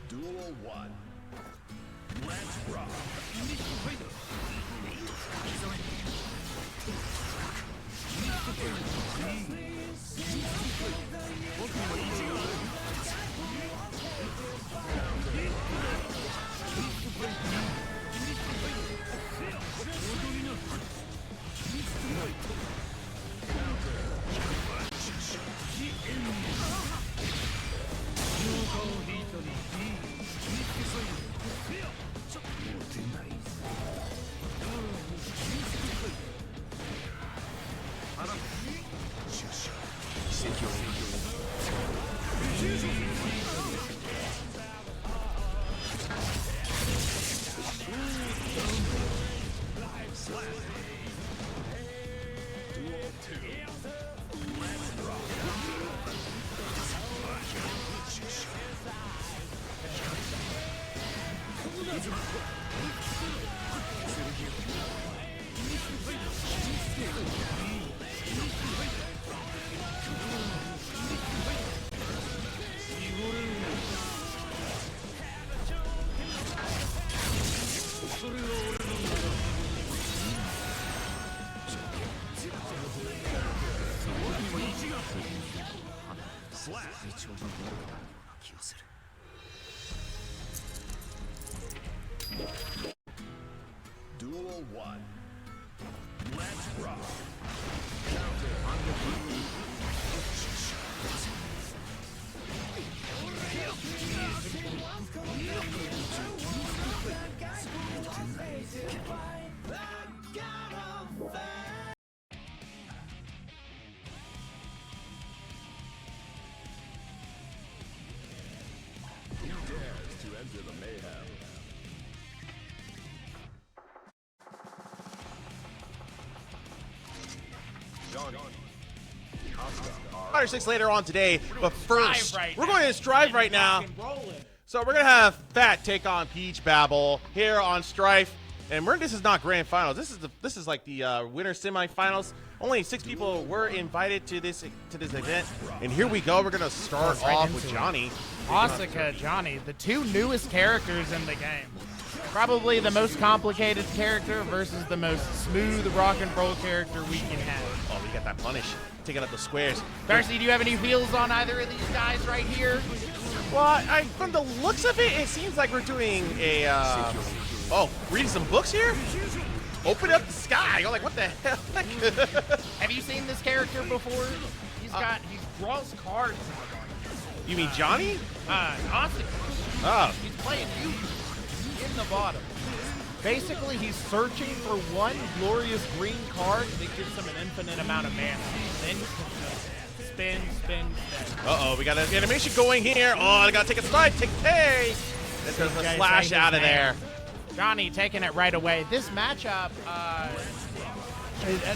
Duel 1. Let's rock. Duel 1. Let's rock. Who dares to enter the mayhem? Five or six later on today, but first, we're going to Strive right now. So we're going to have Fat take on Peachbabble here on Strife. And this is not grand finals. This is like the winner semifinals. Only 6 people were invited to this event. And here we go. We're going to start off with Johnny. Asuka, Johnny, the 2 newest characters in the game. Probably the most complicated character versus the most smooth rock and roll character we can have. Oh, we got that punish. Taking up the squares. Darcy, do you have any feels on either of these guys right here? Well, from the looks of it, it seems like we're doing a, reading some books here? Open up the sky. You're like, what the hell? Have you seen this character before? He draws cards. You mean Johnny? Asuka. Oh. He's playing you in the bottom. Basically, he's searching for one glorious green card that gives him an infinite amount of mana. Then spin, spin, spin. Uh-oh, we got an animation going here. Oh, I gotta take a slide. Take K. This goes the slash out of there. Johnny taking it right away. This matchup is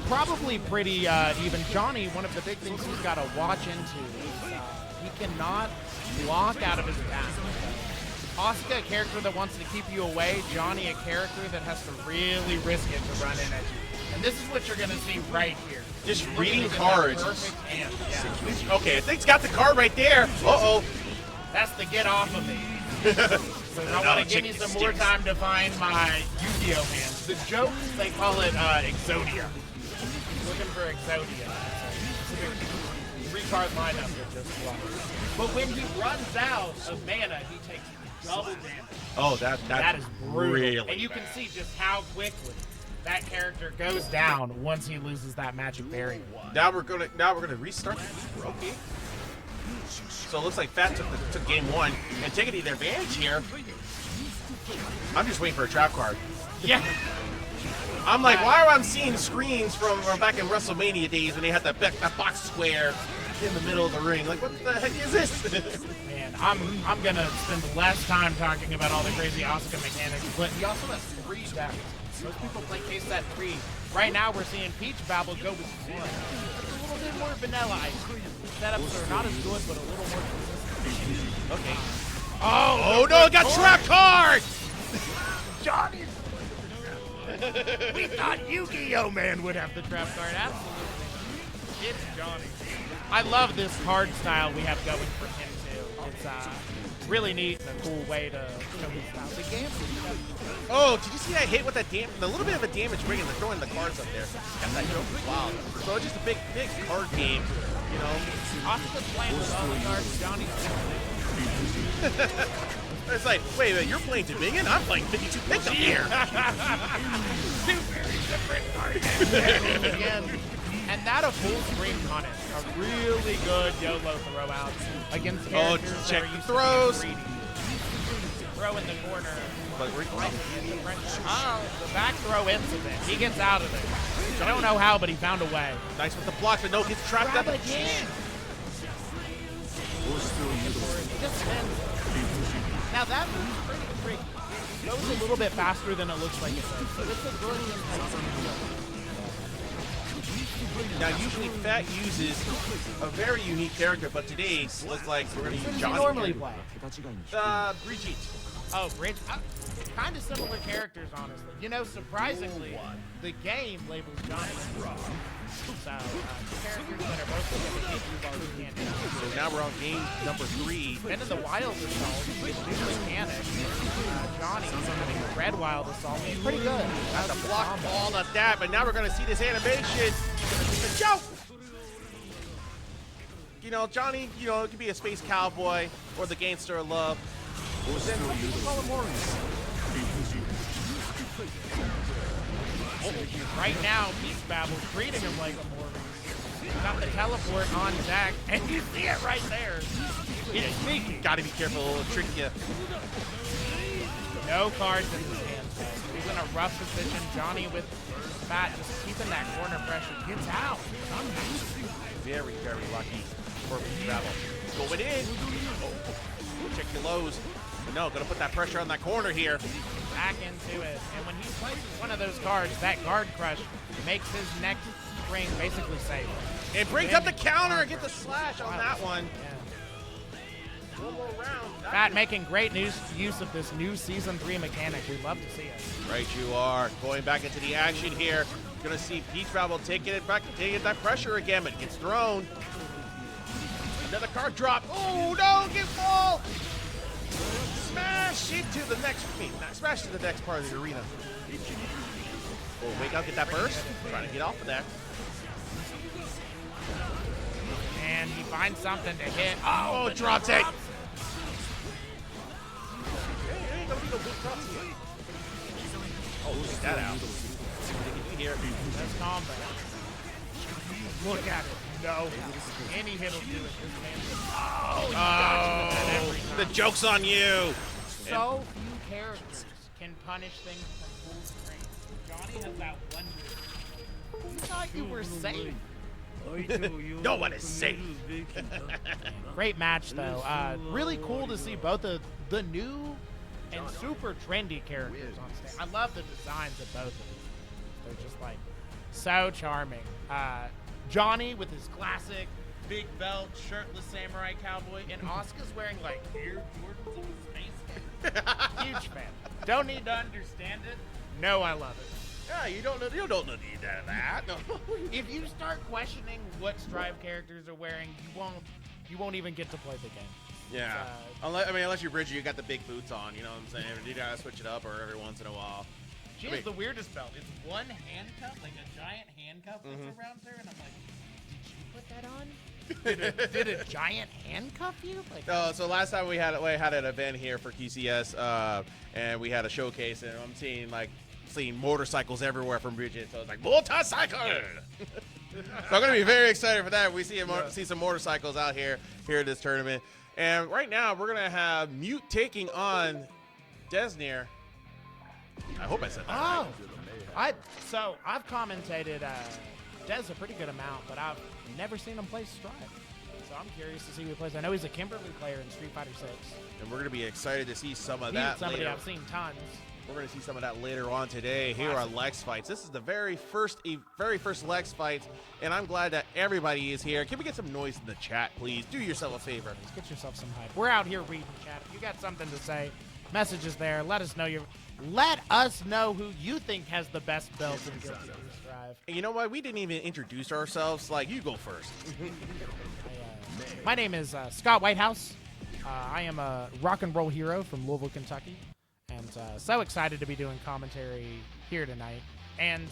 probably pretty even. Johnny, one of the big things he's got to watch into is he cannot block out of his attack. Asuka, a character that wants to keep you away. Johnny, a character that has to really risk it to run in at you. And this is what you're going to see right here. Just reading cards. Perfect hand. Yeah. Okay, I think he's got the card right there. Uh-oh. That's the get off of me. So I want to give me some more time to find my Yu-Gi-Oh hands. The joke, they call it Exodia. Looking for Exodia. It's a 3-card lineup that just blocked. But when he runs out of mana, he takes double damage. Oh, that is brutal. Really and you can see just how quickly that character goes down once he loses that magic barrier. Now we're gonna restart the rookie. So it looks like Fat took game 1 and taking the advantage here. I'm just waiting for a trap card. Yeah. I'm like, why am I seeing screens from back in WrestleMania days when they had that box square in the middle of the ring? Like, what the heck is this? Man, I'm gonna spend less time talking about all the crazy Asuka mechanics, but he also has 3 decks. Most people play case set 3. Right now we're seeing Peachbabble go with 1. It's a little bit more vanilla ice cream. Setups are not as good, but a little more consistent. Okay. Oh no, it got trap card! Johnny! We thought Yu-Gi-Oh! Man would have the trap card. Absolutely. It's Johnny. I love this card style we have going from him, too. It's really neat and a cool way to show his style. The game. Oh, did you see that hit with that the little bit of a damage ring and throwing the cards up there? Got that joke. Wow. So it's just a big card game, you know? Oscar's playing with all the cards. Johnny's It's like, wait a minute, you're playing Dominion? I'm playing 52 pickup here. Two very different cards. Again. And that a full screen punish. A really good YOLO throw out against characters check that are the used throws. to being greedy. Throw in the corner. But we're The back throw incident. He gets out of it. I don't know how, but he found a way. nice with the block, but no, gets trapped up. Again. Just spins. Now that move's pretty tricky. It goes a little bit faster than it looks like it does. So it's a good Now, usually Fat uses a very unique character, but today looks like we're going to use Johnny. normally play. Brigitte. Oh, Rich. Kind of similar characters, honestly. You know, surprisingly, the game labels Johnny as wrong. So, characters that are both together hit you while you can't do it. So now we're on game number 3. And in the Wild Assault, with new mechanics, Johnny having the Red Wild Assault is pretty good. Got to block all of that, but now we're going to see this animation. It's a joke! You know, Johnny, you know, it could be a space cowboy or the gangster of love. Then some people call him Maurice. Right now, peachbabble's treating him like a Maurice. Got the teleport on deck, and you see it right there. He's sneaky. Got to be careful, it'll trick you. No cards in his hand. He's in a rough position. Johnny with Fat just keeping that corner pressure. Gets out. Very, very lucky for Peachbabble. Going in. Oh, check your lows. No, gonna put that pressure on that corner here. Back into it. And when he places one of those cards, that guard crush makes his next ring basically safe. It brings up the counter and get the slash on that one. Yeah. One more round. Fat making great use of this new Season 3 mechanic. We love to see it. Right you are. Going back into the action here. Gonna see Peachbabble taking it back, taking that pressure again, but gets thrown. Another card drop. Oh no, get ball! Smash into the next, smash to the next part of the arena. Oh, wake up, get that burst. Trying to get off of that. And he finds something to hit. Oh, drops it. Hey, ain't gonna be no big drops here. Oh, check that out. Here. That's combat. Look at it. No. Any hit will do it. This man. Oh, the joke's on you. So few characters can punish things from full screen. Johnny has that one move. You thought you were safe. No one is safe. Great match, though. Really cool to see both the new and super trendy characters on stage. I love the designs of both of them. They're just like so charming. Johnny with his classic big belt, shirtless samurai cowboy, and Asuka's wearing like Air Jordans in his face. Huge fan. Don't need to understand it. No, I love it. Yeah, you don't need that. No. If you start questioning what Strive characters are wearing, you won't even get to play the game. Yeah. Unless you're Bridget, you got the big boots on. You know what I'm saying? You gotta switch it up or every once in a while. She has the weirdest belt. It's one handcuff, like a giant handcuff that's around her, and I'm like, did you put that on? Did a giant handcuff you? Like, So last time we had an event here for QCS, and we had a showcase, and I'm seeing motorcycles everywhere from Bridget. So it's like motorcycle. So I'm gonna be very excited for that. We see some motorcycles out here at this tournament, and right now we're gonna have Mute taking on Deznere. I hope I said that. Right. I've commentated Dez a pretty good amount, but I've never seen him play Strive. So I'm curious to see who he plays. I know he's a Kimberly player in Street Fighter 6. And we're going to be excited to see some of He's that somebody later. I've seen tons. We're going to see some of that later on today here on Lex Fights. This is the very first Lex Fights, and I'm glad that everybody is here. Can we get some noise in the chat, please? Do yourself a favor. Just get yourself some hype. We're out here reading chat. If you got something to say, messages there. Let us know who you think has the best belt in Guilty Gear Strive. And you know what? We didn't even introduce ourselves. Like, you go first. My name is Scott Whitehouse. I am a rock and roll hero from Louisville, Kentucky. And so excited to be doing commentary here tonight. And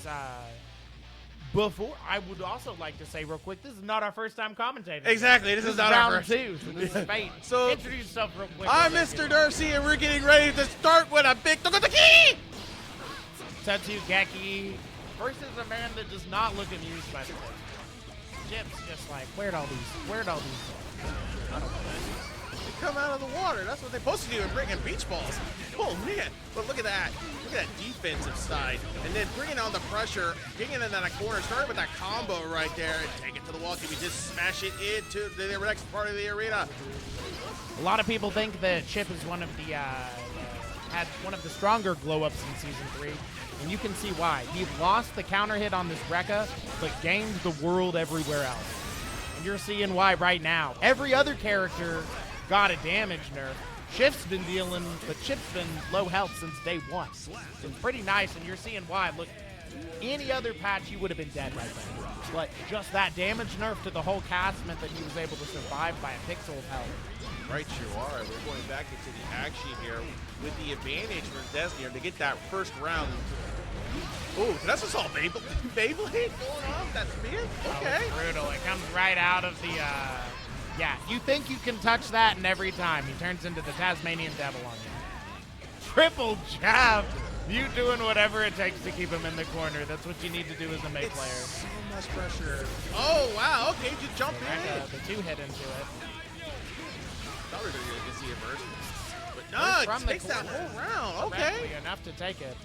before, I would also like to say real quick, this is not our first time commentating. Exactly. This is not our round first. 2. So this is fate. So, introduce yourself real quick. I'm Mr. Darcy, and we're getting ready to start with a big key. Tetsu Geki versus a man that does not look amused by the thing. Chip's just like, where'd all these go? I don't know. They come out of the water. That's what they're supposed to do in bringing beach balls. Oh, man. But look at that. Look at that defensive side. And then bringing on the pressure, getting in that corner, starting with that combo right there, and take it to the wall. Can we just smash it into the next part of the arena? A lot of people think that Chip is one of the had one of the stronger glow-ups in Season 3, and you can see why. He lost the counter hit on this Rekka, but gained the world everywhere else. And you're seeing why right now. Every other character got a damage nerf. Chip's been low health since day 1. It's pretty nice, and you're seeing why. Look, any other patch, he would have been dead right there. But just that damage nerf to the whole cast meant that he was able to survive by a pixel of health. Right you are. We're going back into the action here with the advantage for Deznere to get that first round. Oh, that's just all Beyblade going on? That's weird? Okay. Oh, brutal. It comes right out of the, yeah, you think you can touch that, and every time he turns into the Tasmanian Devil on you. Triple jab. You doing whatever it takes to keep him in the corner. That's what you need to do as a May player. So much pressure. Oh, wow. Okay, just jump in. The 2 hit into it. Thought we were going to see it first. But no, it takes that whole round. Okay. Enough to take it.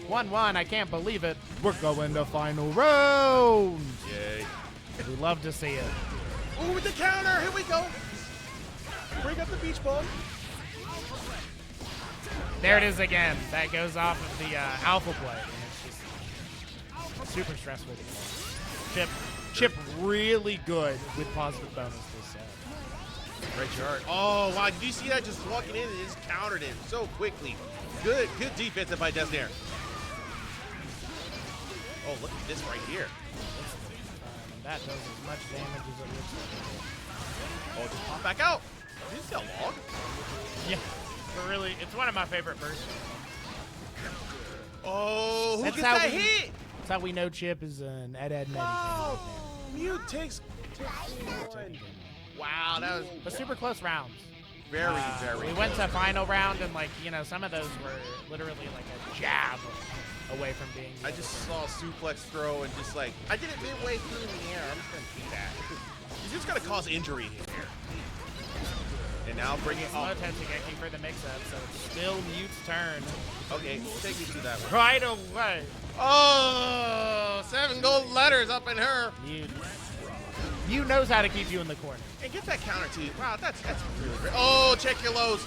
1-1. I can't believe it. We're going to final round. Yay. We love to see it. Ooh, with the counter. Here we go. Bring up the beach ball. There it is again. That goes off of the alpha play. And it's just super stressful. Chip really good with positive bonus this set. Great chart. Oh, wow. Did you see that? Just walking in and just countered it so quickly. Good defensive by Deznere. Oh, look at this right here. That does as much damage as it looks like. Oh, just pop back out. Did you see a log? Yeah. But really, it's one of my favorite bursts. Oh, who gets that hit? That's how we know Chip is an Ed Wow. Mute takes one. Wow, that was but super close rounds. Very We went to final round, and like, you know, some of those were literally like a jab away from being. I just saw a suplex throw and just like, I did it midway through in the air. I'm just going to do that. He's just going to cause injury here. And now bring it up. Tetsugeki for the mix-up, so it's still Mute's turn. Okay, take me through that one. Right away. Oh, 7 gold letters up in her. Mute knows how to keep you in the corner. And get that counter too. Wow, that's really great. Oh, check your lows.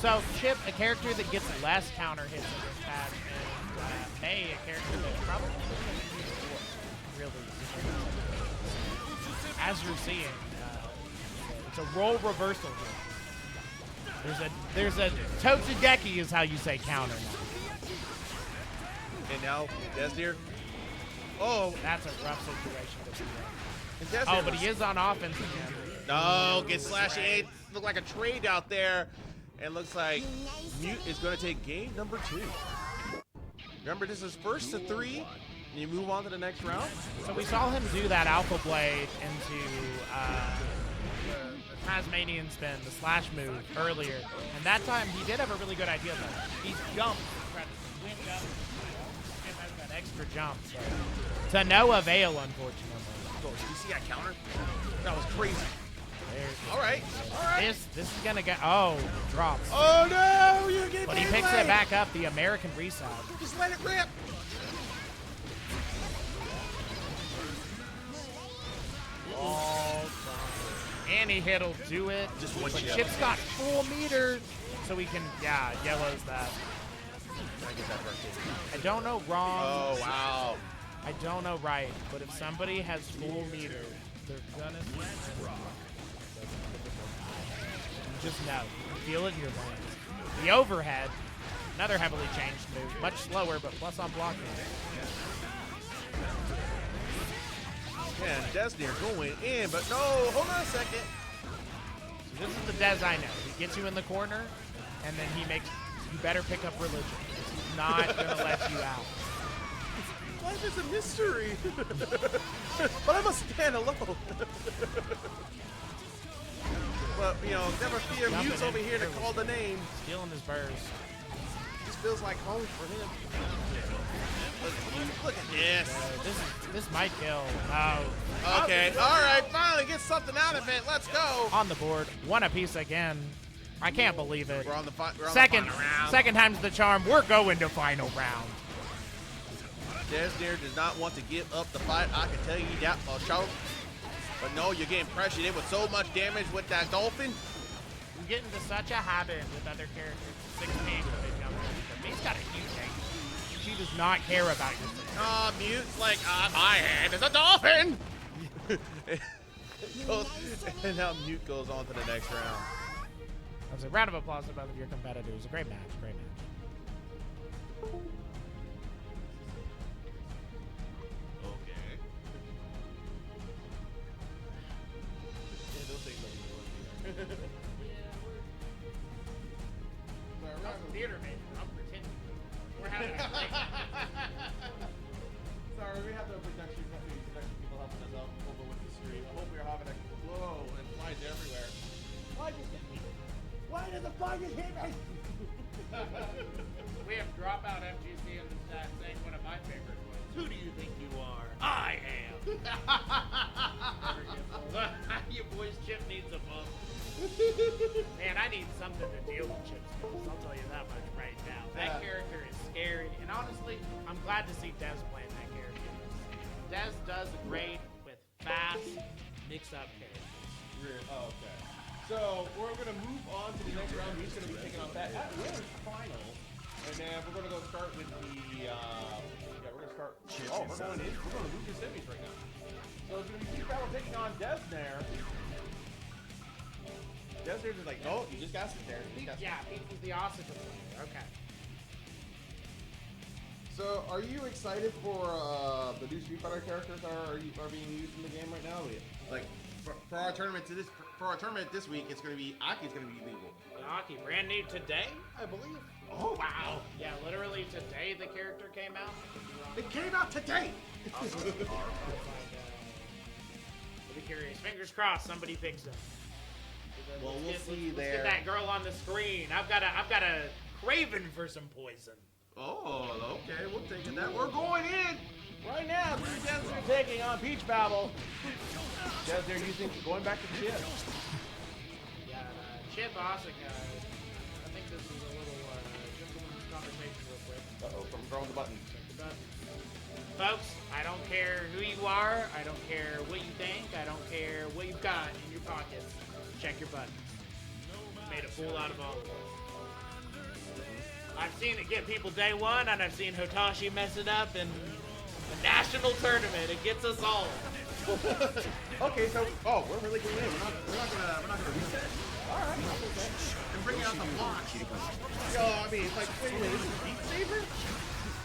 So Chip, a character that gets less counter hits in this patch, and May, a character that probably really, as you're seeing, it's a role reversal here. There's a Totsugeki is how you say counter now. And now Deznere. Oh, that's a rough situation to be in. Oh, but he is on offense again. No, get slashed. It looked like a trade out there. And looks like Mute is going to take game number 2. Remember, this is first to 3. And you move on to the next round. So we saw him do that alpha blade into the Tasmanian spin, the slash move earlier. And that time he did have a really good idea though. He jumped and tried to swing up. And has that extra jump. So to no avail, unfortunately. Oh, did you see that counter? That was crazy. All right. This is gonna get drops. Oh no, you get. But he picks it back up. The American reset. Just let it rip. And he hit'll do it. Just one but chip. Chip's got full meter, so he can yellows that. I get that first hit. I don't know wrong. Oh, wow. I don't know right, but if somebody has full meter, they're gonna just know. Feel it in your veins. The overhead, another heavily changed move, much slower, but plus on blocking. Man, Deznere going in, but no, hold on a second. So this is the Dez I know. He gets you in the corner, and then he makes you better pick up religion. He's not gonna let you out. Life is a mystery. But I must stand alone. But, you know, never fear, Mute's over here to call the name. Stealing his burst. This feels like home for him. Look at this. This might kill. Oh. Okay, all right, finally get something out of it. Let's go. On the board, one apiece again. I can't believe it. We're on the final round. Second time's the charm. We're going to final round. Deznere does not want to give up the fight. I can tell you that for sure. But no, you're getting pressured in with so much damage with that dolphin. You get into such a habit with other characters. 16 with a jump. He's got a huge tank. She does not care about your thing. Oh, Mute's like, my hand is a dolphin. And now Mute goes on to the next round. That was a round of applause to both of your competitors. A great match. Great match. Theater major. I'm pretending. We're having a break. Sorry, we have the production people helping us out over with the stream. I hope we're having a glow and flies everywhere. Why just hit me? Why did the fly just hit me? We have dropout MGC in the chat saying one of my favorite quotes. Who do you think you are? I am. Your boy's Chip needs a bump. Man, I need something to deal with Chip's skills. I'll tell you that much right now. That character is scary. And honestly, I'm glad to see Dez playing that character. Dez does great with fast, mix-up characters. Oh, okay. So we're gonna move on to the next round. He's gonna be taking on that at winner's final, and then we're gonna go start with the. Yeah, we're gonna start. Oh, we're going in. We're going to move to semis right now. So it's gonna be peachbabble taking on Deznere. Deznere's just like, no, you just gotta sit there. Yeah, he's the ostrich player. Okay. So, are you excited for the new Street Fighter characters that are being used in the game right now? Like, for our tournament this week, it's gonna be Aki's gonna be legal. Aki, brand new today, I believe. Oh wow! Yeah, literally today the character came out. It came out today. I'll be curious. Fingers crossed, somebody picks him. Well, we'll see let's there. Get that girl on the screen. I've got a craving for some poison. Oh, okay, we'll take that. We're going in right now. Deznere taking on peachbabble. Deznere going back to Chip. Yeah, Chip Asuka. I think this is a little gentleman's conversation real quick. Uh-oh, from throwing the button. Folks, I don't care who you are. I don't care what you think. I don't care what you've got in your pockets. Check your buttons. Made a fool out of all of us. I've seen it get people day one, and I've seen Hotashi mess it up in the national tournament. It gets us all. Okay, so we're really going in. We're not gonna reset. All right, okay. And bring out the block. Yo, I mean, it's like, wait a minute, this is Beat Saber?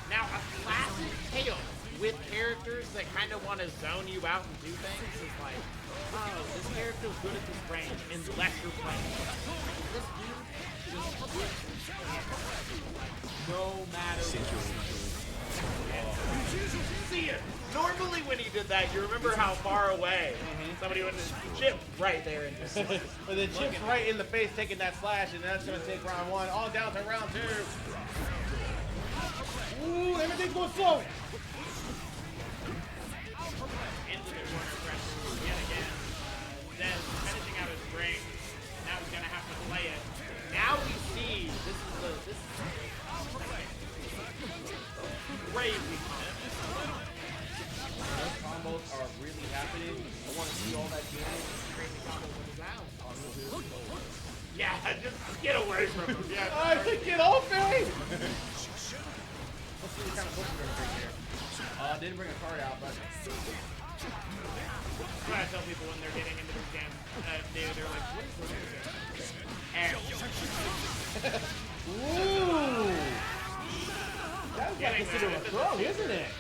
Now, a classic tale with characters that kind of want to zone you out and do things is like, oh, this character's good at this range unless you're playing. This dude just no matter what. See it. Normally when he did that, you remember how far away somebody went to Chip right there and just But then Chip's right in the face taking that slash, and that's gonna take round one. On down to round two. Ooh, everything's going slow. into the corner pressure yet again. Then finishing out his ring. Now he's gonna have to play it. Now we see this is crazy. Those combos are really happening. I want to see all that damage. Crazy combo with his out. Yeah, just get away from him. Yeah, I think get off me. let's see what kind of book we're gonna bring here. Didn't bring a card out, but That's what I tell people when they're getting into this game. They're like, what is this game? ooh, that's like considered a throw, isn't it?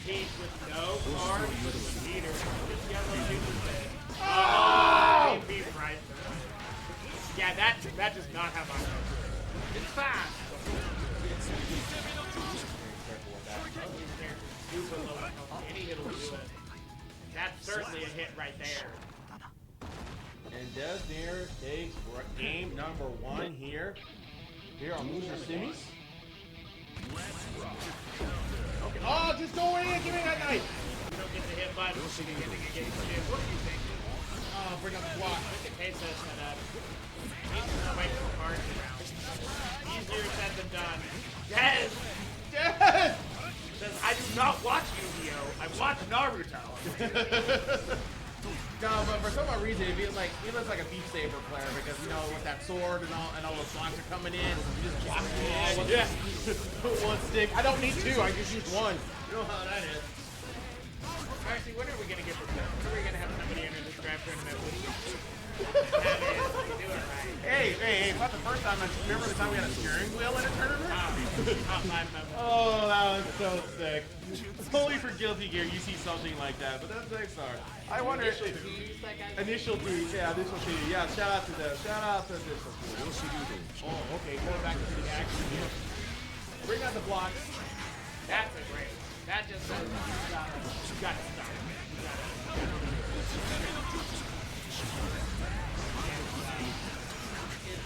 Peach with no cards with the leader. Just yellow super set. Oh! Beat right there. Yeah, that does not have my cover. It's fast. Any hit will do it. That's certainly a hit right there. And Deznere takes game number 1 here on Loser Simis. Okay. Oh, just go in, give me that knife. You don't get the hit button. What do you think? Oh, bring up the block. Look at Queso set up. He's gonna wait for cards around. Easier said than done. Dez! Yes! Says, I do not watch Yu-Gi-Oh! I watch Naruto. No, but for some odd reason, he looks like a Beat Saber player because, you know, with that sword and all those blocks are coming in, you just block it all. Yeah. Put one stick. I don't need 2, I just use 1. You know how that is. Actually, when are we gonna get this done? When are we gonna have somebody enter this draft tournament with you? That is, we do it right. Hey, it's not the first time. Remember the time we had a steering wheel in a tournament? Top 5 members. Oh, that was so sick. Only for Guilty Gear you see something like that, but that's next art. I wonder if Initial D, yeah, Initial D. Yeah, shout out to them. Shout out to Initial D. Oh, okay, going back into the action here. Bring out the blocks. That's a great. That just says you gotta stop.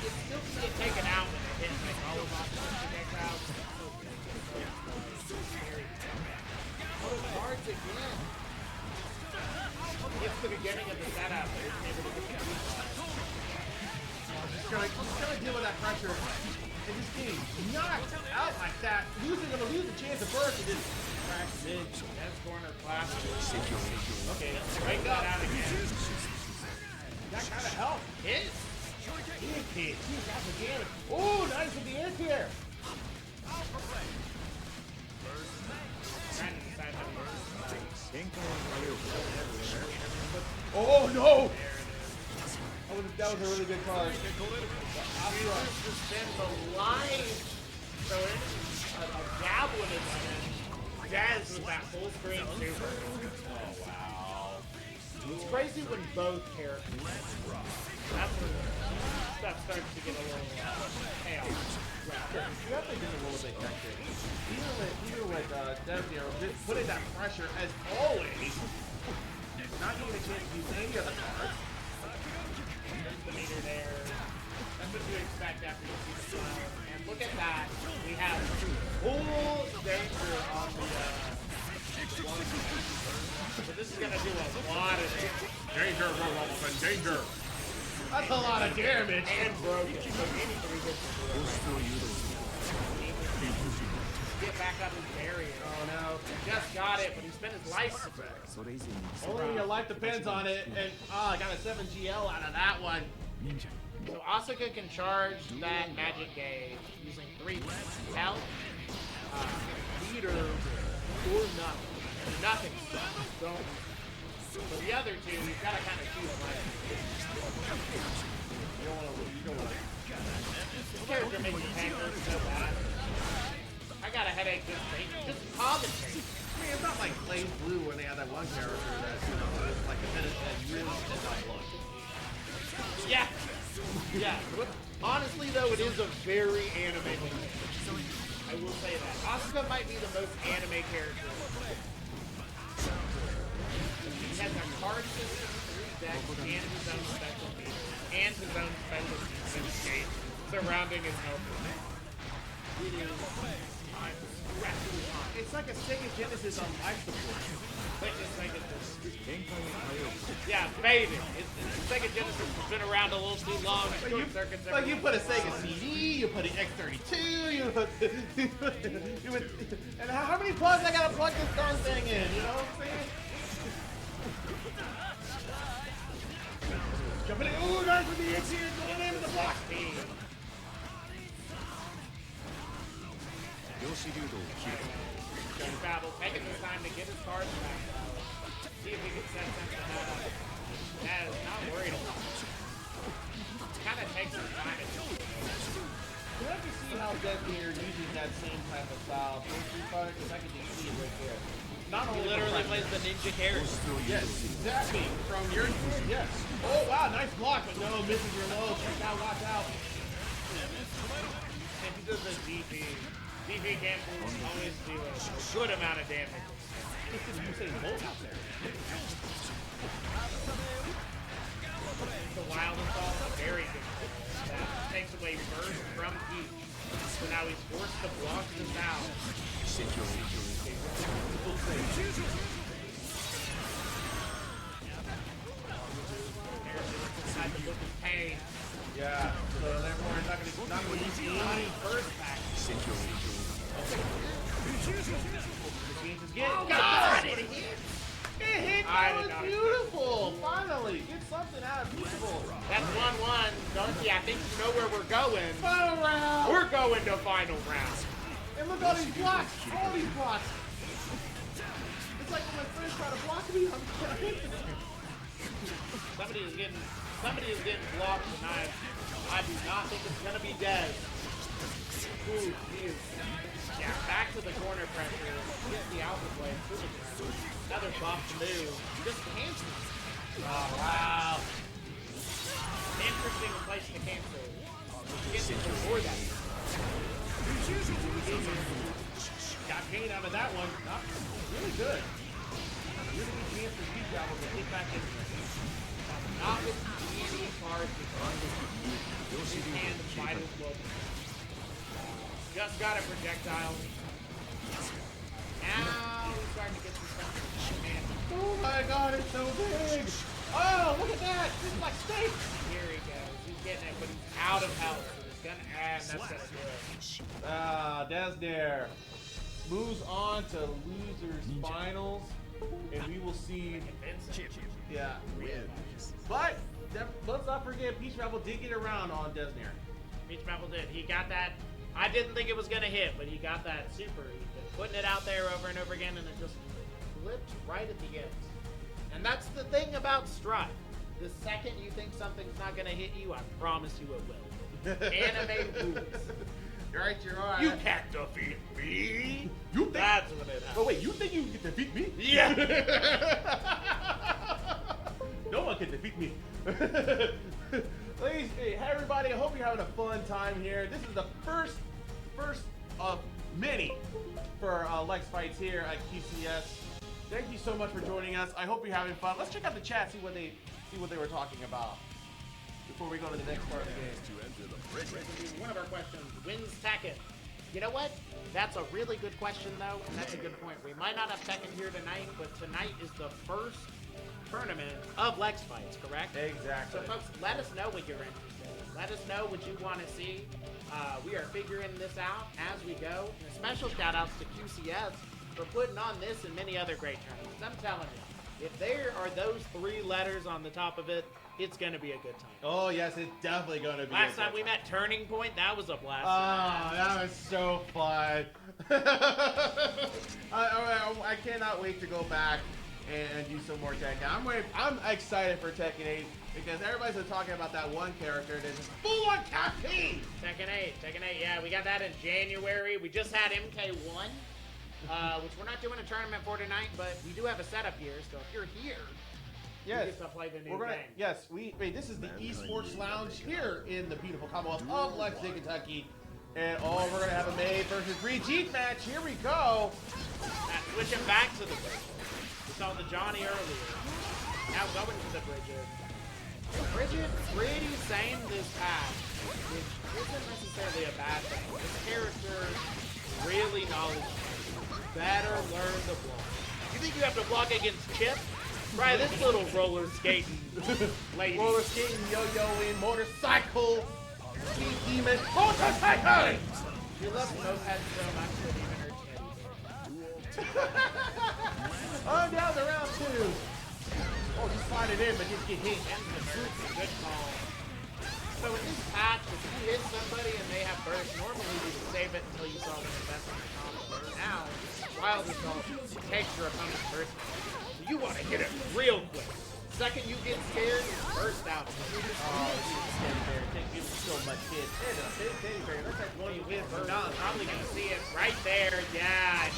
It still can get taken out when it hits like all of off the next out. Oh, cards again. It's the beginning of the setup. It's able to get the Just gonna deal with that pressure. And just getting knocked out like that. Gonna lose the chance of burst and just crash mid. That's corner class. Okay, Break that out again. that kind of help. Hit. Hit. That's the damage. Oh, nice with the anti-air. Trying to decide how to use it. Oh no! That was a really good card. Just spend the line. So it's a goblin is in. Dez with that full screen super. Oh wow. It's crazy when both characters. That's when stuff starts to get a little chaos. You have to get a little bit hectic. Even with Deznere, just putting that pressure as always. Not getting a chance to use any of the cards. There's the meter there. That's what you expect after you see the style. And look at that. We have full danger on the one. So this is gonna do a lot of damage. Danger, Robinson, danger. That's a lot of damage. And broken. So any 3 hits will do it. Get back up his barrier. Oh no. He just got it, but he spent his life support. Only your life depends on it, and I got a 7 GL out of that one. So Asuka can charge that magic gauge using 3 health, leader, or nothing. Nothing. Don't. So the other 2, you've got to kind of choose one. You don't want to. This character makes me anger so bad. I got a headache just commentating. I mean, it's not like Blaze Blue when they had that one character that, you know, was like a minute and really did not look. Yeah. Yeah. Honestly, though, it is a very anime movie. I will say that. Asuka might be the most anime character. He has a card system, 3 decks, and his own special features, and his own special features surrounding his helper. It is It's like a Sega Genesis on life support. Yeah, faded. Sega Genesis has been around a little too long. Like you put a Sega CD, you put an X32, you put, and how many plugs I gotta plug this darn thing in? You know what I'm saying? Jumping in. Ooh, nice with the X here, going in with the block. Peachbabble taking the time to get his cards back. See if we can set something up. That is not worried about it. Kind of takes some time. We'll have to see how Deznere uses that same type of style. Because I can just see it right there. Not only Literally plays the ninja character. Yes, exactly. From your yes. Oh wow, nice block, but no, misses your low. Check out, watch out. And he does a DP. DP cancels always do a good amount of damage. It's just Usain Bolt out there. The wild assault, a very good play. That takes away burst from Peach. So now he's forced to block this out. Inside the book of pain. Yeah, so therefore it's not going to use any First back. Oh, God! It hit! That I was did not beautiful! Finally! Get something out of Peachbabble! That's 1-1. Donkey, I think you know where we're going. Final round! We're going to final round. And look at all these blocks! All these blocks! It's like when my friends try to block me, I'm Somebody is getting blocked tonight. I do not think it's gonna be Dez. Ooh, he is. Yeah, back to the corner pressure. Get the alpha play through the ground. Another buff move. Just cancel. Oh wow. Interesting place to cancel. Get it before that. got gain out of that one. Not really good. Really good chance for Peachbabble to get back in there. Not with any cards because his hand is wide as well. Just got a projectile. Now he's starting to get some stuff. Oh my god, it's so big! Oh, look at that! This is like steak! Here he goes. He's getting it, but he's out of health. So he's gonna add, and that's gonna do it. Ah, Deznere moves on to losers finals, and we will see. Yeah. But let's not forget, Peachbabble did get around on Deznere. Peachbabble did. He got that. I didn't think it was gonna hit, but he got that super. He's been putting it out there over and over again, and it just flipped right at the end. And that's the thing about Strife. The second you think something's not gonna hit you, I promise you it will. Anime rules. You're right, you're right. You can't defeat me. You think? That's what it happens. Oh wait, you think you can defeat me? Yeah. No one can defeat me. Ladies, hey everybody, I hope you're having a fun time here. This is the first of many for Lex Fights here at QCS. Thank you so much for joining us. I hope you're having fun. Let's check out the chat, see what they were talking about before we go to the next part of the game. One of our questions, when's Tekken? You know what? That's a really good question, though, and that's a good point. We might not have Tekken here tonight, but tonight is the first tournament of Lex Fights, correct? Exactly. So, folks, let us know what you're interested in. Let us know what you want to see. We are figuring this out as we go. And special shout-outs to QCS for putting on this and many other great tournaments. I'm telling you, if there are those 3 letters on the top of it, it's going to be a good time. Oh yes, it's definitely going to be. Last time we met Turning Point, that was a blast. Oh, that was so fun. I cannot wait to go back and do some more Tekken. I'm excited for Tekken 8 because everybody's been talking about that one character that is full on caffeine. Tekken 8, yeah, we got that in January. We just had MK1, which we're not doing a tournament for tonight, but we do have a setup here, so if you're here, yes, you get to play the new we're gonna. game. Yes, this is the esports lounge here in the beautiful Commonwealth of Lexington, Kentucky, and we're gonna have a May versus Brigitte match. Here we go. Now, switching back to the Bridget. We saw the Johnny earlier. Now going to the Bridget. Bridget pretty sane this patch, which isn't necessarily a bad thing. This character really knowledgeable. Better learn to block. You think you have to block against Chip? Right, this little roller skating lady. Roller skating, yo-yoing, motorcycle, speed demon, motorcycle! She loves mopeds so much that even her teddy bear. On down to round 2. Oh, just slide it in, but just get hit. And the Mercy, good call. So in this patch, it's kind hit somebody and they have burst, normally you would save it until you saw them invest in the combo. Now, Wild Assault takes your opponent's burst. So you want to hit it real quick. Second you get scared, burst out. Oh, he's teddy bear. Thank you so much, kid. There's a big teddy bear. That's like one Hey, probably gonna see it right there. Yeah,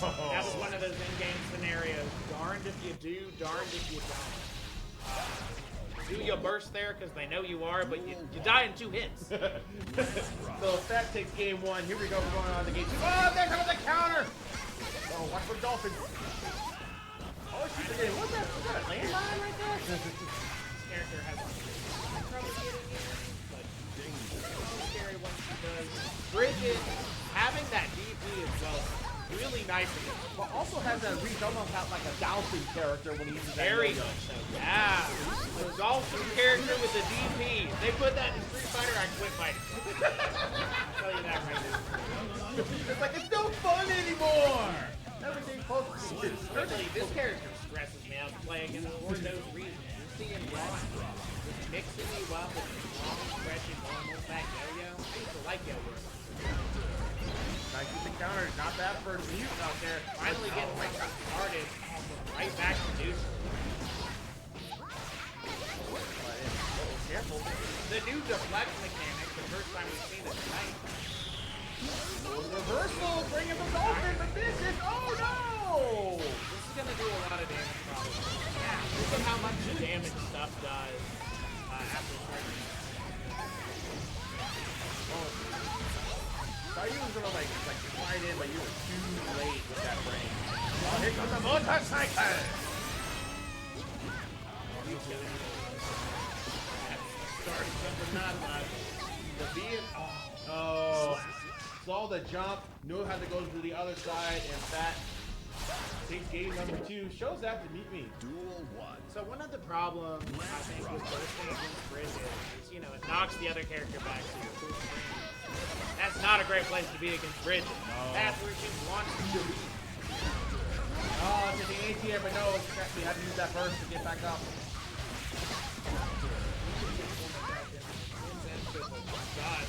that was one of those in-game scenarios. Darned if you do, darned if you don't. Do you burst there because they know you are, but you die in 2 hits. So Fat takes game 1. Here we go. We're going on to game 2. Oh, there comes the counter. Oh, watch for Dolphin. Oh, she's forgetting. What's that? Is that a landmine right there? This character has trouble getting in, but scary once she does. Bridget having that DP as well, really nice of it. But also has that reach almost like a Dolphin character when he uses that Very yo-yo. much so. Yeah. The Dolphin character with the DP. They put that in Street Fighter, I quit fighting. I'll tell you that right now. It's like, it's no fun anymore. Everything's supposed to be. Especially this character stresses me out playing against for those reasons. You're seeing Lex just mixing you up with long stretching normal back yo-yo. I used to like yo-yo. Nice with the counter. Not bad for a mutant out there. Finally getting Lex started. Right back to neutral. Careful. The new deflect mechanic, the first time we've seen it tonight. Reversal, bring him the Dolphin, but this is, oh no! This is going to do a lot of damage probably. Yeah, look at how much damage stuff does after starting. Thought you was gonna like slide in, but you were too late with that brain. Oh, here comes the motorcycle! Starting something not much. The vehicle. Oh, saw the jump, knew how to go to the other side, and Fat takes game number 2. Shows that to meet me. Duel 1. So one of the problems I think with bursting against Bridget is, you know, it knocks the other character back to your full screen. That's not a great place to be against Bridget. That's where she wants to be. Oh, to the ATM, but no, exactly. I had to use that burst to get back up. God.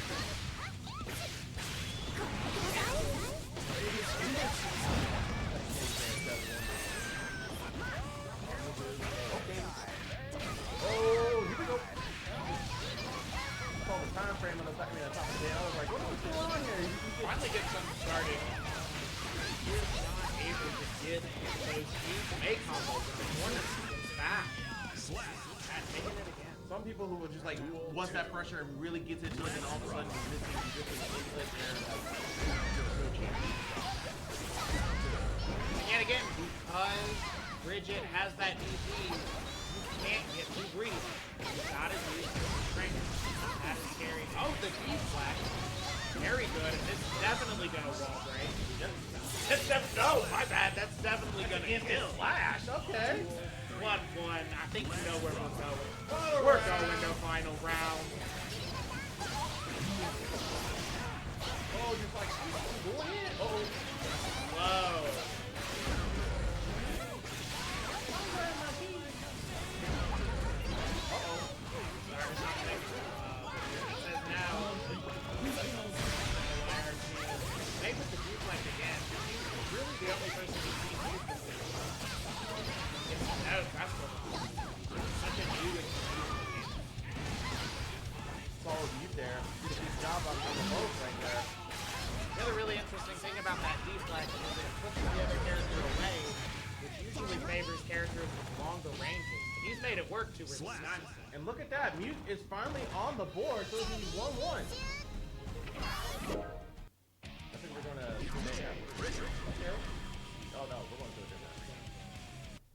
Oh, here we go. Saw the time frame on the top of the day. I was like, what's going on here? Finally get something started. He's not able to get those huge make combos in the corner. Back. Taking it again. Some people who will just like, once that pressure really gets into it, and all of a sudden he's missing different And again, because Bridget has that DP, you can't get too greedy. You gotta use your strength. That's scary. Oh, the deflect. Very good, and this is definitely gonna wall break. No, my bad. That's definitely gonna kill. Flash, okay. 1-1. I think you know where we're going. We're going to final round. Oh, just like, go ahead. Uh-oh. Whoa. The only person who's seen use this is that's such a new experience. Solid beat there. Did a good job on the both right there. The other really interesting thing about that deflect is it pushes the other character away, which usually favors characters with longer ranges. But he's made it work to really nice. And look at that, Mute is finally on the board, so he's 1-1. I think we're gonna oh no, we're going to do it different.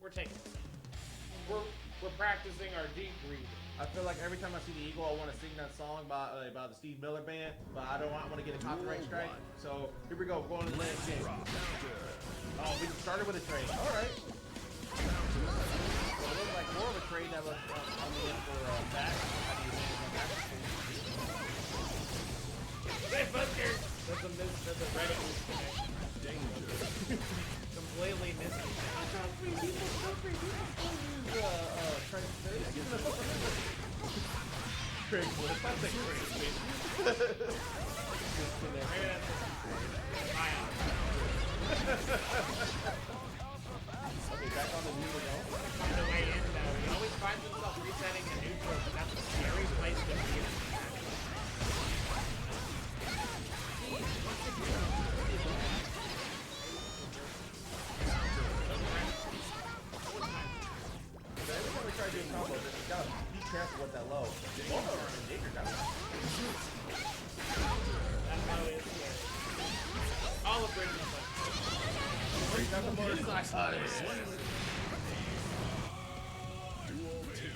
We're taking it. We're practicing our deep breathing. I feel like every time I see the Eagle, I want to sing that song by the Steve Miller Band, but I don't want to get a copyright strike. So here we go, we're going to the last game. Oh, we started with a trade. All right. So it looks like more of a trade that was on the end for back. Hey, Buster! That's a Reddit misconnection. Completely missing. Craigslist. That's a Craigslist. Okay, back on the neutral now. On the way in, though, he always finds himself resetting the neutral, but that's a scary place to be in. Every time we try doing combos, it's gotta be careful with that low. Both of them are in danger, guys. That low is scary. All of Britain is like, He's got the motorcycle. Duel 2.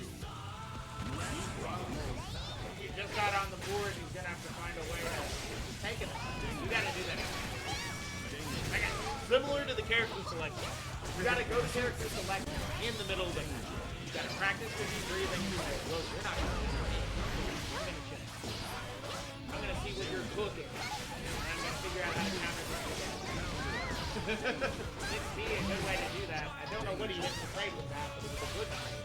he just got on the board, he's gonna have to find a way to take it. You gotta do that. Okay. Similar to the character selection. You gotta go to character selection in the middle of the match. You gotta practice with your breathing. Look, you're not gonna do it. Finish it. I'm gonna see what you're cooking. And I'm gonna figure out how to counter it. It'd be a good way to do that. I don't know what he hit the trade with that, but it was a good trade.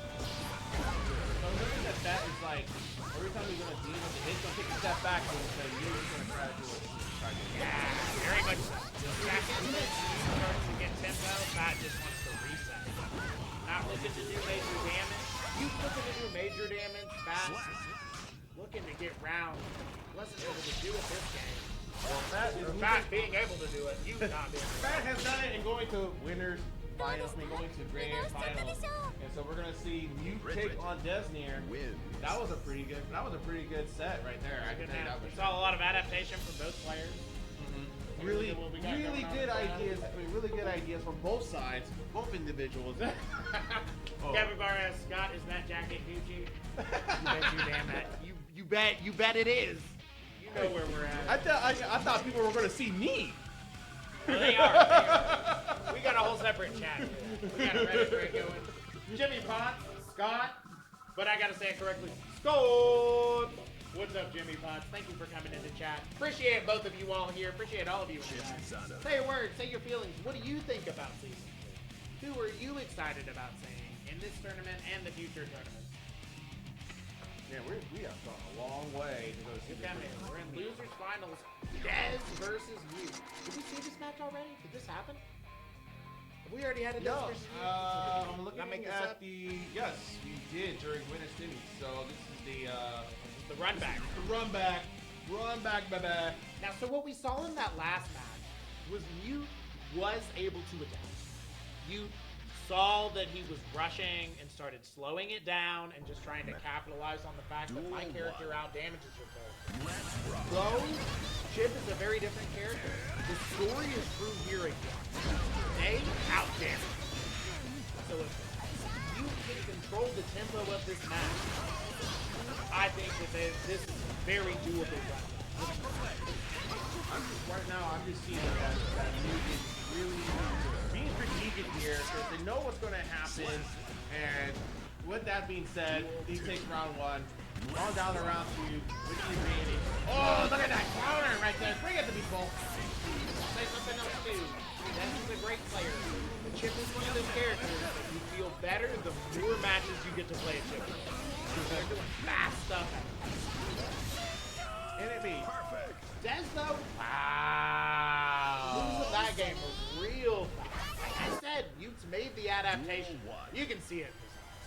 So I'm learning that is like, every time he's gonna deal with the hit, he'll take a step back and say, you're just gonna try to do it. Yeah, very much so. The second that he starts to get tempo, Pat just wants to reset. Not looking to do major damage. You looking to do major damage, Pat looking to get round. Wasn't able to do it this game. Well, Pat is Pat being able to do it, you not being able to. Pat has done it and going to winners finals, going to grand finals, and so we're gonna see Mute take on Deznere. Win. That was a pretty good set right there. I can tell you that We was saw a lot of adaptation from both players. really What we got going on good with that. ideas. I mean, really good ideas from both sides, both individuals. Oh. Kevin Barres, Scott, is that jacket Gucci? You bet you damn that. You bet it is. You know where we're at. I thought people were gonna see me. Well, they are. We got a whole separate chat here. We got a Reddit thread going. Jimmy Potts, Scott, but I gotta say it correctly. Scott! What's up, Jimmy Potts? Thank you for coming into chat. Appreciate both of you all here. Appreciate all of you in chat. Say a word, say your feelings. What do you think about season 2? Who are you excited about seeing in this tournament and the future tournaments? Yeah, we have gone a long way to go see Get down here. We're in losers finals. Dez versus you. Did we see this match already? Did this happen? Have we already had a Dez No, versus you? I'm looking Not make this at up? yes, we did during Winner City. So this is The run back. the run back, baby. Now, so what we saw in that last match was Mute was able to adapt. You saw that he was rushing and started slowing it down and just trying to capitalize on the fact that my character out damages your character. Though Chip is a very different character, the story is true here again. They out damage. So if you can control the tempo of this match, I think that this is very doable Right now, I'm just seeing that Nuke is really being strategic here because they know what's going to happen. And with that being said, he takes round 1. On down to round 2 with the advantage. Oh, look at that counter right there. Bring it to me, Cole. Say something else too. Dennis is a great player. But Chip is one of those characters that you feel better the more matches you get to play a Chip. They're doing fast stuff. Enemy. Perfect. Des though, wow. Losing that game was real fast. Like I said, Mute's made the adaptation. You can see it.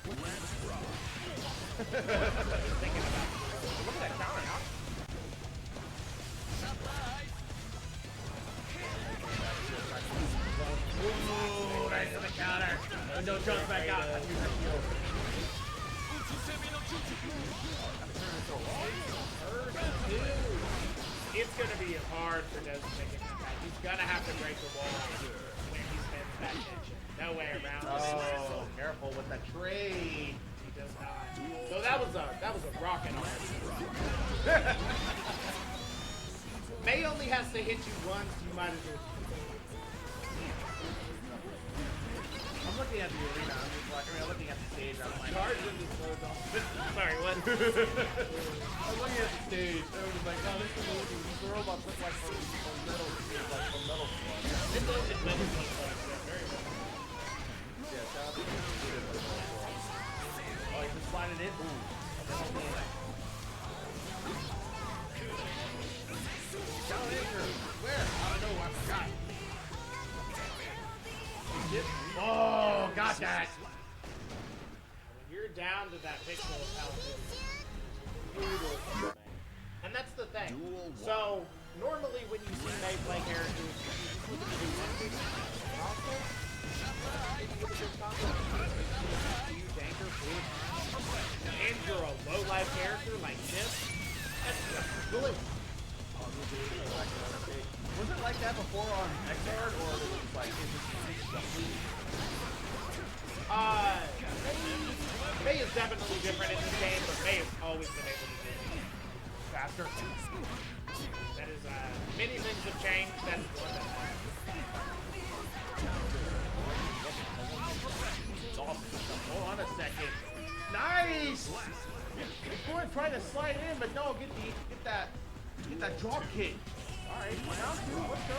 Thinking about it. Look at that counter, huh? Ooh, nice on the counter. No jump back out. It's going to be hard for Des to make a comeback. He's going to have to break the wall when he spends that tension. No way around this. Oh, careful with that trade. He does not. So that was a rocket already. May only has to hit you once. You might as well. I'm looking at the arena. I'm looking at the stage. I'm like, Charge him to slow down. Sorry, what? I'm looking at the stage. I was just like, oh, this is amazing. These robots look like from metal, It's metal slug, very well. Yeah, shout out to you. Oh, you can slide it in. Ooh. pixel of how brutal this thing. And that's the thing. So normally when you see May play characters, you just look at the numbers. But also, if you look at this combo, you danger 4 times, and you're a low life character like this, that's just good. Was it like that before on Xrd, or was it like May is definitely different in this game, but May has always been able to do it faster. That is, many things have changed. That is one that has. Hold on a second. Nice! Before trying to slide in, but no, get that drop kick. Alright, round 2, let's go.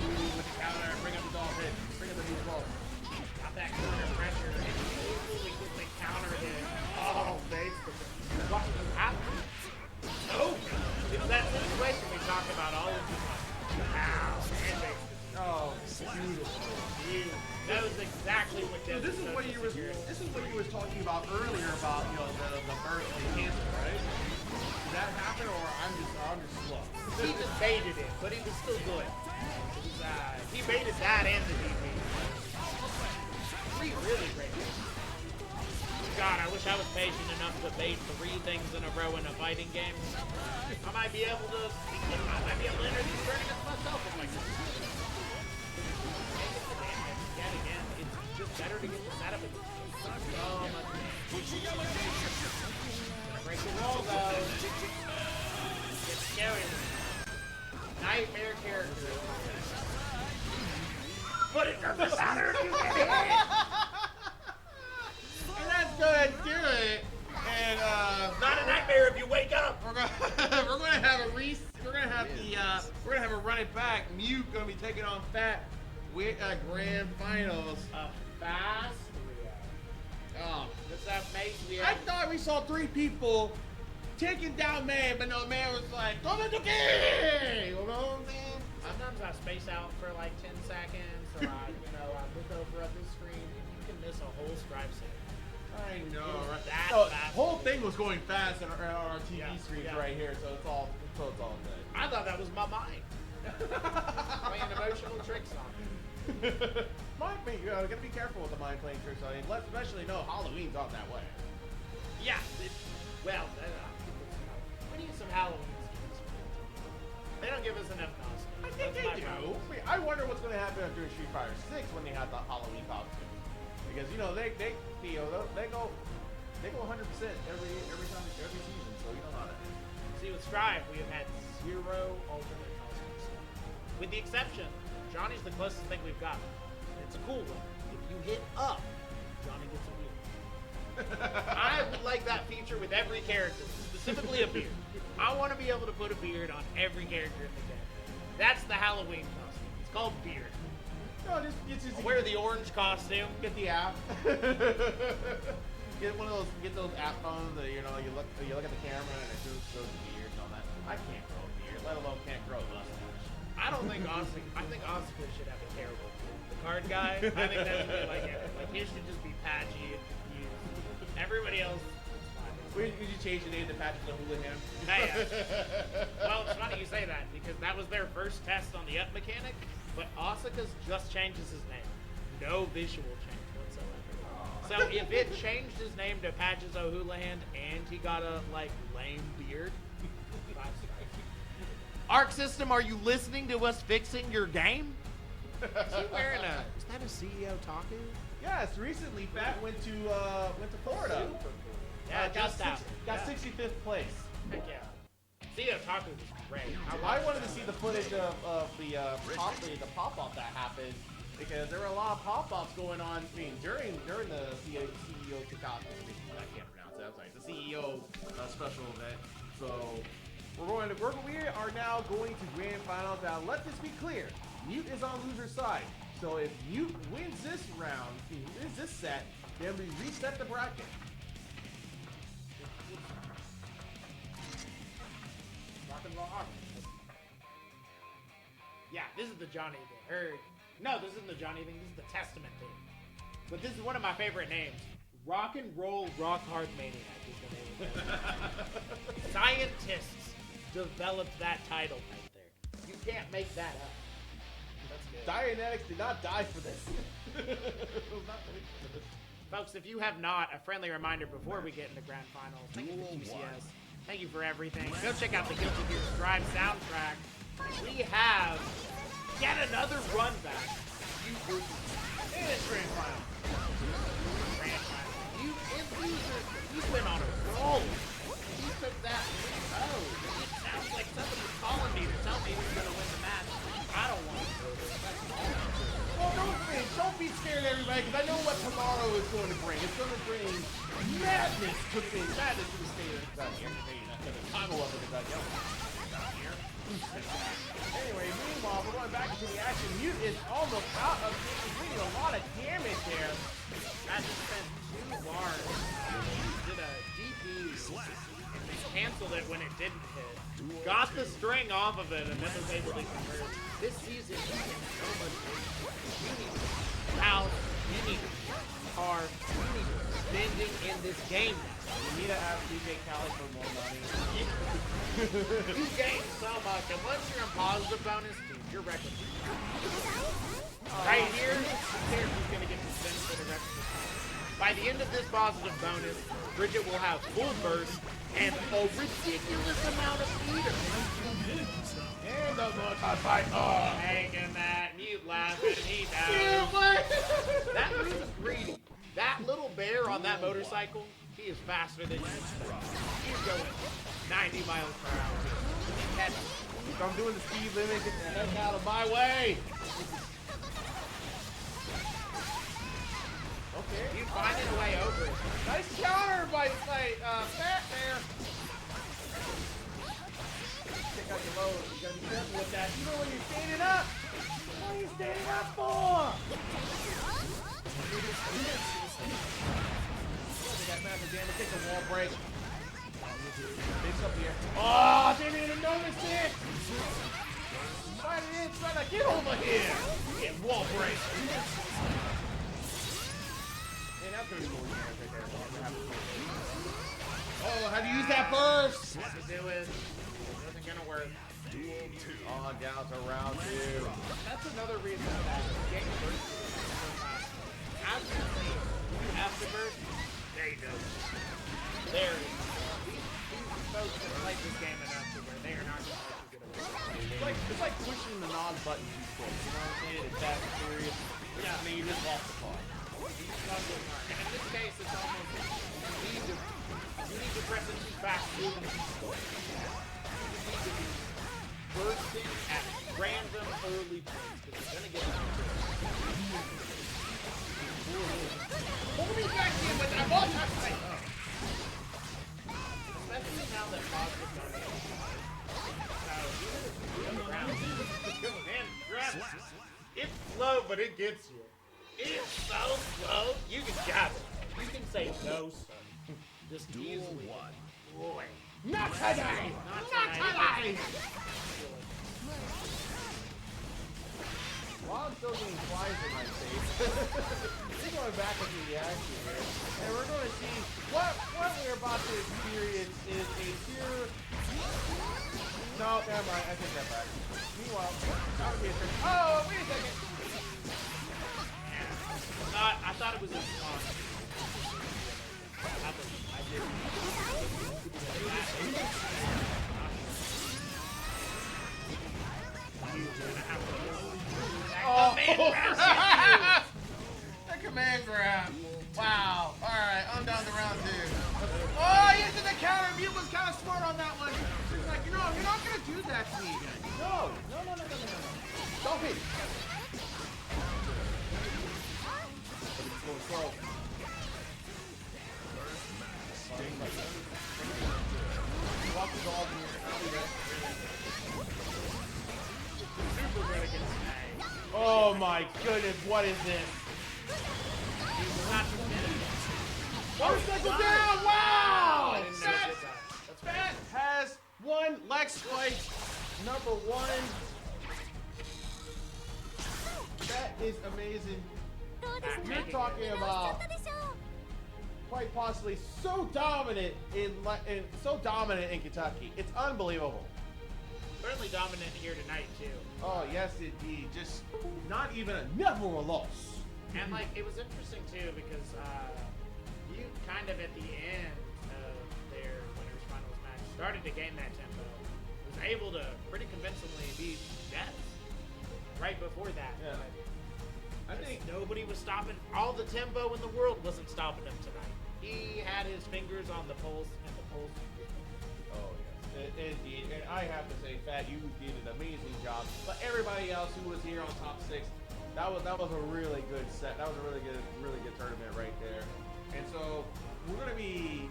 With the counter, bring up the doll hit. Bring up the new ball. Got that counter pressure, and really get the counter hit. Oh, thanks. What happened? Oh! It's that situation we talked about all of the time. Ow, and they. Oh, beautiful. That was exactly what So this is what you were talking about earlier about the birth of the cancer, right? Did that happen, or I'm just slow? He just baited it, but he was still good. He baited that and the DP. Really great. God, I wish I was patient enough to bait 3 things in a row in a fighting game. I might be able to enter these tournaments myself if I could. Yet again, it's just better to get the setup. So much break the wall though. It's scary. Nightmare character. But it doesn't matter if you get hit. And that's gonna do it. And Not a nightmare if you wake up. we're gonna have a run it back. Mute gonna be taking on Fat with grand finals. Fast. Oh, What's that, mate? I thought we saw 3 people taking down Man, but no, Man was like, "Come on, okay." You know what I'm saying? Sometimes I space out for like 10 seconds, or I look over at the screen, and you can miss a whole stripe set. I know, right? That So, fast. whole thing was going fast on our TV screens yeah. right here, so it's all good. I thought that was my mind. Playing emotional tricks on me. Gotta be careful with the mind playing tricks on you, especially no Halloween's on that way. Yeah. We need some Halloween skins. They don't give us enough costumes. I think That's my they do. problem. I wonder what's going to happen after Street Fighter 6 when they have the Halloween costumes, because they go 100% every season, so you don't know how to. See, with Strive, we have had 0 alternate costumes. With the exception, Johnny's the closest thing we've got. It's a cool one. If you hit up, Johnny gets a beard. I would like that feature with every character, specifically a beard. I want to be able to put a beard on every character in the game. That's the Halloween costume. It's called beard. No, just I'll wear the orange costume. get the app. Get those app phones that you look at the camera and it shows the beard and all that. I can't grow a beard, let alone can't grow a mustache. I think Asuka should have a terrible beard. The card guy, I think that's really like it. Like his should just be patchy and confused. Everybody else is fine. We should change the name to Patrick the Houlihan. Hey, well, it's funny you say that because that was their first test on the up mechanic, but Asuka's just changes his name. No visual change whatsoever. So if it changed his name to Patches O'Houlihan and he got a lame beard, Arc System, are you listening to us fixing your game? Is he wearing is that a CEO Taku? Yes, recently Fat went to Florida. Yeah, got just out. 65th place. Heck yeah. CEO Taku was great. I wanted to see the footage of the pop-up that happened because there were a lot of pop-ups going on. I mean, during the CEO Takata, I can't pronounce it. I'm sorry, the CEO special event. So we are now going to grand finals. Now let this be clear: Mute is on loser's side. So if Mute wins this round, he wins this set, then we reset the bracket. Yeah, this is the Johnny thing. No, this isn't the Johnny thing. This is the Testament thing. But this is one of my favorite names. Rock and roll, rock hard maniac is the name of it. Scientists developed that title right there. You can't make that up. That's good. Dianetics did not die for this. Folks, if you have not, a friendly reminder before we get into grand finals, thank you for QCS. Thank you for everything. Go check out the Guilty Gear Strive soundtrack. We have yet another run back. You group in this grand final. You've been on a roll. You took that. Oh, it sounds like somebody's calling me to tell me who's going to win the match. I don't want to do this. Well, don't be scared, everybody, because I know what tomorrow is going to bring. It's going to bring madness to the state of Kentucky. Toggle up in Kentucky. Anyway, meanwhile, we're going back into the action. Mute is almost out of it. He's doing a lot of damage there. That just spent 2 bars. Did a DP and they canceled it when it didn't hit. Got the string off of it and then was able to convert. This season, you need so much. You need house, you need car, you need spending in this game. You need to ask DJ Khaled for more money. You gain so much, and once you're in positive bonus, dude, your record. Right here, who cares who's going to get the spin for the rest of the time? By the end of this positive bonus, Bridget will have full burst and a ridiculous amount of meter. And the multi-fight. Oh, Making that mute laughing, he knows. yeah, what? That move is greedy. That little bear on that motorcycle, he is faster than you expect. He's going 90 miles per hour. If I'm doing the speed limit, get the heck out of my way. Okay. He's finding a way over it. Nice counter by Fat there. Check out your load. You gotta be careful with that. You know when you're standing up. What are you standing up for? That massive damage. Take the wall break. It's up here. Oh, they didn't even notice it. Fight it in, try to get over here. Get wall break. Man, that's gonna be more damage right there. Oh, how to use that burst? What to do is, it wasn't gonna work. Oh, down to round 2. That's another reason that game burst is so fast. After you have the burst, there you go. There it is. These folks have played this game enough to where they are not going to let you get away. It's like pushing the non-button key. You know what I'm saying? It's that serious. Yeah, I mean, you just lost the car. And in this case, it's almost you need to press it too fast, moving too slow. You need to be bursting at random early points because you're gonna get Pull me back in with that ball. especially now that positive bonus. It's slow, but it gets you. It's so slow, you can got it. You can say no, son. Just easily. Boy. Not today! Not today! While I'm still getting flies in my face, we're going back into the action here, and we're going to see what we're about to experience is a pure... No, never mind, I take that back. Meanwhile, that would be a trick. Oh, wait a second! I thought it was a song. I didn't. Oh, the command grab. Wow. All right, I'm down to round 2. Oh, he into the counter. Mute was kind of smart on that one. He's like, you know, you're not going to do that to me again. No. Don't hit. Go slow. Walk the dog in here. I'll do that. Oh my goodness, what is this? Motorcycle down! Wow! Fat has won Lex Fights #1. That is amazing. You're talking about quite possibly so dominant in Kentucky. It's unbelievable. Certainly dominant here tonight too. Oh yes, indeed. Just not even a never a loss. And like it was interesting too because you kind of at the end of their winners finals match started to gain that tempo. Was able to pretty convincingly beat Death right before that. Yeah. I think nobody was stopping. All the tempo in the world wasn't stopping him tonight. He had his fingers on the pulse, and the pulse. Oh yes, indeed. And I have to say, Fat, you did an amazing job. But everybody else who was here on top 6, that was a really good set. That was a really good tournament right there. And so we're gonna be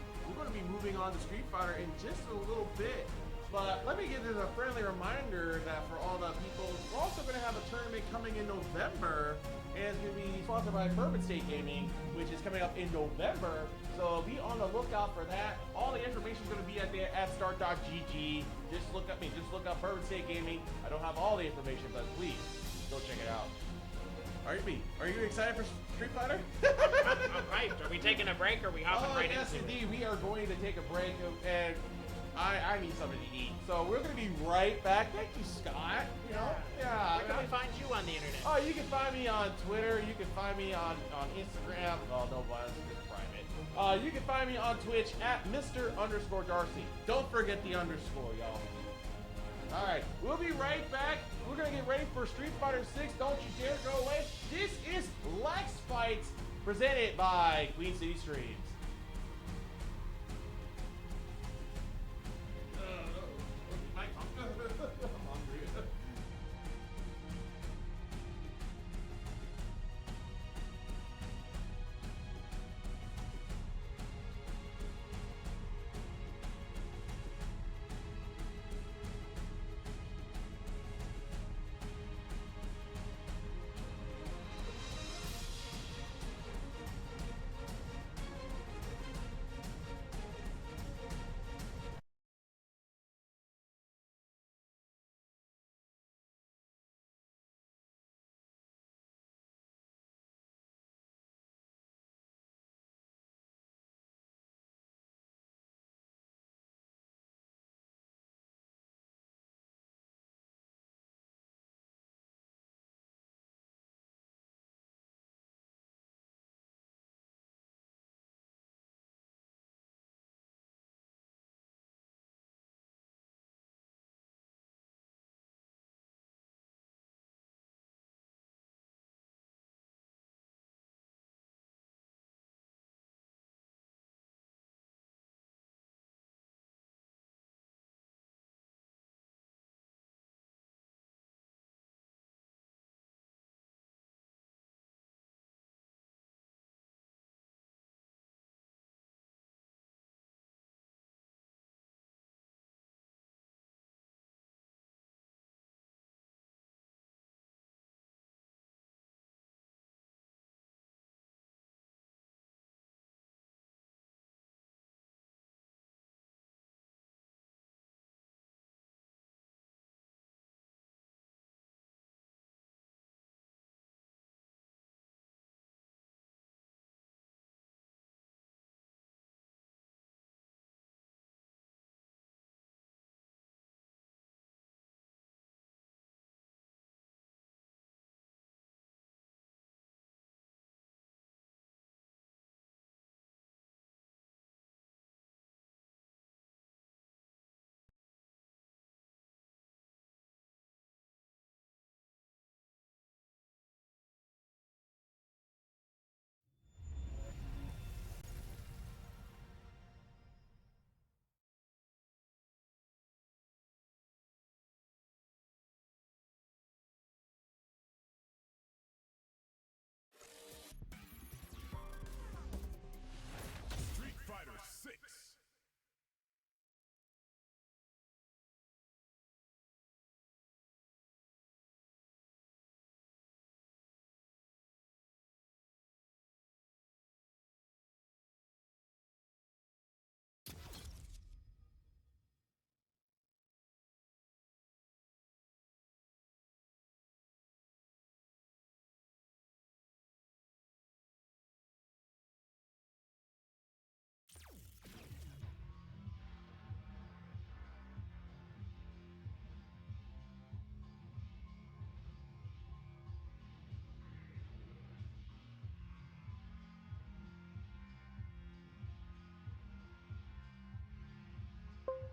moving on to Street Fighter in just a little bit. But let me give this a friendly reminder that for all the people, we're also going to have a tournament coming in November, and it's going to be sponsored by Bourbon State Gaming, which is coming up in November. So be on the lookout for that. All the information is going to be at start.gg. Just look up Bourbon State Gaming. I don't have all the information, but please go check it out. Are you excited for Street Fighter? I'm hyped. Are we taking a break or are we hopping right yes, into it? indeed. We are going to take a break, and I need something to eat. So we're going to be right back. Thank you, Scott. You know? Yeah. Where can we find you on the internet? Oh, you can find me on Twitter. You can find me on Instagram. Oh, no, it's just private. You can find me on Twitch at Mr_Darcy. Don't forget the underscore, y'all. All right, we'll be right back. We're going to get ready for Street Fighter 6. Don't you dare go away. This is Lex Fights, presented by Queen City Streams.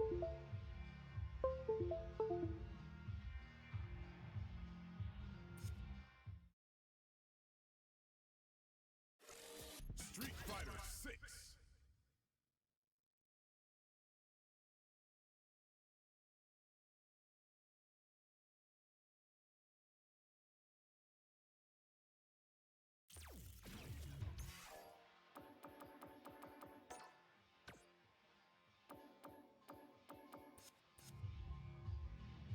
Street Fighter 6.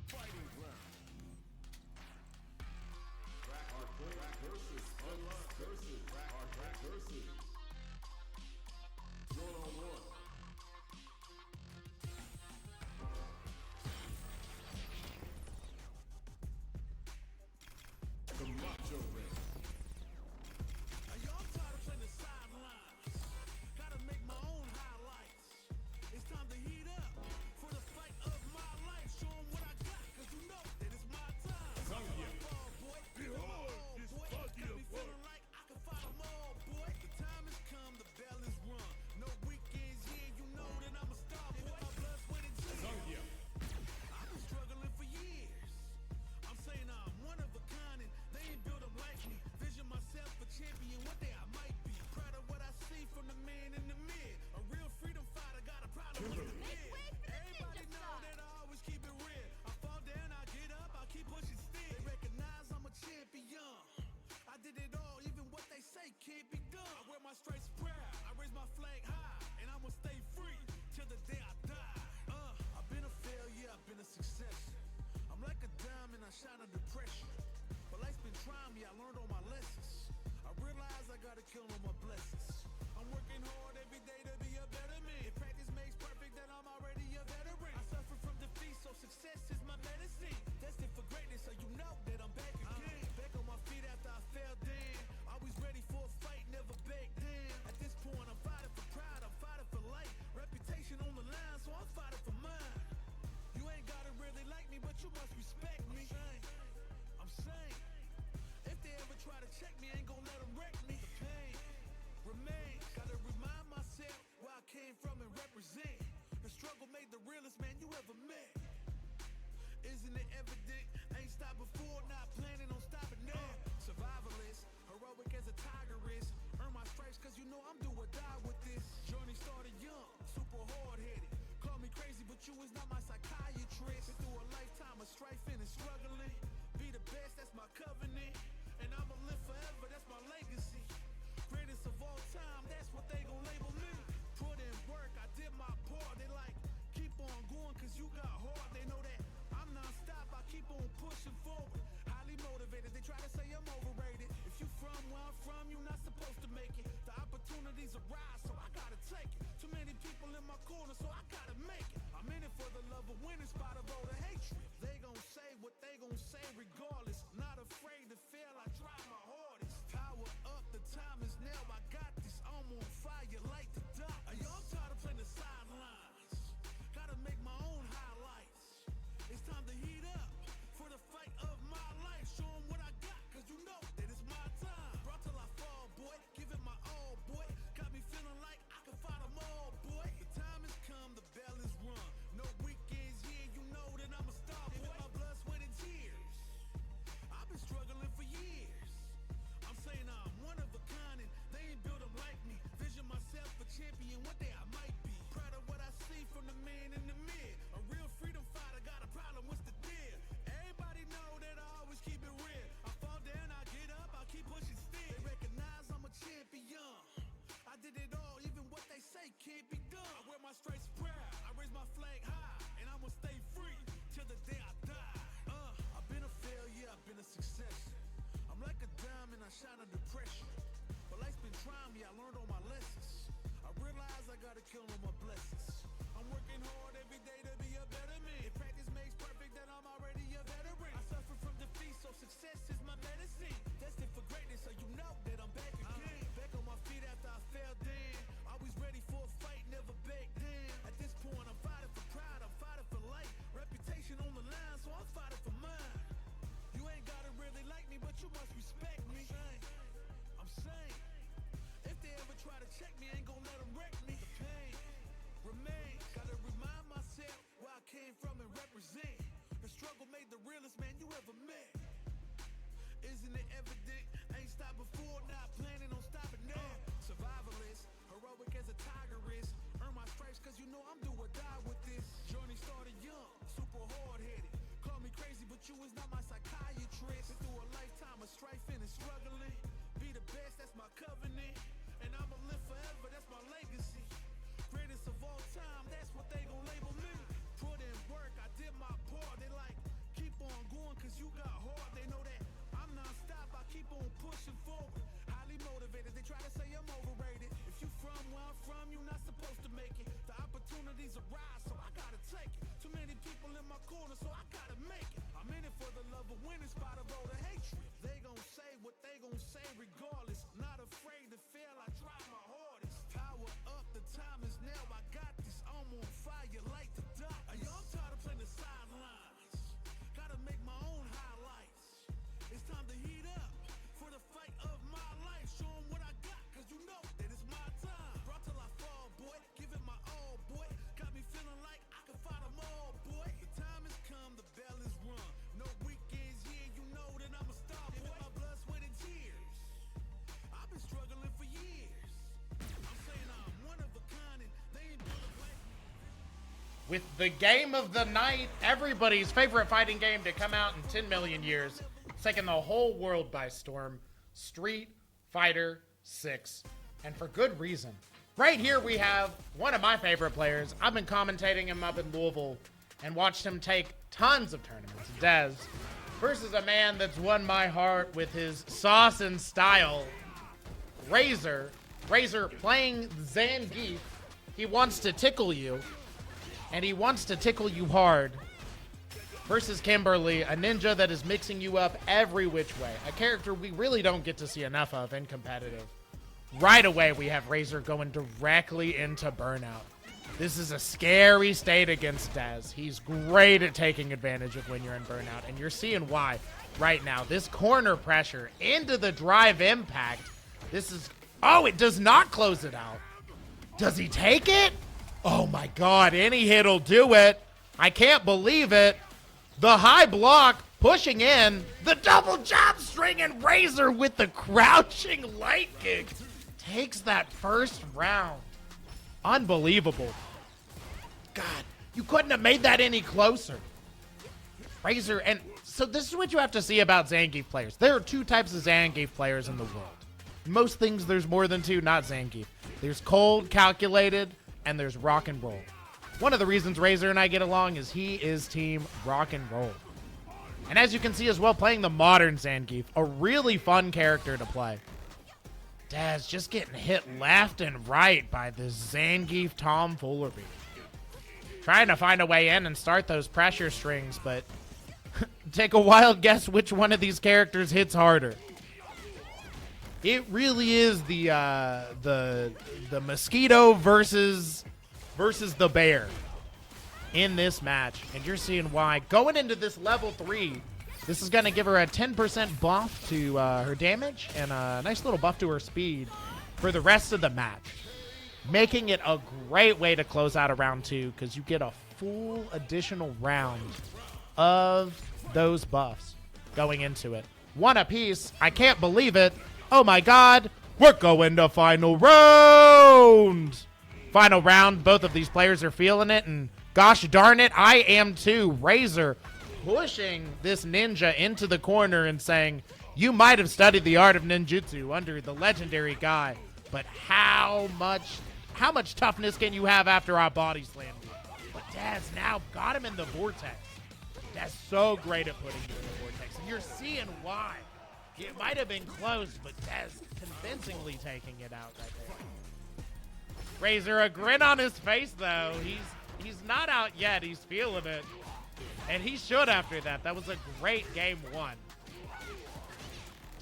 Fighting round. Rack versus unlock versus rack versus. One-on-one. The Macho Man. Y'all tired of playing the sidelines. Gotta make my own highlights. It's time to heat up for the fight of my life. Show 'em what I got, cause you know that it's my time. Ball, boy. Behold this Boy, body got of me work. feeling like I can fight 'em all, boy. The time has come, the bell is rung. No weekends here, you know that I'm a star, boy. My blood, sweat, and tears. I've been struggling for years. I'm saying I'm one of a kind and they ain't built them like me. Vision myself a champion, one day I might be. Proud of what I see from the man in the mid. A real freedom fighter, got a problem with the mid. Everybody know that I always keep it real. I fall down, I get up, I keep pushing still. They recognize I'm a champion. I did it all, even what they say can't be done. I wear my stripes proud, I raise my flag high, and I'ma stay free till the day I die. I've been a failure, I've been a success. I'm like a diamond, I shine under pressure. But life's been trying me, I learned all my lessons. I realize I gotta kill all my blessings. I'm working hard every day to be a better man. If practice makes perfect, then I'm already a veteran. I suffer from defeat, so success is my medicine. Destined for greatness, so you know that I'm back again. Back on my feet after I fell down. Always ready for a fight, never back down. At this point, I'm fighting for pride, I'm fighting for life. Reputation on the line, so I'm fighting for mine. You ain't gotta really like me, but you must respect me. I'm saying, if they ever try to check me, I ain't gonna let them wreck me. The pain remains. Gotta remind myself where I came from and represent. The struggle made the realest man you ever met. Isn't it evident? I ain't stopped before, not planning on stopping now. Survivalist, heroic as a tiger is. Earn my stripes cause you know I'm do or die with this. Journey started young, super hard-headed. Call me crazy, but you is not my psychiatrist. Been through a lifetime of strifing and struggling. Be the best, that's my covenant. And I'ma live forever, that's my legacy. Greatest of all time, that's what they gon' label me. Put in work, I did my part. They like, keep on going cause you got hard. They know that I'm non-stop, I keep on pushing forward. Highly motivated, they try to say I'm overrated. If you from where I'm from, you're not supposed to make it. The opportunities arise, so I gotta take it. Too many people in my corner, so I gotta make it. I'm in it for the love of winning, spot of all the hatred. They gon' say what they gon' say regardless. Not afraid to fail, I try my hardest. Power up, the time is now, I got this. I'm on fire like the doctor. Y'all tired of playing the sidelines. Gotta make my own highlights. It's time to heat up for the fight of my life. Show 'em what I got, cause you know that it's my time. Brought till I fall, boy, give it my all, boy. Got me feeling like I can fight 'em all, boy. The time has come, the bell is rung. No weekends here, you know that I'm a star, boy. My blood, sweat, and tears. I've been struggling for years. I'm saying I'm one of a kind and they ain't built them like me. Vision myself a champion, one day I might be. Proud of what I see from the man in the mid. A real freedom fighter, got a problem, what's the deal? Everybody know that I always keep it real. I fall down, I get up, I keep pushing still. They recognize I'm a champion. I did it all, even what they say can't be done. I wear my stripes proud, I raise my flag high, and I'ma stay free till the day I die. I've been a failure, I've been a success. I'm like a diamond, I shine under pressure. But life's been trying me, I learned all my lessons. I realize I gotta kill all my blessings. I'm working hard every day to be a better man. If practice makes perfect, then I'm already a veteran. I suffer from defeat, so success is my medicine. Destined for greatness, so you know that I'm back again. Back on my feet after I fell down. Always ready for a fight, never back down. At this point, I'm fighting for pride, I'm fighting for life. Reputation on the line, so I'm fighting for mine. You ain't gotta really like me, but you must respect me. I'm saying, if they ever try to check me, I ain't gonna let them wreck me. The pain But you is not my psychiatrist. Been through a lifetime of strife and struggling. Be the best, that's my covenant. And I'ma live forever, that's my legacy. Greatest of all time, that's what they gon' label me. Put in work, I did my part. They like, keep on going cause you got hard. They know that I'm non-stop, I keep on pushing forward. Highly motivated, they try to say I'm overrated. If you from where I'm from, you're not supposed to make it. The opportunities arise, so I gotta take it. Too many people in my corner, so I gotta make it. I'm in it for the love of winning, spot of all the hatred. They gon' say what they gon' say regardless. Not afraid to fail, I try my hardest. Power up, the time is now, I got this. I'm on fire like the duck. Yo, I'm tired of playing the sidelines. Gotta make my own highlights. It's time to heat up for the fight of my life. Show 'em what I got, cause you know that it's my time. Brought till I fall, boy. Give it my all, boy. Got me feeling like I can fight 'em all, boy. The time has come, the bell is rung. No weekends here, you know that I'm a star, boy. My blood, sweat, and tears. I've been struggling for years. I'm saying I'm one of a kind, and they ain't built like me. With the game of the night, everybody's favorite fighting game to come out in 10 million years. It's taking the whole world by storm. Street Fighter 6. And for good reason. Right here we have one of my favorite players. I've been commentating him up in Louisville and watched him take tons of tournaments. Dez versus a man that's won my heart with his sauce and style. Razor. Razor playing Zangief. He wants to tickle you. And he wants to tickle you hard. Versus Kimberly, a ninja that is mixing you up every which way. A character we really don't get to see enough of in competitive. Right away, we have Razor going directly into burnout. This is a scary state against Dez. He's great at taking advantage of when you're in burnout, and you're seeing why right now. This corner pressure into the drive impact. This is... Oh, it does not close it out. Does he take it? Oh my God, any hit'll do it. I can't believe it. The high block pushing in. The double jump string and Razor with the crouching light kick. Takes that first round. Unbelievable. God, you couldn't have made that any closer. Razor, and so this is what you have to see about Zangief players. There are two types of Zangief players in the world. Most things there's more than two, not Zangief. There's cold, calculated, and there's rock and roll. One of the reasons Razor and I get along is he is team rock and roll. And as you can see as well, playing the modern Zangief, a really fun character to play. Dez just getting hit left and right by this Zangief tomfoolery. Trying to find a way in and start those pressure strings, but take a wild guess which one of these characters hits harder. It really is the mosquito versus the bear in this match, and you're seeing why. Going into this level 3, this is going to give her a 10% buff to her damage and a nice little buff to her speed for the rest of the match, making it a great way to close out a round 2 because you get a full additional round of those buffs going into it. One apiece. I can't believe it. Oh my God, we're going to final round. Final round, both of these players are feeling it, and gosh darn it, I am too. Razor pushing this ninja into the corner and saying, you might have studied the art of ninjutsu under the legendary guy, but how much toughness can you have after I body slammed you? But Dez now got him in the vortex. Dez so great at putting you in the vortex, and you're seeing why. It might have been close, but Dez convincingly taking it out right there. Razor, a grin on his face, though. He's not out yet. He's feeling it. And he should after that. That was a great game 1.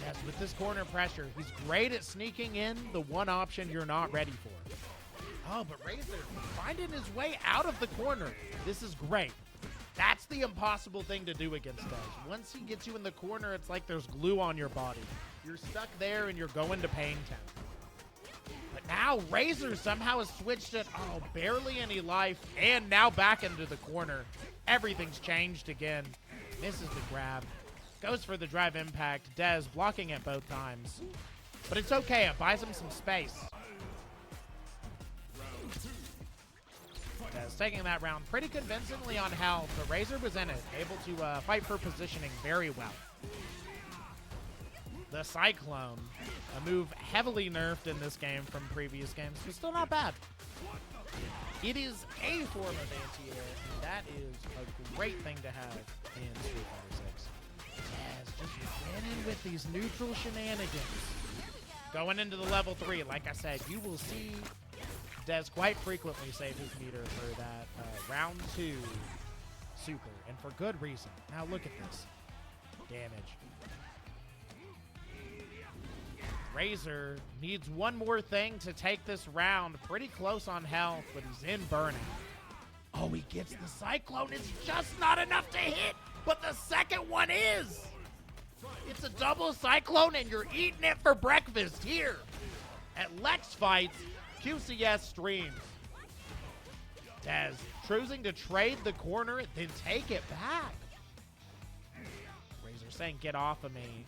Yes, with this corner pressure, he's great at sneaking in the one option you're not ready for. Oh, but Razor finding his way out of the corner. This is great. That's the impossible thing to do against Dez. Once he gets you in the corner, it's like there's glue on your body. You're stuck there and you're going to pain town. But now Razor somehow has switched it. Oh, barely any life. And now back into the corner. Everything's changed again. Misses the grab. Goes for the drive impact. Dez blocking it both times. But it's okay. It buys him some space. Dez Dez taking that round pretty convincingly on health, but Razor was in it, able to fight for positioning very well. The Cyclone, a move heavily nerfed in this game from previous games, but still not bad. It is a form of anti-air, and that is a great thing to have in Street Fighter 6. Dez just winning with these neutral shenanigans. Going into the level 3, like I said, you will see Dez quite frequently save his meter for that round 2 super, and for good reason. Now look at this damage. Razor needs one more thing to take this round. Pretty close on health, but he's in burnout. Oh, he gets the Cyclone. It's just not enough to hit, but the second one is. It's a double Cyclone, and you're eating it for breakfast here at Lex Fights QCS streams. Dez choosing to trade the corner, then take it back. Razor saying, get off of me.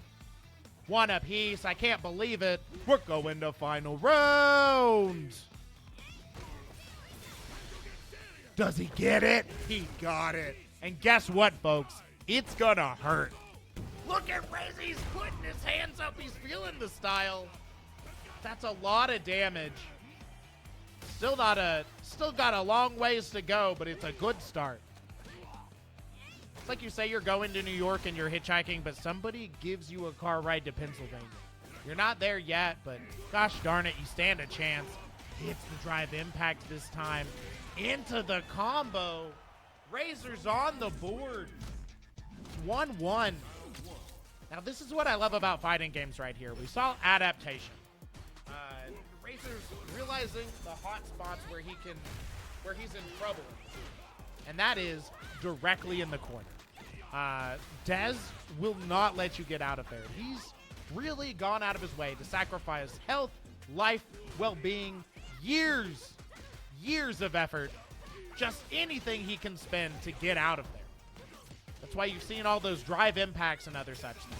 One apiece. I can't believe it. We're going to final round. Does he get it? He got it. And guess what, folks? It's gonna hurt. Look at Razor. He's putting his hands up. He's feeling the style. That's a lot of damage. Still got a long ways to go, but it's a good start. It's like you say you're going to New York and you're hitchhiking, but somebody gives you a car ride to Pennsylvania. You're not there yet, but gosh darn it, you stand a chance. Hits the drive impact this time. Into the combo. Razor's on the board. 1-1. Now this is what I love about fighting games right here. We saw adaptation. Razor's realizing the hot spots where he's in trouble. And that is directly in the corner. Dez will not let you get out of there. He's really gone out of his way to sacrifice health, life, well-being, years of effort, just anything he can spend to get out of there. That's why you've seen all those drive impacts and other such things.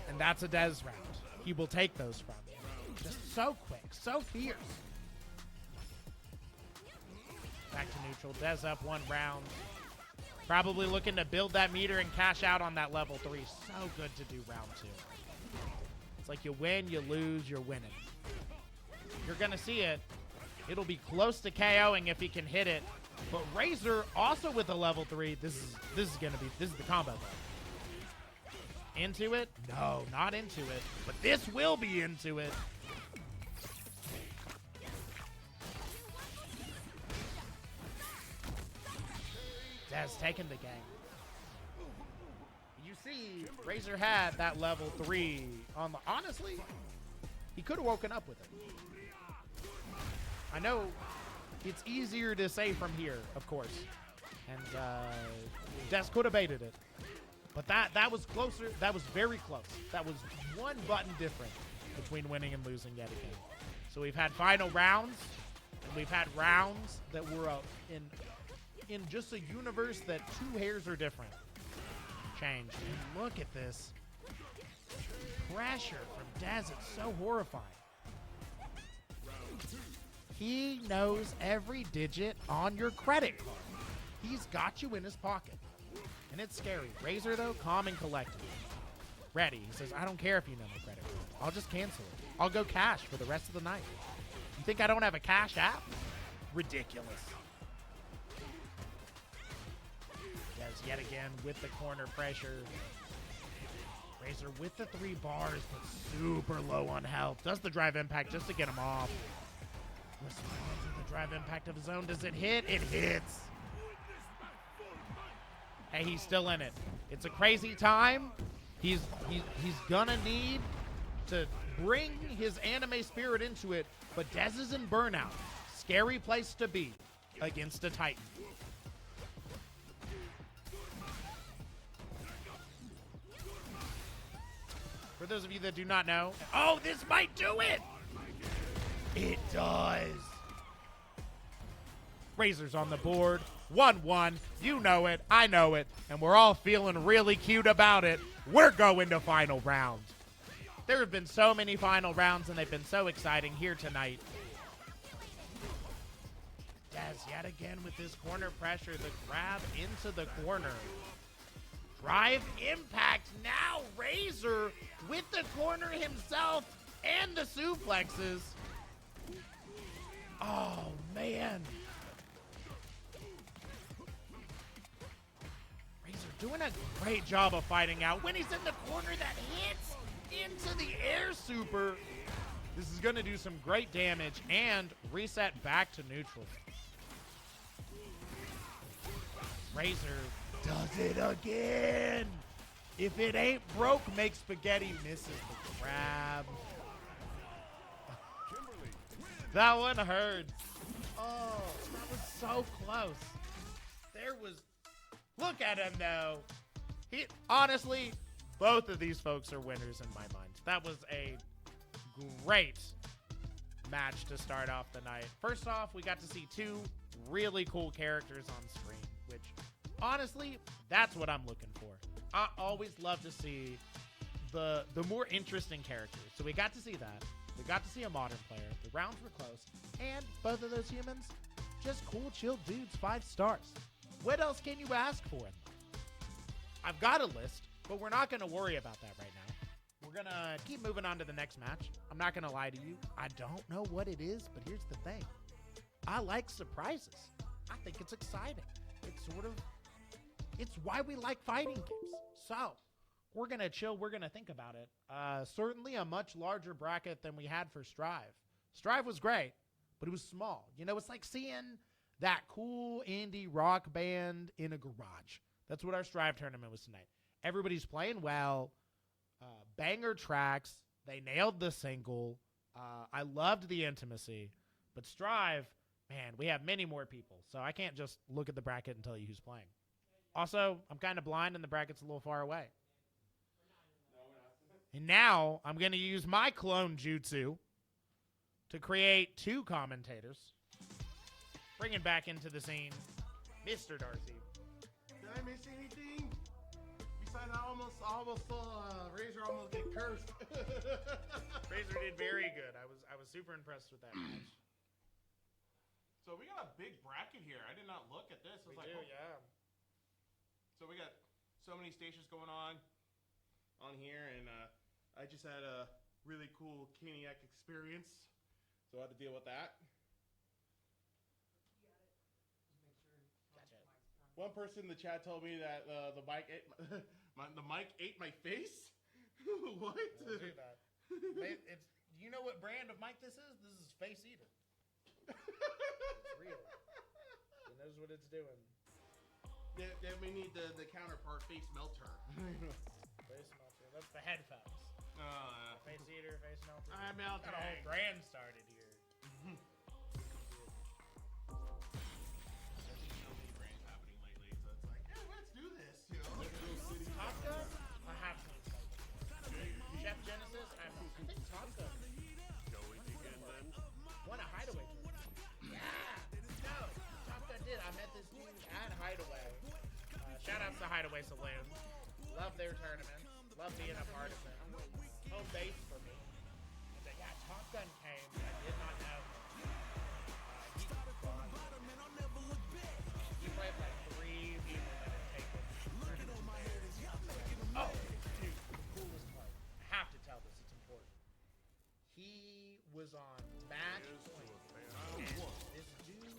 And that's a Dez round. He will take those from you. Just so quick, so fierce. Back to neutral. Dez up one round. Probably looking to build that meter and cash out on that level 3. So good to do round 2. It's like you win, you lose, you're winning. You're going to see it. It'll be close to KOing if he can hit it. But Razor also with a level 3. This is the combo though. Into it? No, not into it. But this will be into it. Dez taking the game. You see, Razor had that level 3 on the... Honestly, he could have woken up with it. I know it's easier to say from here, of course. And Dez could have baited it. But that was closer. That was very close. That was one button different between winning and losing yet again. So we've had final rounds. And we've had rounds that were in just a universe that 2 hairs are different. Change. And look at this. Pressure from Dez. It's so horrifying. He knows every digit on your credit card. He's got you in his pocket. And it's scary. Razor, though, calm and collected. Ready. He says, I don't care if you know my credit card. I'll just cancel it. I'll go cash for the rest of the night. You think I don't have a cash app? Ridiculous. Dez yet again with the corner pressure. Razor with the 3 bars, but super low on health. Does the drive impact just to get him off. Responds to the drive impact of his own. Does it hit? It hits. Hey, he's still in it. It's a crazy time. He's gonna need to bring his anime spirit into it, but Dez is in burnout. Scary place to be against a Titan. For those of you that do not know, oh, this might do it. It does. Razor's on the board. 1-1. You know it. I know it. And we're all feeling really cute about it. We're going to final round. There have been so many final rounds, and they've been so exciting here tonight. Dez yet again with this corner pressure, the grab into the corner. Drive impact, now Razor with the corner himself and the suplexes. Oh, man. Razor doing a great job of fighting out. When he's in the corner, that hits into the air super. This is going to do some great damage and reset back to neutral. Razor does it again. If it ain't broke, make spaghetti. Misses the grab. That one hurts. Oh, that was so close. There was... Look at him, though. Honestly, both of these folks are winners in my mind. That was a great match to start off the night. First off, we got to see two really cool characters on screen, which, honestly, that's what I'm looking for. I always love to see the more interesting characters. So we got to see that. We got to see a modern player. The rounds were close. And both of those humans, just cool, chill dudes, 5 stars. What else can you ask for in them? I've got a list, but we're not going to worry about that right now. We're going to keep moving on to the next match. I'm not going to lie to you. I don't know what it is, but here's the thing. I like surprises. I think it's exciting. It's why we like fighting games. So, we're going to chill. We're going to think about it. Certainly a much larger bracket than we had for Strive. Strive was great, but it was small. You know, it's like seeing that cool indie rock band in a garage. That's what our Strive tournament was tonight. Everybody's playing well. Banger tracks. They nailed the single. I loved the intimacy. But Strive, man, we have many more people. So I can't just look at the bracket and tell you who's playing. Also, I'm kind of blind and the bracket's a little far away. And now I'm going to use my clone jutsu to create 2 commentators. Bringing back into the scene, Mr. Darcy. Did I miss anything? Besides, I almost saw Razor almost get cursed. Razor did very good. I was super impressed with that match. So we got a big bracket here. I did not look at this. We do, yeah. So we got so many stations going on here, and I just had a really cool Caniac experience, so I had to deal with that. One person in the chat told me that the mic ate the mic ate my face. What? Don't do that. You know what brand of mic this is? This is Face Eater. It's real. It knows what it's doing. Then we need the counterpart face melter. Face melter. That's the headphones. Face Eater, face melter. I'm out. Got a whole brand started here. Topgun? I have seen Topgun. Chef Genesis? I think Topgun. Won a hideaway tournament. Yeah! No! Topgun did. I met this dude at Hideaway. Shout outs to Hideaway Saloon. Love their tournaments. Love being a part of them. Home base for me. But yeah, Topgun came. I did not know him. He played like 3 people that had taken. Oh, dude, the coolest part. I have to tell this, it's important. He was on match point. This dude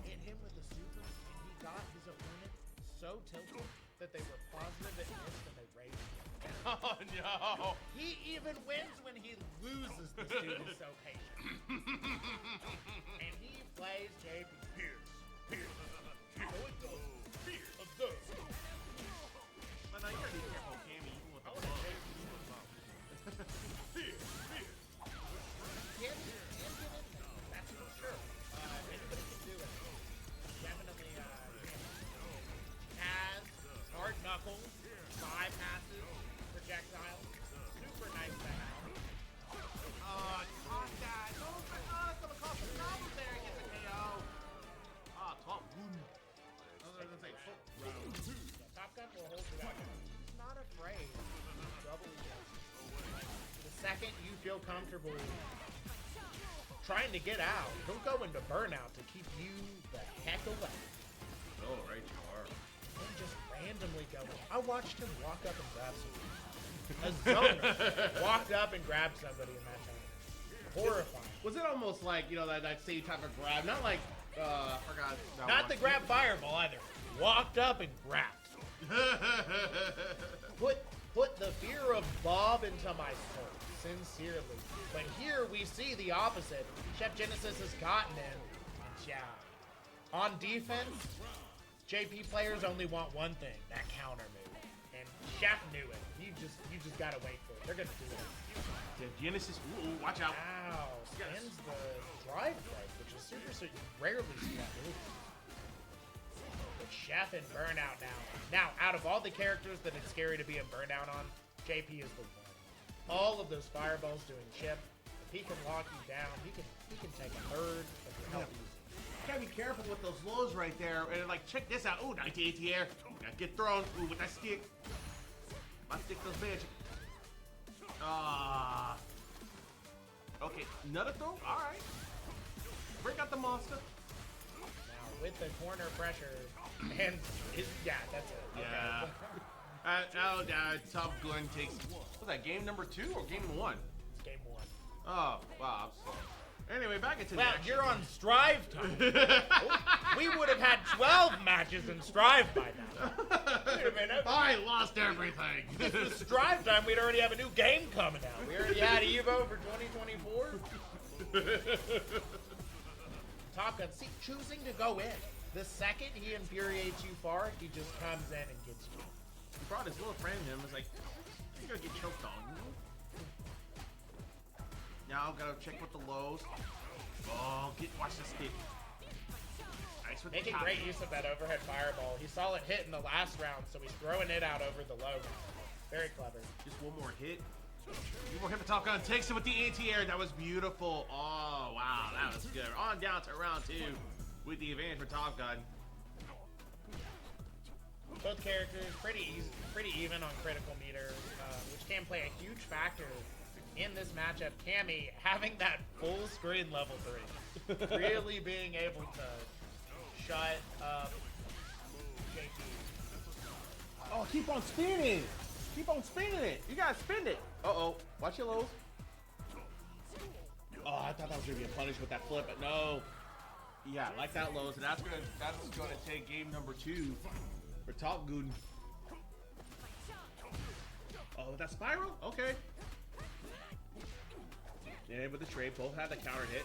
hit him with a super, and he got his opponent so tilted that they were positive it missed and they raised him. Oh no! He even wins when he loses. This dude is so patient. And he plays JP. Pierce. Oh, it does. Pierce. It does. But now you gotta be careful, Cammy, even with the glove. That's for sure. Anybody can do it. Definitely has hard knuckles, 5 passes, projectiles. Super nice to have. comfortable trying to get out. Don't go into burnout to keep you the heck away. Oh, right you are. And just randomly go. I watched him walk up and grab somebody. A zoner walked up and grabbed somebody in that time. Horrifying. Was it almost like, you know, that same type of grab? Not like, I forgot. that Not one. the grab fireball either. Walked up and grabbed. Put the fear of Bob into my soul, sincerely. But here we see the opposite. Chef Genesis has gotten in. And yeah. On defense, JP players only want one thing, that counter move. And Chef knew it. You just gotta wait for it. They're gonna do it. The Genesis, ooh, watch out. Wow, spins the drive break, which is super, so you rarely see that move. But Chef in Burnout now. Now, out of all the characters that it's scary to be in Burnout on, JP is the one. All of those fireballs doing chip. If he can lock you down, he can take a third of your health easy. You gotta be careful with those lows right there. And like, check this out. Ooh, 98 here. Gotta get thrown. Ooh, with that stick. My stick does magic. Okay, another throw? Alright. Break out the monster. Now, with the corner pressure, and yeah, that's it. Okay. Yeah. Topgun takes, what's that, game number 2 or game 1? It's game 1. Oh, wow, I'm sorry. Anyway, back into the Well, action. you're on Strive time. We would have had 12 matches in Strive by now. Wait a minute. I lost everything. If this was Strive time, we'd already have a new game coming out. We already had Evo for 2024. Topgun, see, choosing to go in. The second he infuriates you far, he just comes in and gets you. He brought his little friend in. Was like, you're gonna get choked on. Now gotta check with the lows. Oh, watch the stick. Nice with Making the top. great use of that overhead fireball. He saw it hit in the last round, so he's throwing it out over the low. Very clever. Just one more hit. One more hit for Topgun. Takes it with the anti-air. That was beautiful. Oh, wow. That was good. On down to round 2 with the advantage for Topgun. Both characters pretty even on critical meter, which can play a huge factor in this matchup. Cammy having that full screen level 3, really being able to shut up JP. Oh, keep on spinning. Keep on spinning it. You gotta spin it. Uh-oh. Watch your lows. Oh, I thought that was gonna be a punish with that flip, but no. Yeah, like that lows, and that's gonna take game number 2 for Topgun. Oh, with that spiral? Okay. Yeah, with the trade, both had the counter hit.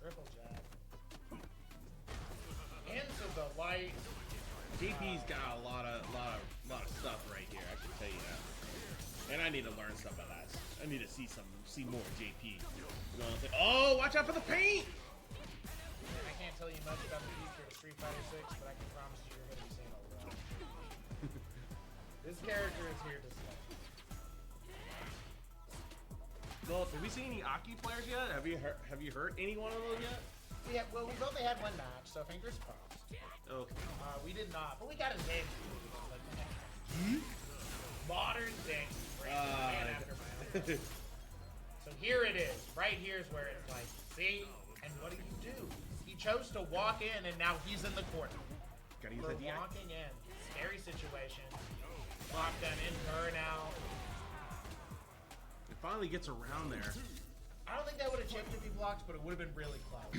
Triple jab. Into the light. JP's got a lot of stuff right here. I can tell you that. And I need to learn some of that. I need to see more JP. You know what I'm saying? Oh, watch out for the paint! I can't tell you much about the future of Street Fighter 6, but I can promise you you're going to be seeing a lot. This character is here to stay. Well, have we seen any Aki players yet? Have you heard any one of those yet? Well, we've only had one match, so fingers crossed. Okay. We did not, but we got his name. Modern thing. Man after my own. So here it is. Right here's where it's like, see? And what do you do? He chose to walk in, and now he's in the corner. Gotta use For that DI. walking in. Scary situation. Lockdown in burnout. It finally gets around there. I don't think that would have chipped if he blocked, but it would have been really close.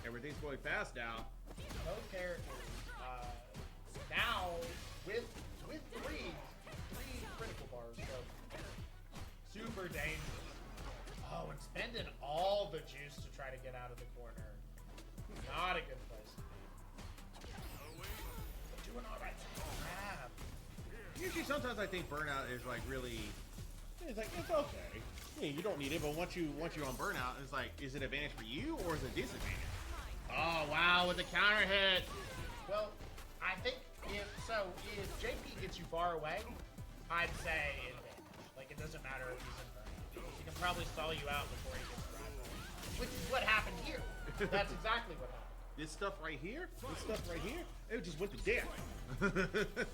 Everything's going fast now. Both characters now with three critical bars, so super dangerous. Oh, and spending all the juice to try to get out of the corner. Not a good place. But doing all right. Yeah. Usually, sometimes I think burnout is like really. It's like it's okay. Yeah, you don't need it, but once you're on burnout, it's like, is it advantage for you or is it disadvantage? Oh wow, with the counter hit. Well, I think if JP gets you far away, I'd say advantage. Like, it doesn't matter if he's in burnout. He can probably stall you out before he gets around. Which is what happened here. That's exactly what happened. This stuff right here, it just went to death.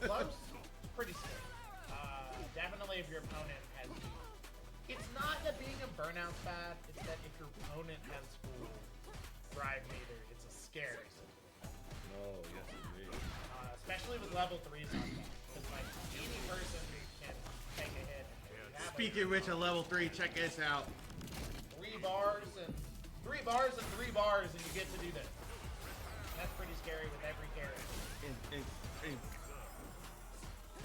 Close, pretty scary. Definitely if your opponent has It's not that being a burnout's bad, it's that if your opponent has full drive meter, it's a scary situation. Oh, yes, indeed. Especially with level 3s on that. Because, like, any person who can take a hit. Speaking of which, a level 3, check this out. 3 bars and 3 bars and 3 bars, and you get to do this. That's pretty scary with every character. And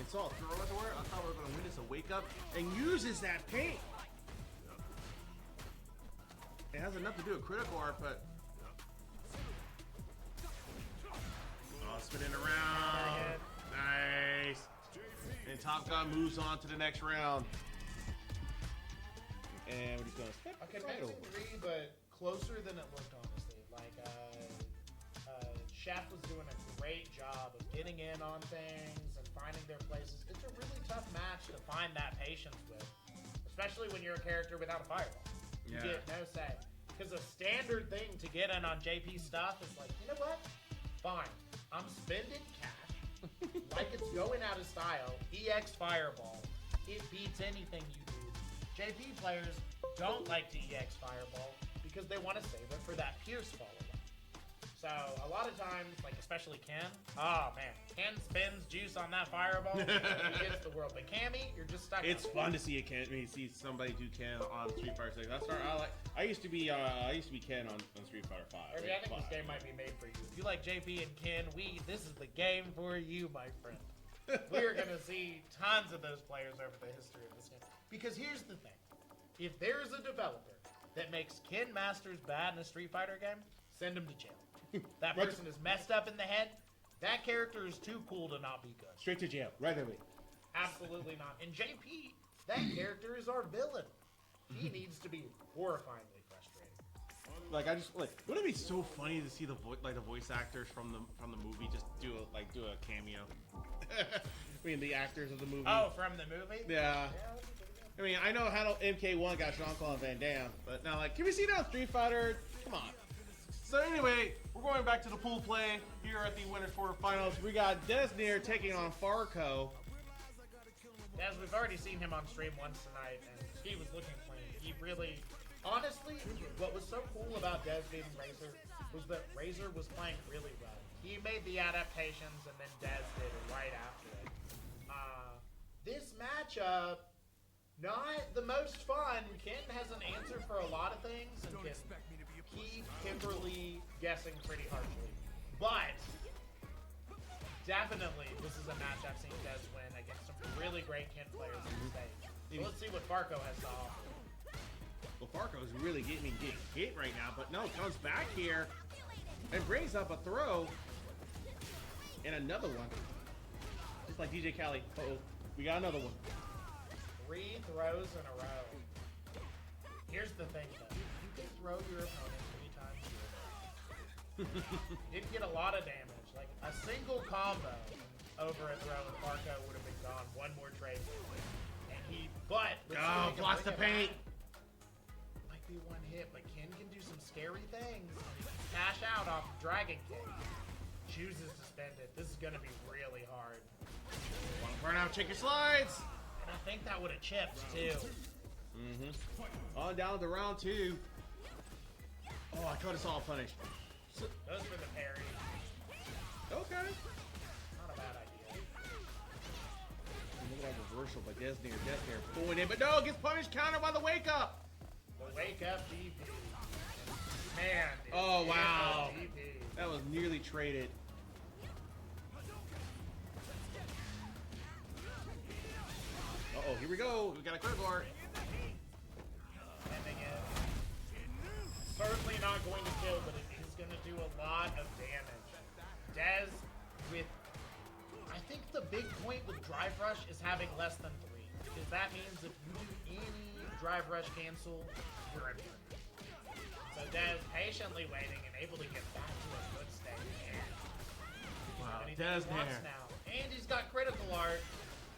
saw a throw everywhere. I thought we were going to win this a wake up and uses that paint. It has enough to do a critical art, but spinning around. Nice. And Topgun moves on to the next round. And we're just going to step Okay, right over. 3, but closer than it looked, honestly. Like, Chef was doing a great job of getting in on things and finding their places. It's a really tough match to find that patience with, especially when you're a character without a fireball. You get no say. Because a standard thing to get in on JP stuff is like, you know what? Fine. I'm spending cash like it's going out of style. EX Fireball. It beats anything you do. JP players don't like to EX Fireball because they want to save it for that Pierce follow-up. So a lot of times, like especially Ken, oh man, Ken spins juice on that Fireball. He gets the world. But Cammy, you're just stuck. It's fun to see see somebody do Ken on Street Fighter 6. That's our, I used to be Ken on Street Fighter 5. I mean, I think this game might be made for you. If you like JP and Ken, this is the game for you, my friend. We're gonna see tons of those players over the history of this game. Because here's the thing: if there's a developer that makes Ken Masters bad in a Street Fighter game, send him to jail. That person is messed up in the head. That character is too cool to not be good. Straight to jail, right away. Absolutely not. And JP, that character is our villain. He needs to be horrifyingly frustrating. Like wouldn't it be so funny to see the voice actors from the movie just do a cameo? I mean, the actors of the movie. Oh, from the movie? Yeah. I mean, I know how MK1 got Jean-Claude Van Damme, but now, like, can we see that on Street Fighter? Come on. So anyway, we're going back to the pool play here at the Winners Quarterfinals. We got Deznere taking on Farko. As we've already seen him on stream once tonight, and he was looking clean. He really, honestly, what was so cool about Dez beating Razor was that Razor was playing really well. He made the adaptations, and then Dez did it right after it. This matchup, not the most fun. Ken has an answer for a lot of things, and can keep Kimberly guessing pretty harshly. But definitely, this is a match I've seen Dez win against some really great Ken players on the stage. So let's see what Farko has to offer. Well, Farko is really getting hit right now, but no, comes back here and brings up a throw and another one. Just like DJ Khaled. Uh-oh, we got another one. 3 throws in a row. Here's the thing, though. You can throw your opponent 3 times you didn't get a lot of damage. Like, a single combo over a throw with Farko would have been gone. One more trade. And blocks the paint. Might be one hit, but Ken can do some scary things. Cash out off of Dragon King. Chooses to spend it. This is going to be really hard. One burnout, check your slides. And I think that would have chipped, too. On down to round 2. Oh, I could have saw a punish. Goes for the parry. Okay. Not a bad idea. Look at that reversal by Deznere going in, but no, gets punished, countered by the wake up. The wake up DP. Man. Oh, wow. DP. That was nearly traded. Uh-oh, here we go. We got a critical art. Ending it. Certainly not going to kill, but it is going to do a lot of damage. Dez with... I think the big point with Drive Rush is having less than 3. Because that means if you do any Drive Rush cancel, you're immune. So Dez patiently waiting and able to get back to a good state. Wow, And he wants Deznere. now. And he's got critical art.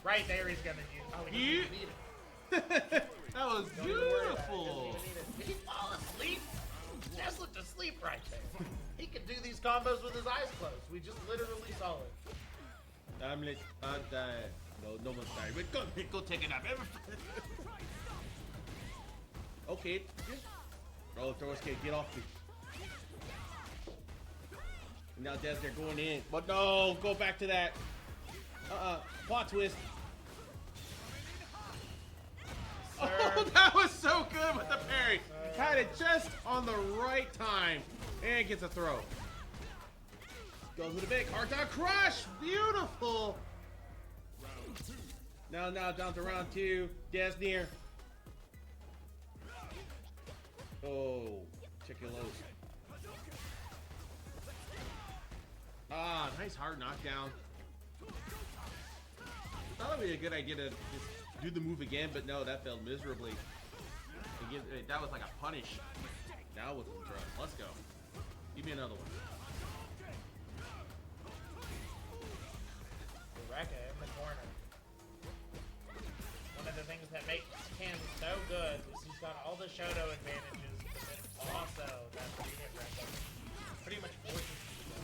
Right there he's going to use... Oh, he doesn't even need it. That was Don't even worry about it. beautiful. Doesn't even need it. Did he fall asleep? Just looked asleep right there. He could do these combos with his eyes closed. We just literally saw it. No one's sorry. But go take it up. Okay. Oh, throw us, kid. Get off me. Now Deznere going in. But no, go back to that. Plot twist. Oh, that was so good with the parry. Had it just on the right time. And gets a throw. Goes with a big hard time crush. Beautiful. Now down to round 2. Deznere. Oh, check your lows. Ah, nice hard knockdown. Thought it'd be a good idea to just do the move again, but no, that failed miserably. That was like a punish. Now with the throw. Let's go. Give me another one. Rekka in the corner. One of the things that makes Ken so good is he's got all the Shoto advantages, but then also that 3-hit Rekka pretty much forces you to go.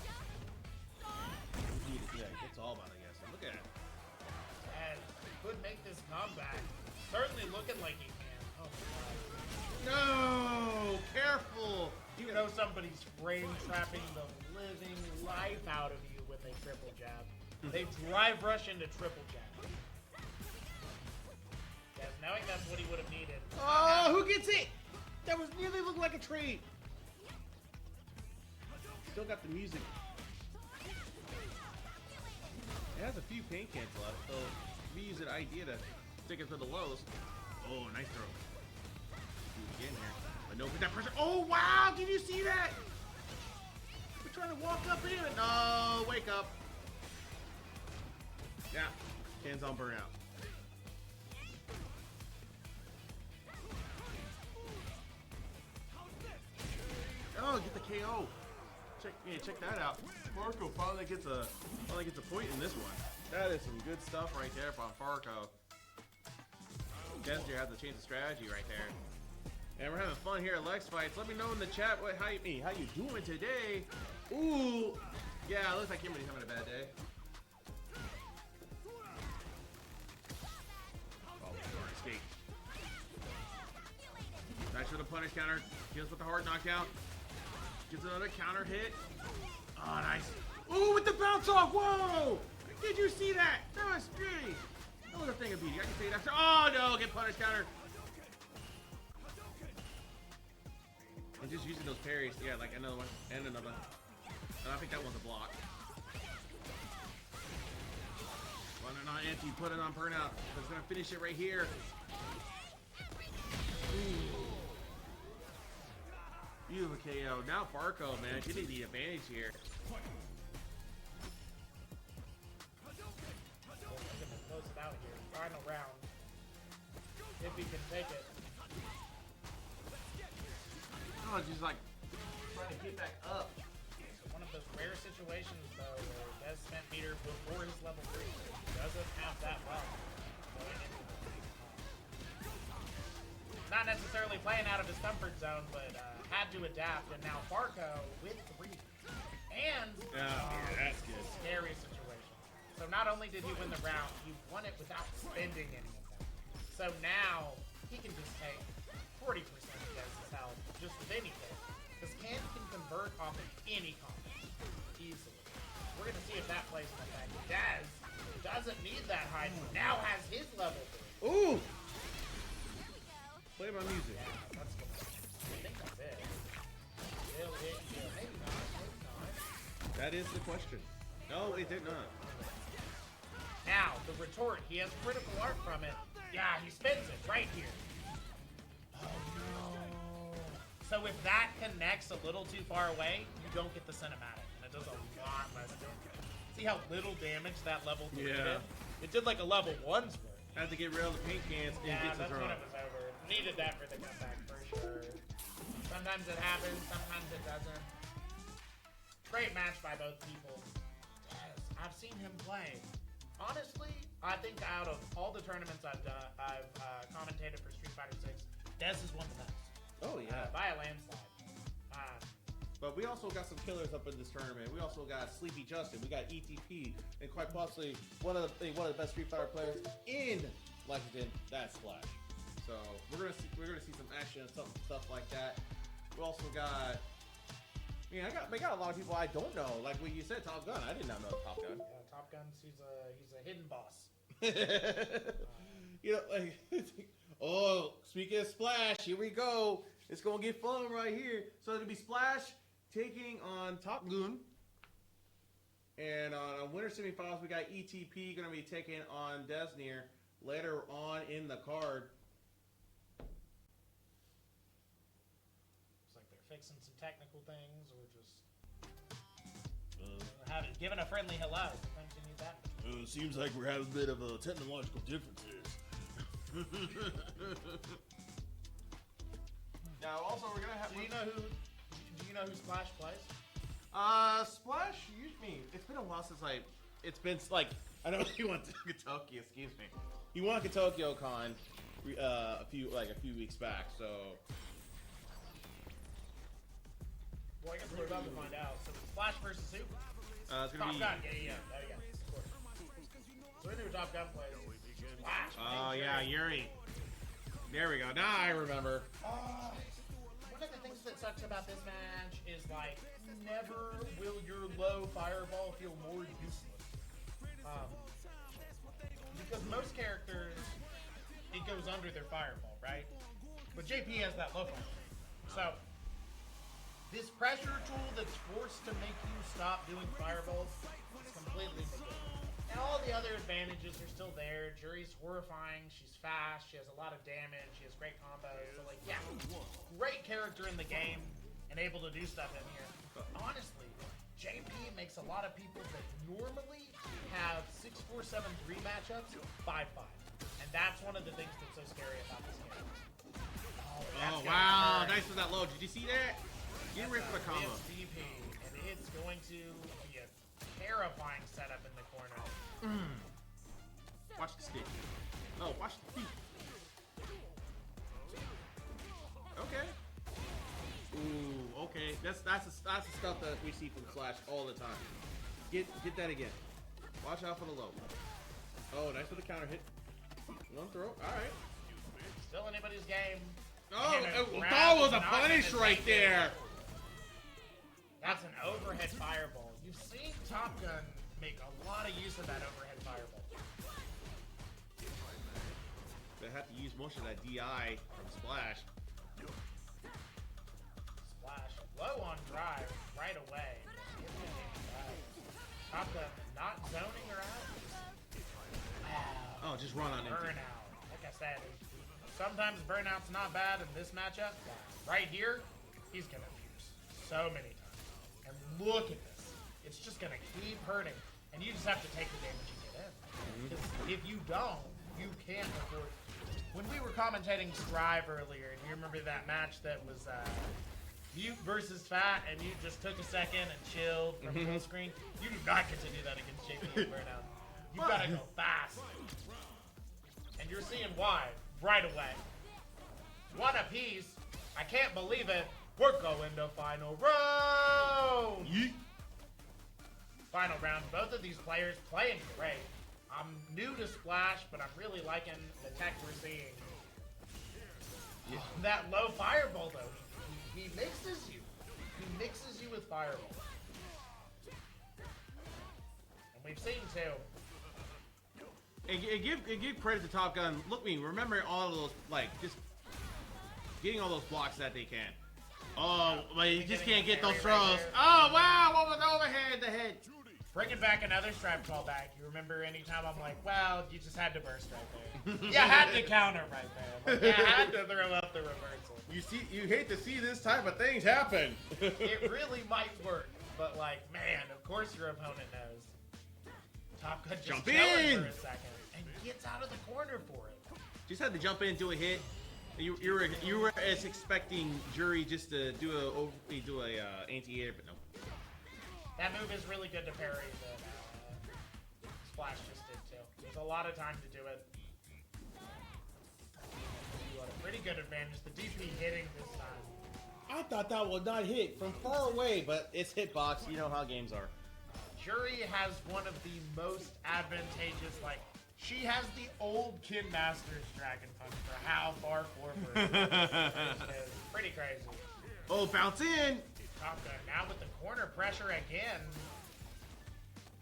Yeah, it's all about it, I guess. Look at it. And could make this comeback. Certainly looking like he can. Oh my god. No! Careful! You know somebody's frame trapping the living life out of you with a triple jab. They drive rush into triple jab. Yes, knowing that's what he would have needed. Oh, who gets it? That was nearly looked like a trade. Still got the music. It has a few paint cancel out, so we use an idea to stick it to the lows. Oh, nice throw. Do it again here. But no, put that pressure. Oh, wow! Did you see that? We're trying to walk up in it. No, wake up. Yeah, Ken's on burnout. Oh, get the KO. Check that out. Farko finally gets a point in this one. That is some good stuff right there from Farko. Deznere has to change the strategy right there. And we're having fun here at Lex Fights. Let me know in the chat how you doing today. Ooh, yeah, it looks like Kimberly's having a bad day. Oh, darn escape. Nice with the punish counter. Kills with the hard knockout. Gets another counter hit. Oh, nice. Ooh, with the bounce off. Whoa! Did you see that? That was pretty. That was a thing of beauty. I can say that. Oh, no. Get punish counter. And just using those parries. Yeah, like another one. And another. And I think that one's a block. Running on anti. Put it on burnout. It's going to finish it right here. Ooh. Beautiful KO. Now Farko, man, getting the advantage here. Close it out here. Final round. If he can take it. Oh, just like trying to get back up. So one of those rare situations, though, where Des spent meter before his level 3. Doesn't have that well going into it. Not necessarily playing out of his comfort zone, but had to adapt, and now Farko with 3. And that's good. Scary situation. So not only did he win the round, he won it without spending any of them. So now he can just take 40% of Dez's health just with anything. Because Ken can convert off of any combo easily. We're gonna see if that plays in effect. Dez doesn't need that high, now has his level 3. Ooh! Play my music. Yeah, that's good. I think that's it. Maybe not. That is the question. No, it did not. Now, the retort, he has critical art from it. Yeah, he spins it right here. Oh no. So if that connects a little too far away, you don't get the cinematic. And it does a lot less damage. See how little damage that level 3 did? It did like a level 1's worth. Had to get rid of the paint cans and Yeah, get the that's when draw. it was over. Needed that for the comeback for sure. Sometimes it happens, sometimes it doesn't. Great match by both people. Yes, I've seen him play. Honestly, I think out of all the tournaments I've done, I've commentated for Street Fighter 6, Dez is one of the best. Oh, yeah. By a landslide. But we also got some killers up in this tournament. We also got Sleepy Justin. We got ETP, and quite possibly one of the best Street Fighter players in Lexington. That's Splash. So we're gonna see some action and stuff like that. We also got. I got a lot of people I don't know. Like what you said, Topgun. I did not know Topgun. Yeah, Top Gun, he's a hidden boss. You know, like, oh, speaking of Splash, here we go. It's gonna get fun right here. So it'll be Splash taking on Topgun, and on winter semifinals we got ETP gonna be taking on Deznere later on in the card. Looks like they're fixing some technical things, or just giving a friendly hello. Sometimes you need that. Seems like we're having a bit of technological differences. Now, also, we're gonna have. Do you know who Splash plays? Splash. It's been a while since it's been like I know he went to Tokyo. Excuse me. He won to Tokyo Con a few weeks back. So. Well, I guess we're about to find out. So Splash versus who? It's gonna Top be. Gun. Yeah. There you go. Of course. So we knew Top Gun plays. Splash. Oh yeah, Yuri. There we go. Now I remember. One of the things that sucks about this match is like never will your low fireball feel more useless. Because most characters, it goes under their fireball, right? But JP has that low fireball. So this pressure tool that's forced to make you stop doing fireballs is completely negated. And all the other advantages are still there. Jury's horrifying. She's fast. She has a lot of damage. She has great combos. So, like, yeah, great character in the game and able to do stuff in here. But honestly, JP makes a lot of people that normally have 6-4-7-3 matchups 5-5. And that's one of the things that's so scary about this game. Oh wow! Nice with that low. Did you see that? Get rid of the combo. It's DP, and it's going to be a terrifying setup in the corner. Watch the stick. Oh, watch the feet. Okay. Ooh, okay. That's the stuff that we see from Slash all the time. Get that again. Watch out for the low. Oh, nice with the counter hit. One throw. All right. Still anybody's game. Oh, And a that was a grab punish is not right gonna take there. it. That's an overhead fireball. You've seen Top Gun make a lot of use of that overhead fireball. They have to use most of that DI from Splash. Splash low on drive right away. Top Gun not zoning her out. Wow. Oh, just run on empty. Burnout. Like I said, sometimes burnout's not bad in this matchup. Right here, he's gonna abuse so many times. And look at this. It's just gonna keep hurting. And you just have to take the damage you get in. Because if you don't, you can't afford. When we were commentating Strive earlier, and you remember that match that was Mute versus Fat, and you just took a second and chilled from full screen, you do not get to do that against JP and Burnout. You gotta go fast. And you're seeing why right away. One apiece. I can't believe it. We're going to final round. Yeet. Final round. Both of these players playing great. I'm new to Splash, but I'm really liking the tech we're seeing. Yeah. That low fireball, though, he mixes you. He mixes you with fireball. And we've seen, too. And give credit to Top Gun. Look me, remember all of those, like, just getting all those blocks that they can. Oh, but you just can't get those throws. Oh, wow, what was overhead the head? Bringing back another stripe callback. You remember anytime I'm like, well, you just had to burst right there. You had to counter right there. Like, you had to throw up the reversal. You hate to see this type of things happen. It really might work, but like, man, of course your opponent knows. Top Gun just Jump chilling in! for a second and gets out of the corner for it. Just had to jump in, do a hit. You were as expecting Jury just to do a anti-air, but no. That move is really good to parry that Splash just did too. There's a lot of time to do it. You had a pretty good advantage. The DP hitting this time. I thought that would not hit from far away, but it's hitbox. You know how games are. Jury has one of the most advantageous, like, She has the old Kid Masters Dragon Punch for how far forward. It's pretty crazy. Oh, bounce in. Topgun now with the corner pressure again.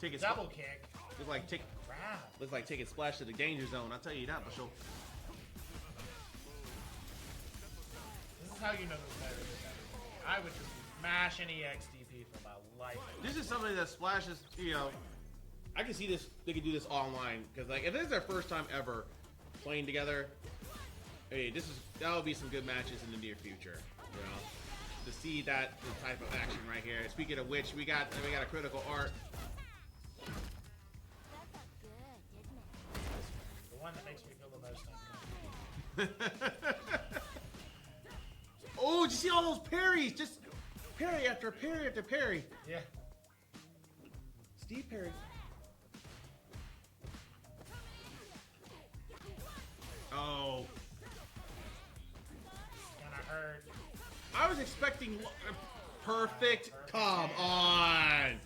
Take it. Double kick. Looks like Grab. looks like taking Splash to the danger zone. I'll tell you that for sure. This is how you know this player is better. I would just mash any XDP for my life. This is something that Splash is, you know, I can see this. They could do this online because, like, if this is their first time ever playing together, hey, that will be some good matches in the near future. You know, to see that type of action right here. Speaking of which, we got a critical art. The one that makes me feel the most uncomfortable. Oh, did you see all those parries? Just parry after parry after parry. Yeah. Steve Perry. Oh. It's gonna hurt. I was expecting perfect. Come on.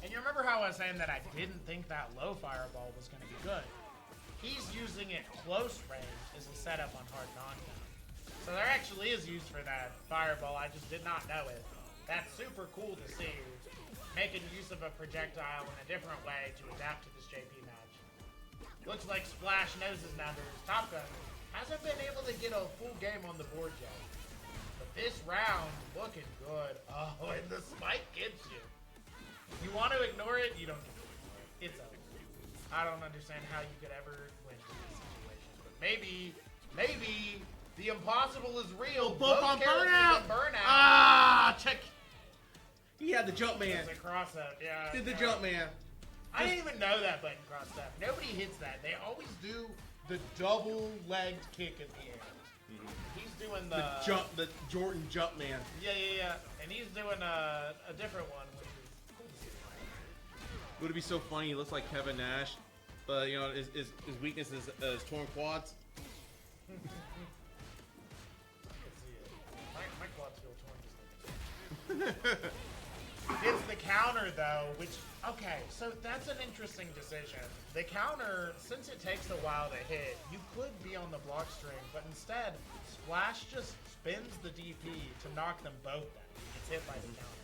And you remember how I was saying that I didn't think that low fireball was going to be good? He's using it close range as a setup on hard knockdown. So there actually is use for that fireball, I just did not know it. That's super cool to see. Making use of a projectile in a different way to adapt to this JP match. Looks like Splash knows his numbers. Topgun hasn't been able to get a full game on the board yet. But this round, looking good. Oh, and the spike gets you. You want to ignore it, you don't get it. It's over. I don't understand how you could ever win in this situation. But maybe the impossible is real. Both on characters burnout. on burnout. Ah, check. He had the jump man. It's a cross up, yeah. Did the yeah. jump man. I didn't even know that button crossed up. Nobody hits that. They always do the double-legged kick in the air. He's doing The Jordan jump man. Yeah. And he's doing a different one, which is cool to see. Would it be so funny? He looks like Kevin Nash, but you know his weakness is torn quads. I can see it. My quads feel torn just like this. It's the counter, though, which, okay, so that's an interesting decision. The counter, since it takes a while to hit, you could be on the block string, but instead, Splash just spins the DP to knock them both down. It's hit by the counter.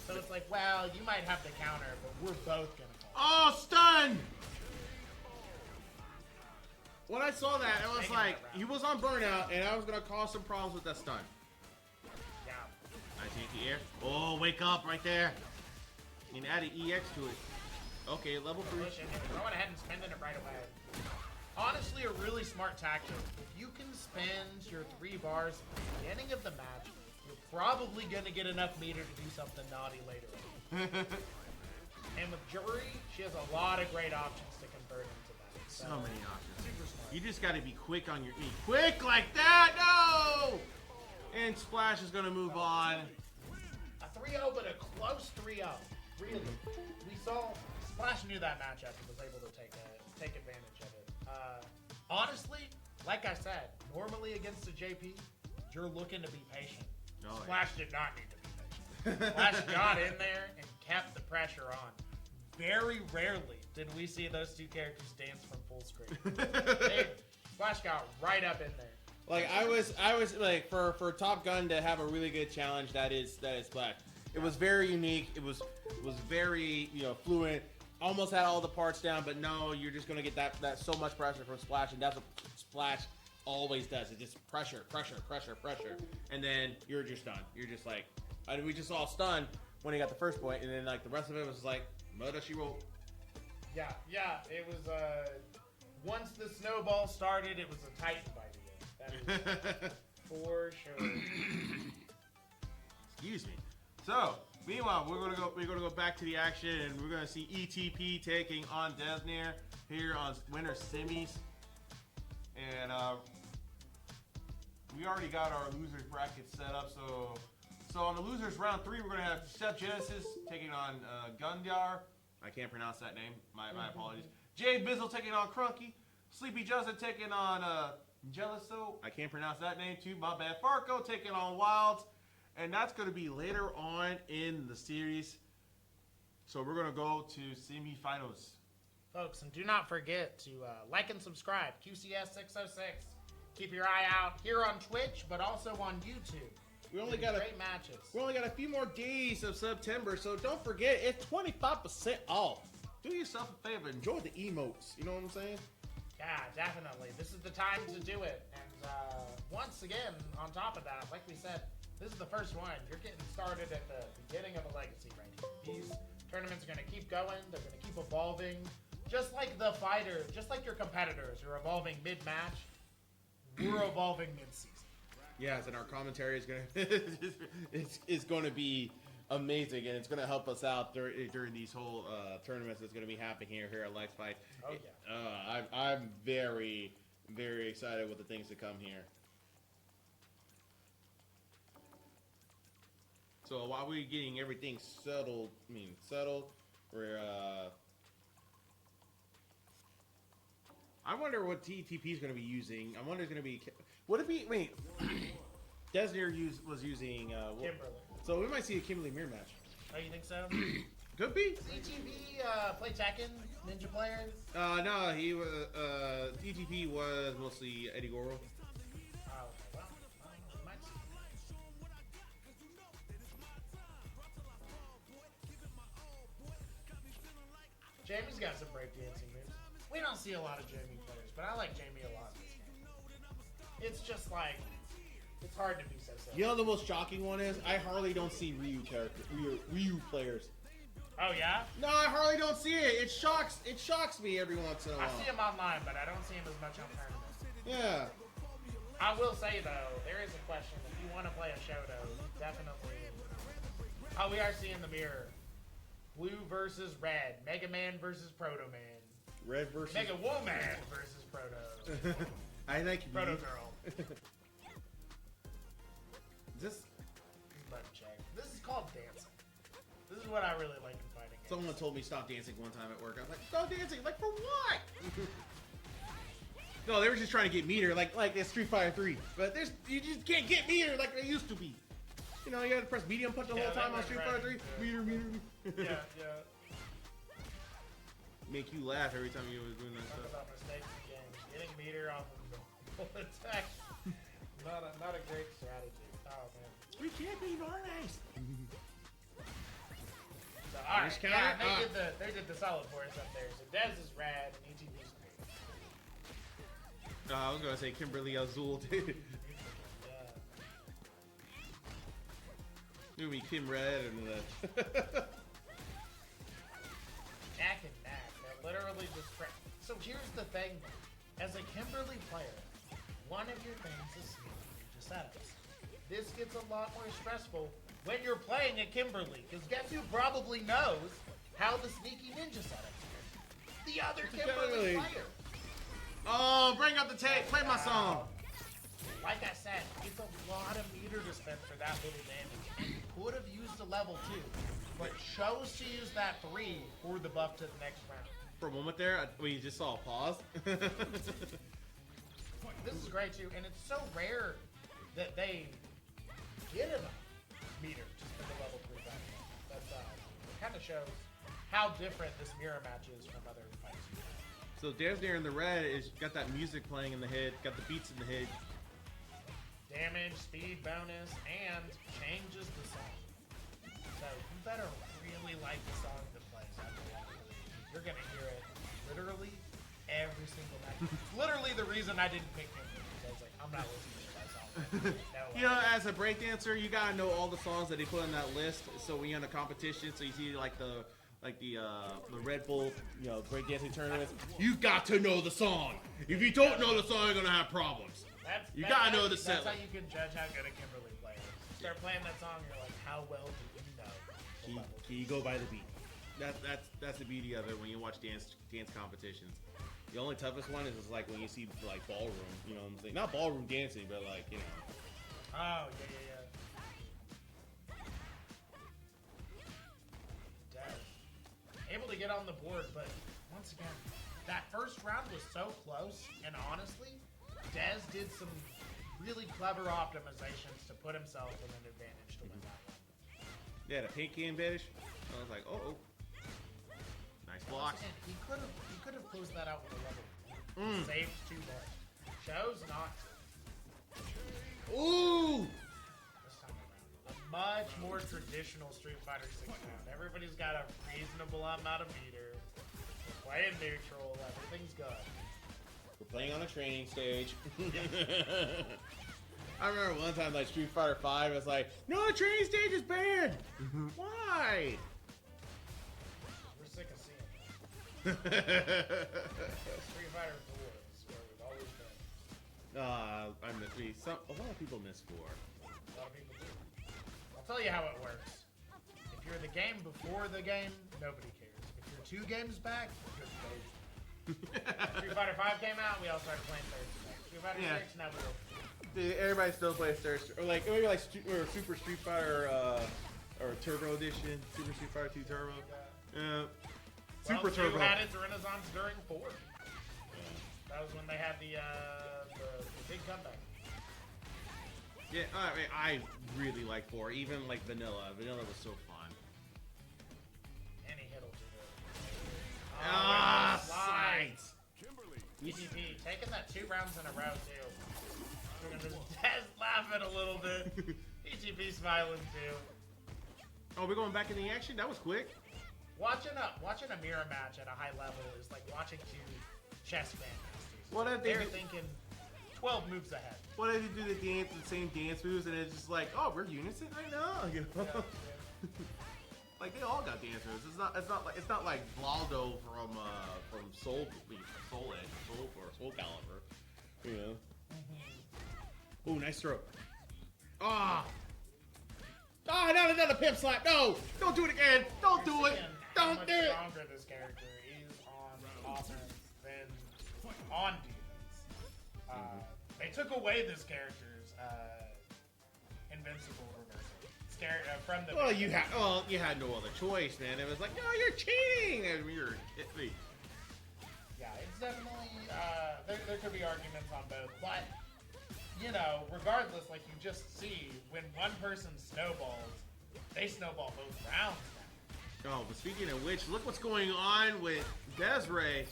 So it's like, well, you might have the counter, but we're both going to fall. Oh, stun! When I saw that, I was like, he was on burnout, and I was going to cause some problems with that stun. Yeah. Nice anti-air. Oh, wake up right there. And add an EX to it. Okay, level 3. Going ahead and spending it right away. Honestly, a really smart tactic. If you can spend your 3 bars at the beginning of the match, you're probably going to get enough meter to do something naughty later on. And with Jury, she has a lot of great options to convert into that. So many options. Super smart. You just got to be quick on your E. Quick like that! No! And Splash is going to move on. A 3-0, but a close 3-0. Really. We saw Splash knew that matchup and was able to take advantage of it. Honestly, like I said, normally against a JP, you're looking to be patient. Oh, yeah. Splash did not need to be patient. Splash got in there and kept the pressure on. Very rarely did we see those two characters dance from full screen. Splash got right up in there. Like I was like for Top Gun to have a really good challenge that is Splash. It was very unique. It was very, you know, fluent. Almost had all the parts down, but no, you're just gonna get that so much pressure from Splash, and that's what Splash always does. It's just pressure, and then you're just done. You're just like, we just all stunned when he got the first point, and then like the rest of it was like murder she wrote. Yeah. It was once the snowball started, it was a Titan by the end. That is for sure. Excuse me. So, meanwhile, we're gonna go back to the action, and we're gonna see ETP taking on Deznere here on winter semis, and we already got our losers bracket set up. So on the losers round 3, we're gonna have Chef Genesis taking on Gundar. I can't pronounce that name. My apologies. jbizzle taking on Crunky. Sleepy Justin taking on Jeliso. I can't pronounce that name too. My bad. Farko taking on Wilds. And that's going to be later on in the series. So we're going to go to semifinals. Folks, and do not forget to like and subscribe. QCS 606. Keep your eye out here on Twitch, but also on YouTube. We only got great matches. We only got a few more days of September, so don't forget it's 25% off. Do yourself a favor, enjoy the emotes. You know what I'm saying? Yeah, definitely. This is the time to do it. And once again, on top of that, like we said, this is the first one. You're getting started at the beginning of a legacy right here. These tournaments are going to keep going. They're going to keep evolving. Just like the fighter, just like your competitors are evolving mid-match, we're evolving mid-season. Yes, and our commentary is going to it's going to be amazing, and it's going to help us out during these whole tournaments that's going to be happening here at Lex Fights. Oh, yeah. I'm very, very excited with the things to come here. So while we're getting everything settled, we're I wonder what TTP is going to be using. I wonder it's going to be. Would it be? Wait, Deznere was using. Kimberly. So we might see a Kimberly mirror match. Oh, you think so? Could be. CTV play Tekken, Ninja player? No, he was. TTP was mostly Eddie Goro. Oh, well, we might see. Jamie's got some breakdancing moves. We don't see a lot of Jamie players, but I like Jamie a lot in this game. It's just like, it's hard to be so simple. You know the most shocking one is I hardly don't see Ryu players. Oh yeah? No, I hardly don't see it. It shocks me every once in a while. I see him online, but I don't see him as much on tournaments. Yeah. I will say though, there is a question. If you want to play a Shoto, definitely. Oh, we are seeing the mirror. Blue versus red. Mega Man versus Proto Man. Red versus Mega Woman versus Proto. I like Proto you. Girl. This Let me check. This is called dancing. This is what I really like in fighting games. someone told me stop dancing one time at work. I was like, stop dancing, like for what? No, they were just trying to get meter, like it's Street Fighter 3. But you just can't get meter like they used to be. You know, you had to press medium punch the whole time on Street Fighter 3. Meter. Yeah. Make you laugh every time you was doing that Talk stuff. about mistakes in games. Getting meter off of the full attack. Not a great strategy. Oh man. We can't be nice. So, all right. Just counter? Yeah, they did the solid for us up there. So Dez is rad and ETB's great. I was gonna say Kimberly Azul. Dude. Yeah. Maybe Kim Red and Neck and neck. They're literally just So here's the thing. As a Kimberly player, one of your things is ninja setups. This gets a lot more stressful when you're playing a Kimberly, because guess who probably knows how the sneaky ninja setups are? The other Kimberly player. Oh, bring up the tape. Play my song. Like I said, it's a lot of meter to spend for that little damage. And you could have used a level 2, but chose to use that 3 for the buff to the next round. For a moment there, we just saw a pause. This is great too, and it's so rare that they get enough meter to spend a level 3 back. That kind of shows how different this mirror match is from other fights. So Deznere in the red is got that music playing in the head, got the beats in the head. Damage, speed bonus, and changes the song. So you better really like the song that plays after that. You're gonna hear it literally every single match. It's literally the reason I didn't pick him, because I was like, I'm not listening to that song. No You know, as a breakdancer, you gotta know all the songs that they put in that list. So when you're in a competition, so you see like the Red Bull, you know, breakdancing tournaments, you got to know the song. If you don't know the song, you're gonna have problems. You gotta know the set. That's how you can judge how good a Kimberly player is. Start playing that song, you're like, how well do you know? Can you go by the beat? That's the beauty of it when you watch dance competitions. The only toughest one is like when you see like ballroom, you know what I'm saying? Not ballroom dancing, but like, you know. Oh, yeah. Dez. Able to get on the board, but once again, that first round was so close, and honestly, Dez did some really clever optimizations to put himself in an advantage to win that one. Yeah, the pink key advantage. I was like, oh. Nice blocks. And he could have closed that out with a level. Saved 2 bars. Chose not to. Ooh! This time around. A much more traditional Street Fighter 6 round. Everybody's got a reasonable amount of meter. We're playing neutral. Everything's good. We're playing on a training stage. I remember one time, like Street Fighter 5, was like, no, the training stage is banned. Why? We're sick of seeing it. Street Fighter 4 is where we've always been. A lot of people miss 4. A lot of people do. I'll tell you how it works. If you're the game before the game, nobody cares. If you're 2 games back, you're crazy. Street Fighter 5 came out, we all started playing third. Street Fighter 6, now we go. Dude, everybody still plays third, or like maybe like Super Street Fighter or Turbo Edition, Super Street Fighter 2 Turbo. Super Turbo. 2 had its renaissance during 4. That was when they had the big comeback. Yeah, I mean, I really like 4, even like Vanilla. Vanilla was so fun. Any hit will do it. Sights! EGP taking that 2 rounds in a row too. We're gonna just laughing a little bit. EGP smiling too. Oh, we're going back in the action? That was quick. Watching a mirror match at a high level is like watching 2 chess grandmasters. What if They're thinking 12 moves ahead. What if you do the same dance moves, and it's just like, oh, we're unison? I know. You know? Yeah. Like they all got dance moves. It's not like Valdo from Soul Calibur. You know. Ooh, nice throw. Ah. Ah, not another pimp slap. No, don't do it again. Don't do it. How Don't much do it. stronger this character is on offense than on defense. They took away this character's invincible reversal. From the Well, you had no other choice, man. It was like, no, you're cheating. And Yeah, it's definitely there could be arguments on both, but you know, regardless, like you just see when one person snowballs, they snowball both rounds now. Oh, but speaking of which, look what's going on with Deznere.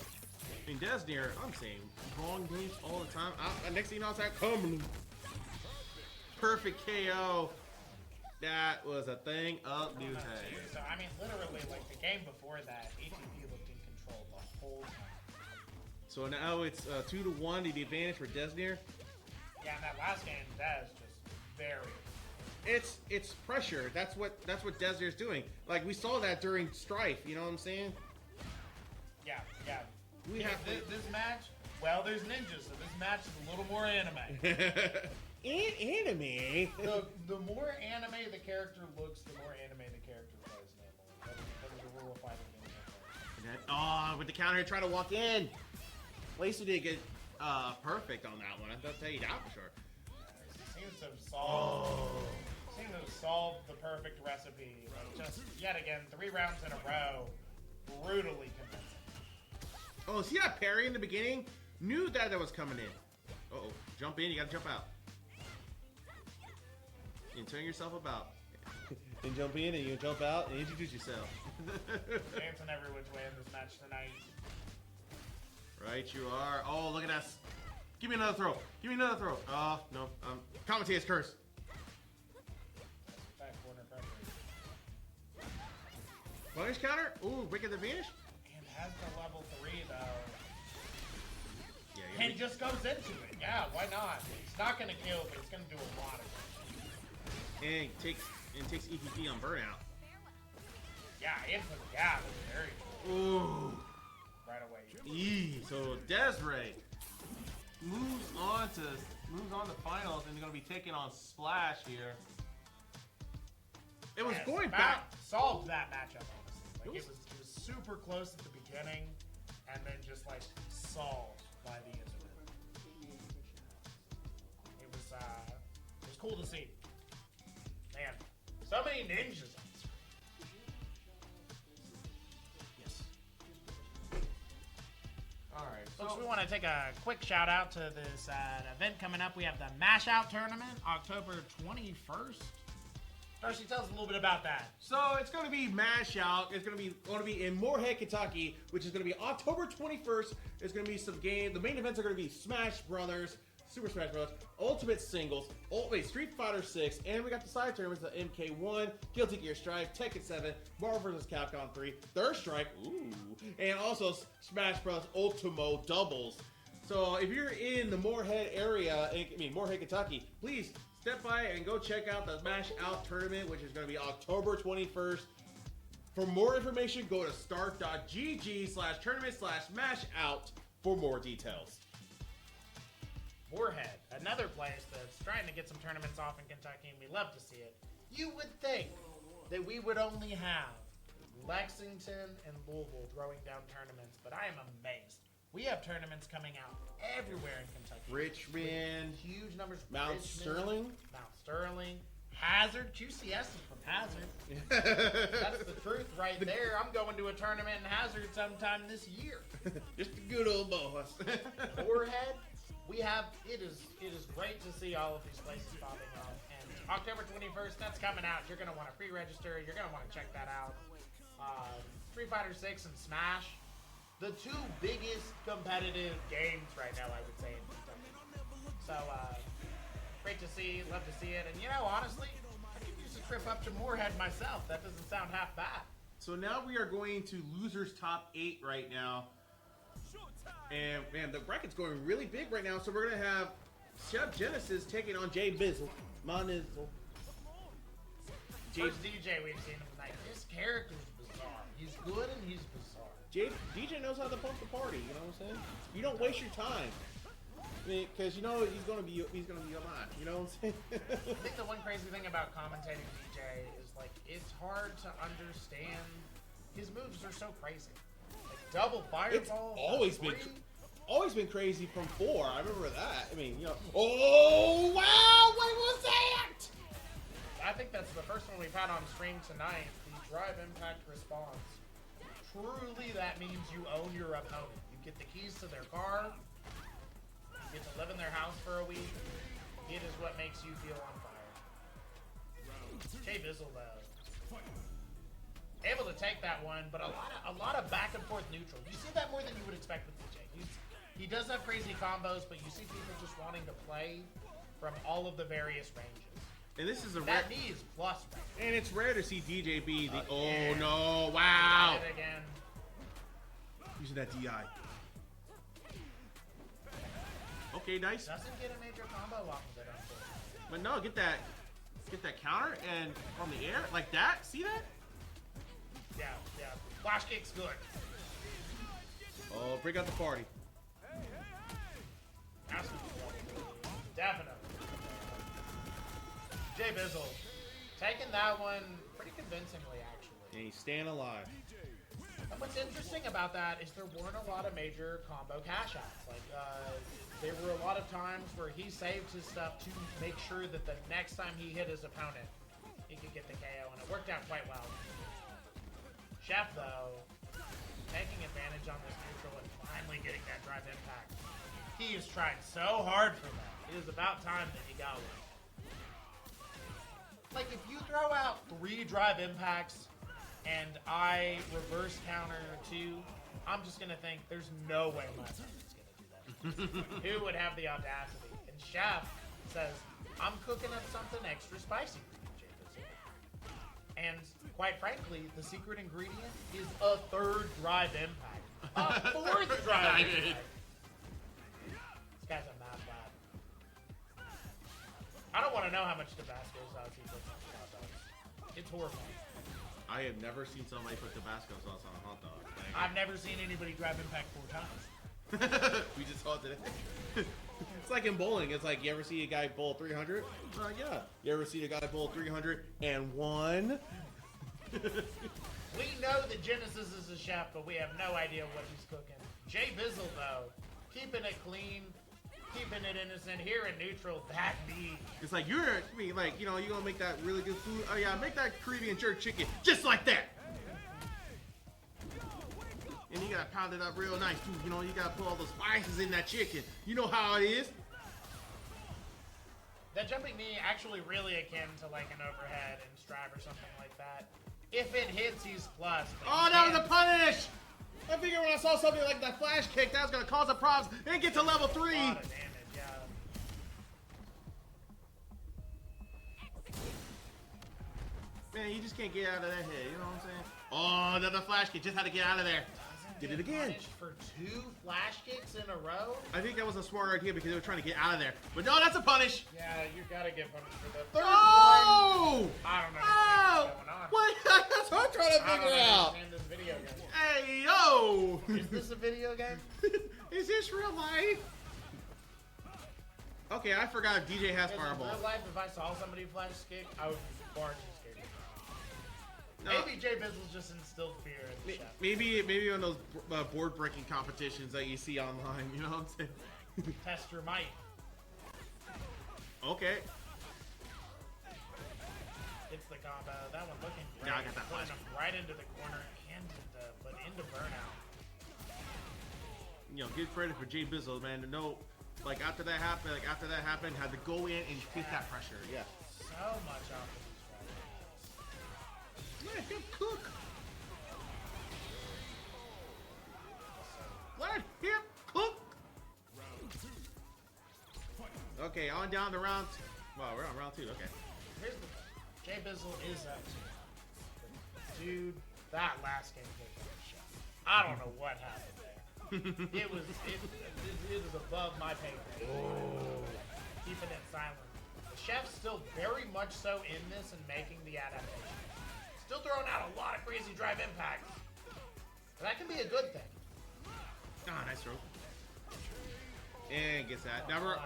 Deznere, I'm saying wrong names all the time. Next thing you know, it's like, come. Perfect KO. That was a thing of beauty. So, I mean, literally, like, the game before that, ATP looked in control the whole time. So now it's 2-1 to the advantage for Deznere. Yeah, in that last game, that is just very... It's pressure. That's what Deznere's doing. Like, we saw that during Strife, you know what I'm saying? Yeah. We have this match, well, there's ninjas, so this match is a little more anime. Anime? The more anime the character looks, the more anime the character plays normally. That is a rule of fighting games. Oh, with the counter, trying to walk in. Lacey did get perfect on that one. I'll tell you that for sure. Seems to have solved the perfect recipe. Like just yet again, 3 rounds in a row, brutally convincing. Oh, see that parry in the beginning? Knew that was coming in. Uh-oh. Jump in, you gotta jump out. And turn yourself about. And jump in and you jump out and introduce yourself. Dancing every which way in this match tonight. Right, you are. Oh, look at us. Give me another throw. Give me another throw. Oh, no. Commentator's curse. Back corner pressure. Punish counter? Ooh, breaking the finish? And has the level 3 though. Yeah, And just goes into it. Yeah, why not? It's not gonna kill, but it's gonna do a lot of damage. And takes EPP on burnout. Yeah, that's very cool. Ooh. Right away. So Deznere moves on to finals and they're gonna be taking on Splash here. It was Yes, going about back. solved that matchup honestly. Like it was super close at the beginning, and then just like solved by the end of it. It was cool to see. Man, so many ninjas on screen. Yes. All right. Folks, we want to take a quick shout out to this event coming up. We have the Mash Out Tournament, October 21st. Darcy, tell us a little bit about that. So it's going to be Mash Out. It's going to be in Moorhead, Kentucky, which is going to be October 21st. There's going to be some game. The main events are going to be Smash Brothers, Super Smash Bros., Ultimate Singles, Street Fighter 6, and we got the side tournaments: the MK1, Guilty Gear Strive, Tekken 7, Marvel vs. Capcom 3, Third Strike, and also Smash Bros. Ultimo Doubles. So if you're in the Moorhead area, Moorhead, Kentucky, please step by and go check out the Smash Out tournament, which is going to be October 21st. For more information, go to start.gg/tournament/mashout for more details. Moorhead, another place that's trying to get some tournaments off in Kentucky, and we love to see it. You would think that we would only have Lexington and Louisville throwing down tournaments, but I am amazed. We have tournaments coming out everywhere in Kentucky. Richmond, Huge numbers. Mount Sterling. Mount Sterling. Hazard. QCS is from Hazard. That's the truth right there. I'm going to a tournament in Hazard sometime this year. Just a good old boss. Moorhead. It is great to see all of these places popping up. And October 21st, that's coming out. You're going to want to pre-register. You're going to want to check that out. Street Fighter 6 and Smash. The two biggest competitive games right now, I would say, in Kentucky. So, great to see. Love to see it. And, honestly, I could use a trip up to Moorhead myself. That doesn't sound half bad. So now we are going to Losers Top 8 right now. And, man, the bracket's going really big right now. So we're going to have Chef Genesis taking on jbizzle. Monizzle. First DJ we've seen him tonight. This character's bizarre. He's good and he's bizarre. DJ knows how to pump the party, you know what I'm saying? You don't waste your time. Because he's gonna be a lot, you know what I'm saying? I think the one crazy thing about commentating DJ is it's hard to understand. His moves are so crazy. Like double fireball. It's always been crazy from 4. I remember that. Oh wow, what was that? I think that's the first one we've had on stream tonight. The drive impact response. Truly, that means you own your opponent. You get the keys to their car. You get to live in their house for a week. It is what makes you feel on fire. jbizzle though, able to take that one, but a lot of back and forth neutral. You see that more than you would expect with DJ. He does have crazy combos, but you see people just wanting to play from all of the various ranges. And this is that knee is plus range. And it's rare to see DJ be the yeah. no, wow. Again. Using that DI. Okay, nice. Doesn't get a major combo off of it, unfortunately. But no, get that counter and on the air like that. See that? Yeah. Flash kick's good. Oh, bring out the party. Definitely. jbizzle taking that one pretty convincingly, actually. And he's staying alive. And what's interesting about that is there weren't a lot of major combo cash outs. There were a lot of times where he saved his stuff to make sure that the next time he hit his opponent, he could get the KO, and it worked out quite well. Chef, though, taking advantage on this neutral and finally getting that drive impact. He has tried so hard for that. It is about time that he got one. If you throw out 3 drive impacts and I reverse counter 2, I'm just going to think there's no way my opponent's going to do that. Who would have the audacity? And Chef says, I'm cooking up something extra spicy for you, jbizzle. And quite frankly, the secret ingredient is a 3rd drive impact. A 4th drive impact. This guy's a mad lad. I don't want to know how much Tabasco sauce he puts on hot dogs. It's horrifying. I have never seen somebody put Tabasco sauce on a hot dog. I've never seen anybody drive impact 4 times. We just saw it today. It's like in bowling. It's like, you ever see a guy bowl 300? Yeah. You ever see a guy bowl 301? We know that Genesis is a chef, but we have no idea what he's cooking. jbizzle, though, keeping it clean, keeping it innocent. Here in neutral, that knee. It's like, you're gonna make that really good food. Oh yeah, make that Caribbean jerk chicken just like that. And you gotta pound it up real nice too. You gotta put all the spices in that chicken. You know how it is. That jumping knee actually really akin to like an overhead in Strive or something like that. If it hits, he's plus. Oh, that was a punish! I figured when I saw something like that flash kick, that was going to cause a problem and get to level 3. A lot of damage, yeah. Man, you just can't get out of that head, you know what I'm saying? Oh, another flash kick. Just had to get out of there. Did it again. Punished for 2 flash kicks in a row? I think that was a smart idea because they were trying to get out of there. But no, that's a punish. Yeah, you gotta get punished for the third one. Oh! I don't know Oh! what's going on. What? That's what I'm trying to I don't figure out. understand this video game. Hey, yo! Is this a video game? Is this real life? Okay, I forgot DJ has Because in fireball. real life, if I saw somebody flash kick, I would be far too scared. No, Maybe jbizzle just instilled fear in the chef. maybe on those board breaking competitions that you see online, you know what I'm saying? Test your might. Okay. It's the combo. That one looking great. Yeah, I got that Putting flash. him right into the corner and into burnout. You know, give credit for jbizzle, man. To know, like after that happened, had to go in and take that pressure. Yeah. So much off of these Let him cook. Let him cook. Okay, on down to round. Wow, we're on round 2. Okay. Here's the thing. jbizzle is up to it. Dude, that last game was a shot. I don't know what happened there. It was above my pay grade. Keeping it silent. The chef's still very much so in this and making the adaptation. Still throwing out a lot of crazy drive impacts. But that can be a good thing. Ah, nice throw. And gets that. Now we're.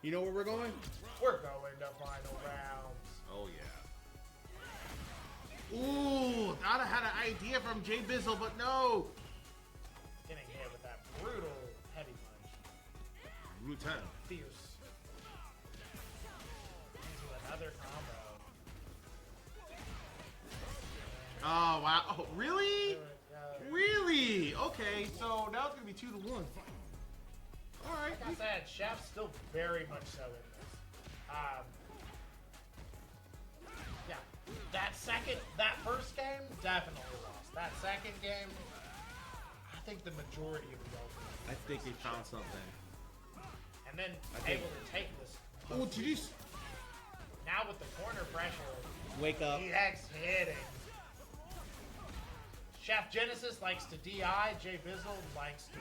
You know where we're going? We're going to final rounds. Oh yeah. Ooh, thought I had an idea from jbizzle, but no. Getting hit with that brutal heavy punch. Brutal. Fierce. Into another combo. Oh wow. Oh really? Uh, Really? Okay, so now it's gonna be 2-1. All right. Like I said, Chef's still very much so in this. Yeah, that first game, definitely lost. That second game, I think the majority of the ultimate. I think they found something. And then think- able to take this. Oh, jeez. Now with the corner pressure, Wake up. EX hitting. Chef Genesis likes to DI, jbizzle likes to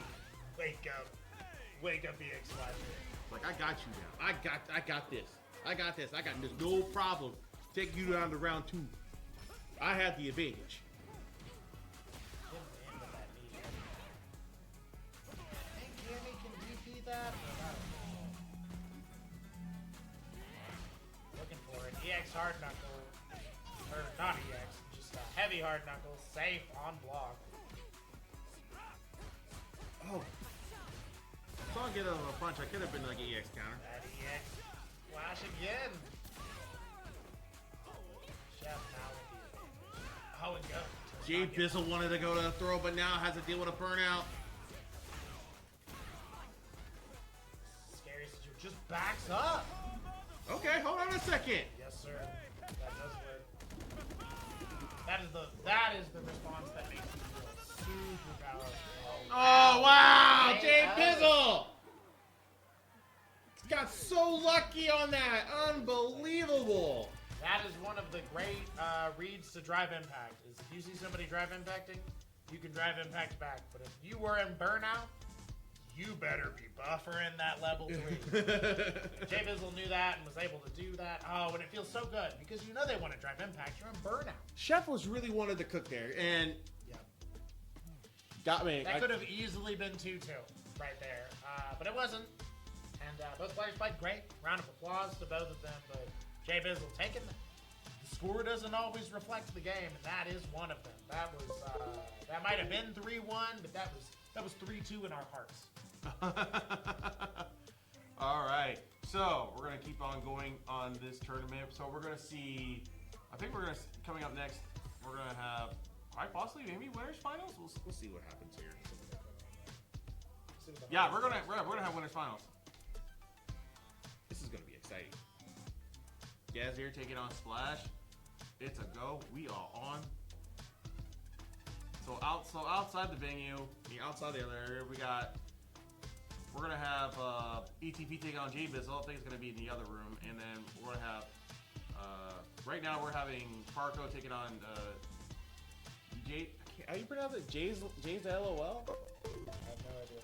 wake up. Wake up EX Slasher. Like I got you now. I got this. I got this. No problem. Take you down to round 2. I had the advantage. Didn't end with that knee. I think Cammy can DP that, but I don't know. Looking for it. EX hard knuckle. Or not EX, just a heavy hard knuckle. Safe on block. Oh. Saw him get a punch. I could have been like an EX counter. That EX flash again. Chef now with the advantage. Oh, and go. jbizzle wanted to go to the throw, but now has to deal with a burnout. Scary situation. Just backs up. Okay, hold on a second. Yes, sir. That does work. That is the response that makes you feel super powerful. Oh, wow! Hey, jbizzle! Got so lucky on that. Unbelievable. That is one of the great reads to drive impact. Is if you see somebody drive impacting, you can drive impact back. But if you were in burnout, you better be buffering that level 3. jbizzle knew that and was able to do that. Oh, and it feels so good because you know they want to drive impact. You're in burnout. Chef was really wanted to cook there, and Yeah. got me. That could have easily been 2-2 right there, but it wasn't. And both players played great. Round of applause to both of them. But jbizzle taking the score doesn't always reflect the game, and that is one of them. That was that might have been 3-1, but that was 3-2 in our hearts. All right, so we're gonna keep on going on this tournament. So we're gonna see. I think we're gonna coming up next. We're gonna have quite possibly maybe winners finals. We'll see what happens here. Yeah, we're gonna have winners finals. This is gonna be exciting. Deznere taking on Splash. It's a go. We are on. So outside the venue, outside the other area, we're gonna have ETP taking on jbizzle. I think it's gonna be in the other room, and then we're gonna have right now we're having Farko taking on how do you pronounce it? J's LOL? I have no idea.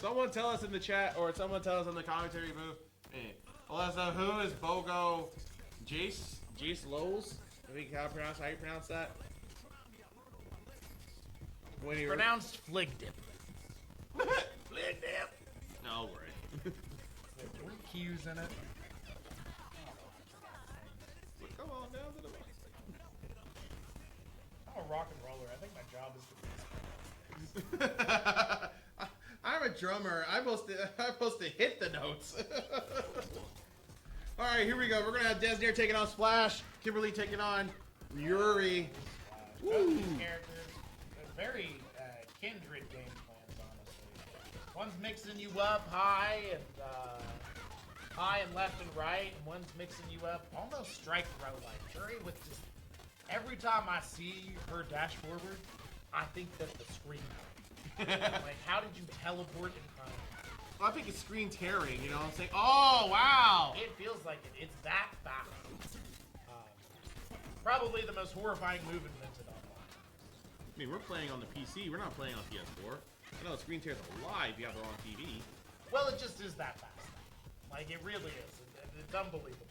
Someone tell us in the chat, or someone tell us in the commentary booth. Hey, let us know who is Bogo Jace Lowe's. I think how you pronounce that? When he Pronounced flig dip. Flick dip. No, right. Q's in it. Come on down to the I'm a rock and roller. I think my job is to I'm a drummer. I'm supposed to hit the notes. All right, here we go. We're gonna have Deznere taking on Splash, Kimberly taking on Yuri. Both these characters are very kindred game plans, honestly. One's mixing you up high and left and right, and one's mixing you up almost strike throw like Yuri with just every time I see her dash forward, I think that the screen. Like, how did you teleport in front of me? Well, I think it's screen tearing. You know what I'm saying? Oh wow! It feels like it. It's that fast. Probably the most horrifying move invented online. I mean, we're playing on the PC. We're not playing on PS4. I know the screen tears a lot if you have it on TV. Well, it just is that fast. Like, it really is. It's unbelievable.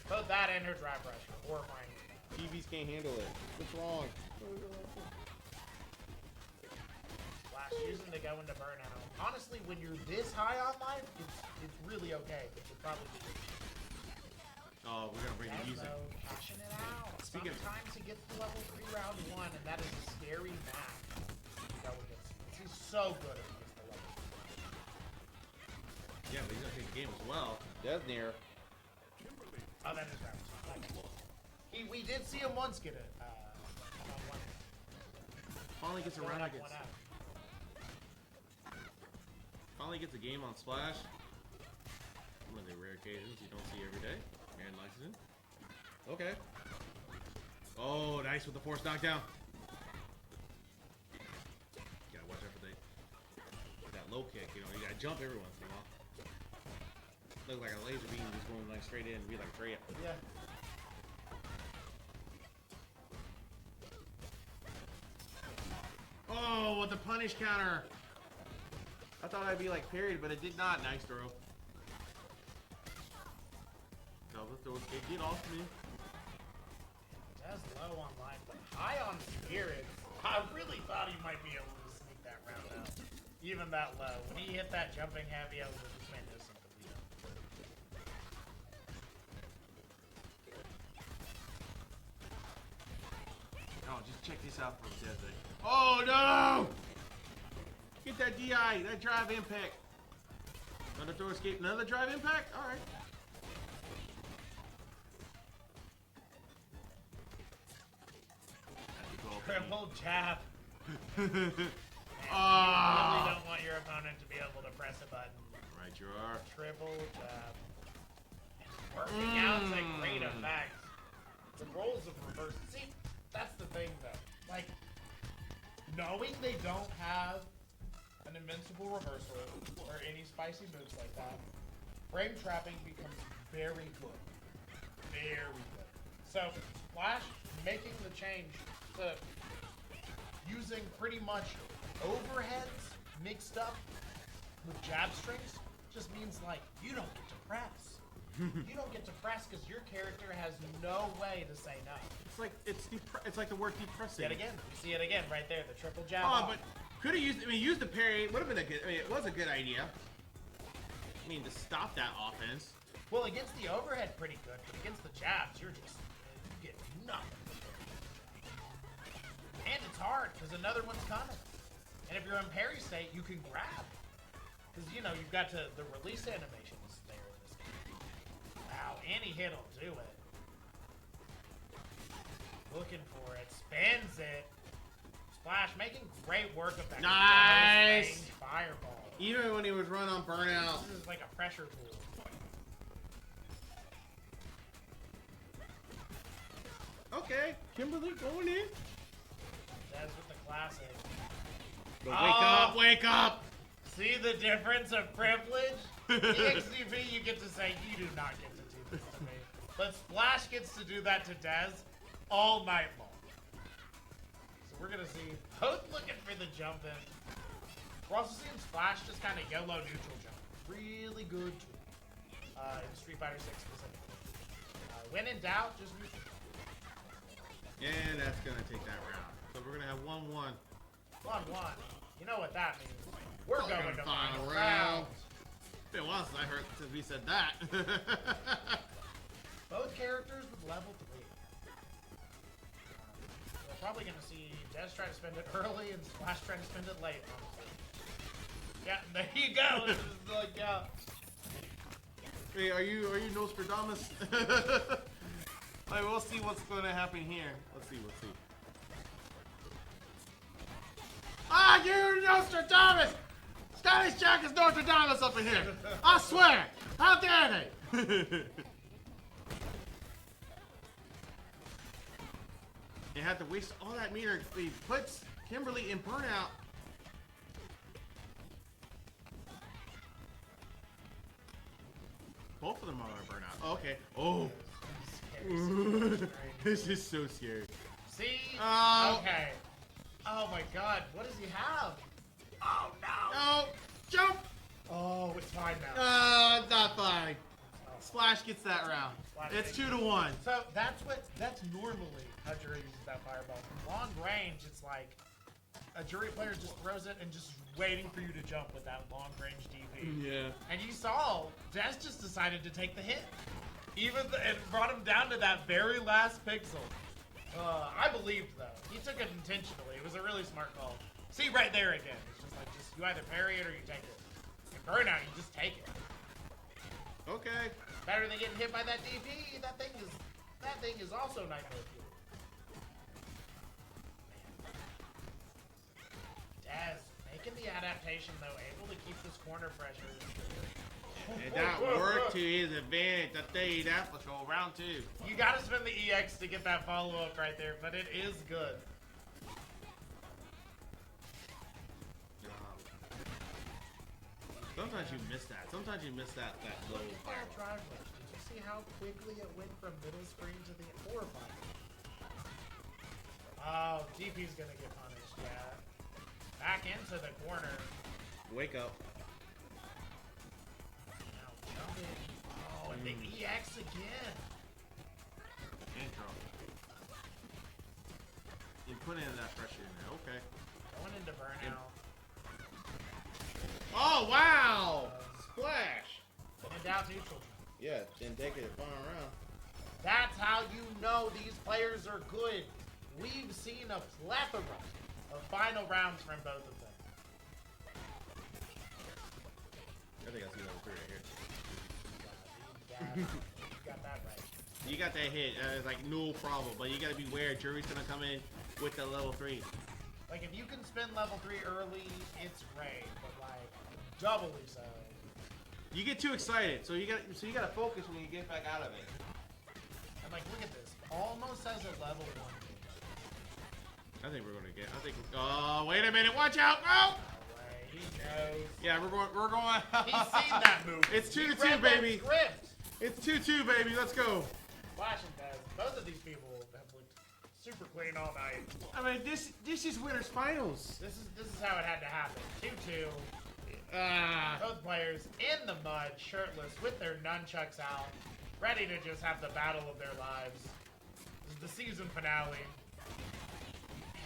Both that and her drive rush are horrifying. TVs can't handle it. What's wrong? Flash using to go into burnout. Honestly, when you're this high on life, it's really okay. But you're probably Oh, we're gonna bring the music. cashing it out. Speaking of- Sometimes he gets to level 3 round 1, and that is a scary match. Go against. He's so good if he gets to level 3. Yeah, but he's gonna take the game as well. Deznere. Oh, that is right. We did see him once get it. One. Finally gets around One against. out. Finally gets a game on Splash. One of the rare occasions you don't see every day. And licensing. Okay. Oh, nice with the force knockdown. Gotta watch out for that low kick. You know, you gotta jump every once in a while. Look like a laser beam just going like straight in and be like a straight. Yeah. Oh, with the punish counter. I thought I'd be like parried, but it did not. Nice throw. Double throw kick. Get off me. That's low on life, but high on spirit. I really thought he might be able to sneak that round out. Even that low. When he hit that jumping heavy, I was like, this man knows something to lead Oh, just check this out for a second. Oh no! Get that DI, that drive impact. Another throw escape, another drive impact? Alright. Triple jab. Man, you really Ah! don't want your opponent to be able to press a button. Right, you are. Triple jab. And working out to great effect. The roles of reverse. See, that's the thing though. Like, knowing they don't have an invincible reversal or any spicy moves like that, frame trapping becomes very good. Very good. So, Flash making the change to using pretty much overheads mixed up with jab strings just means like you don't get to press. You don't get to press because your character has no way to say no. It's like it's like the word depressing. Yet again, you see it again right there, the triple jab. Oh, off. but could have used. I mean, used the parry. Would have been a good. I mean, it was a good idea. I mean, to stop that offense. Well, against the overhead, pretty good, but against the jabs, you get nothing. And it's hard because another one's coming. And if you're in parry state, you can grab. Because, you know, you've got the release animations there in this game. Wow, any hit will do it. Looking for it, spins it. Splash, making great work of that. Nice! Fireball. Even when he was run on burnout. This is like a pressure tool. Okay, Kimberly going in. That's with the classic. But wake up, wake up! See the difference of privilege? EXDV, you get to say, you do not get to do this to me. But Splash gets to do that to Dez all night long. So we're going to see both looking for the jump in. We're also seeing Splash just kind of YOLO neutral jump. Really good tool. In Street Fighter 6 specifically. When in doubt, just neutral jump. And that's going to take that round. So we're going to have 1-1. 1-1. You know what that means. We're going to final round. round. It's been a while since I heard since we said that. Both characters with level 3. We're probably going to see Dez try to spend it early and Splash try to spend it late. Yeah, there you go. It's just like, Hey, are you Nostradamus? Alright, we'll see what's going to happen here. Let's see. Ah, you Nostradamus! Scottish Jack is Nostradamus up in here. I swear. How dare they? They had to waste all that meter. He puts Kimberly in burnout. Both of them are in burnout. Okay. Oh. This is so scary. see? Oh. Okay. Oh my god, what does he have? Oh no! No. Jump. Oh, it's fine now. It's not fine. Splash gets that round. It's 2-1. So that's normally how Jury uses that fireball. From long range, it's like a Jury player just throws it and just waiting for you to jump with that long range DP. Yeah. And you saw, Des just decided to take the hit. It brought him down to that very last pixel. I believed though. He took it intentionally. It was a really smart call. See right there again. It's just like you either parry it or you take it. In burnout, you just take it. Okay. Better than getting hit by that DP. That thing is also nightmare fuel. Daz making the adaptation though, able to keep this corner pressure. And that worked to his advantage. I tell you that for sure. Round 2. You gotta spend the EX to get that follow-up right there, but it is good. Sometimes you miss that. Sometimes you miss that low That fire. drive rush. Did you see how quickly it went from middle screen to the horrifying? Oh, DP's gonna get punished, yeah. Back into the corner. Wake up. Now jumping. Oh, and the EX again. Intro. You put in that pressure in there. Okay. Going into burnout. Oh, wow! Splash! And down neutral. Yeah, didn't take it far around. That's how you know these players are good. We've seen a plethora of final rounds from both of them. I think I see level 3 right here. You got that right. You got that hit. It's like no problem, but you gotta beware. Jury's gonna come in with the level 3. Like, if you can spend level 3 early, it's great, but like, doubly so. You get too excited, so you gotta focus when you get back out of it. And like, look at this. Almost has a level 1. I think we're gonna get. Oh, wait a minute! Watch out! No! No way. He knows. Yeah, we're going. He's seen that move. It's 2-2, He read that baby. script. It's 2-2, baby. Let's go. Flash and Dez. Both of these people have looked super clean all night. I mean, this is winners finals. This is how it had to happen. 2-2. Both players in the mud, shirtless, with their nunchucks out, ready to just have the battle of their lives. This is the season finale.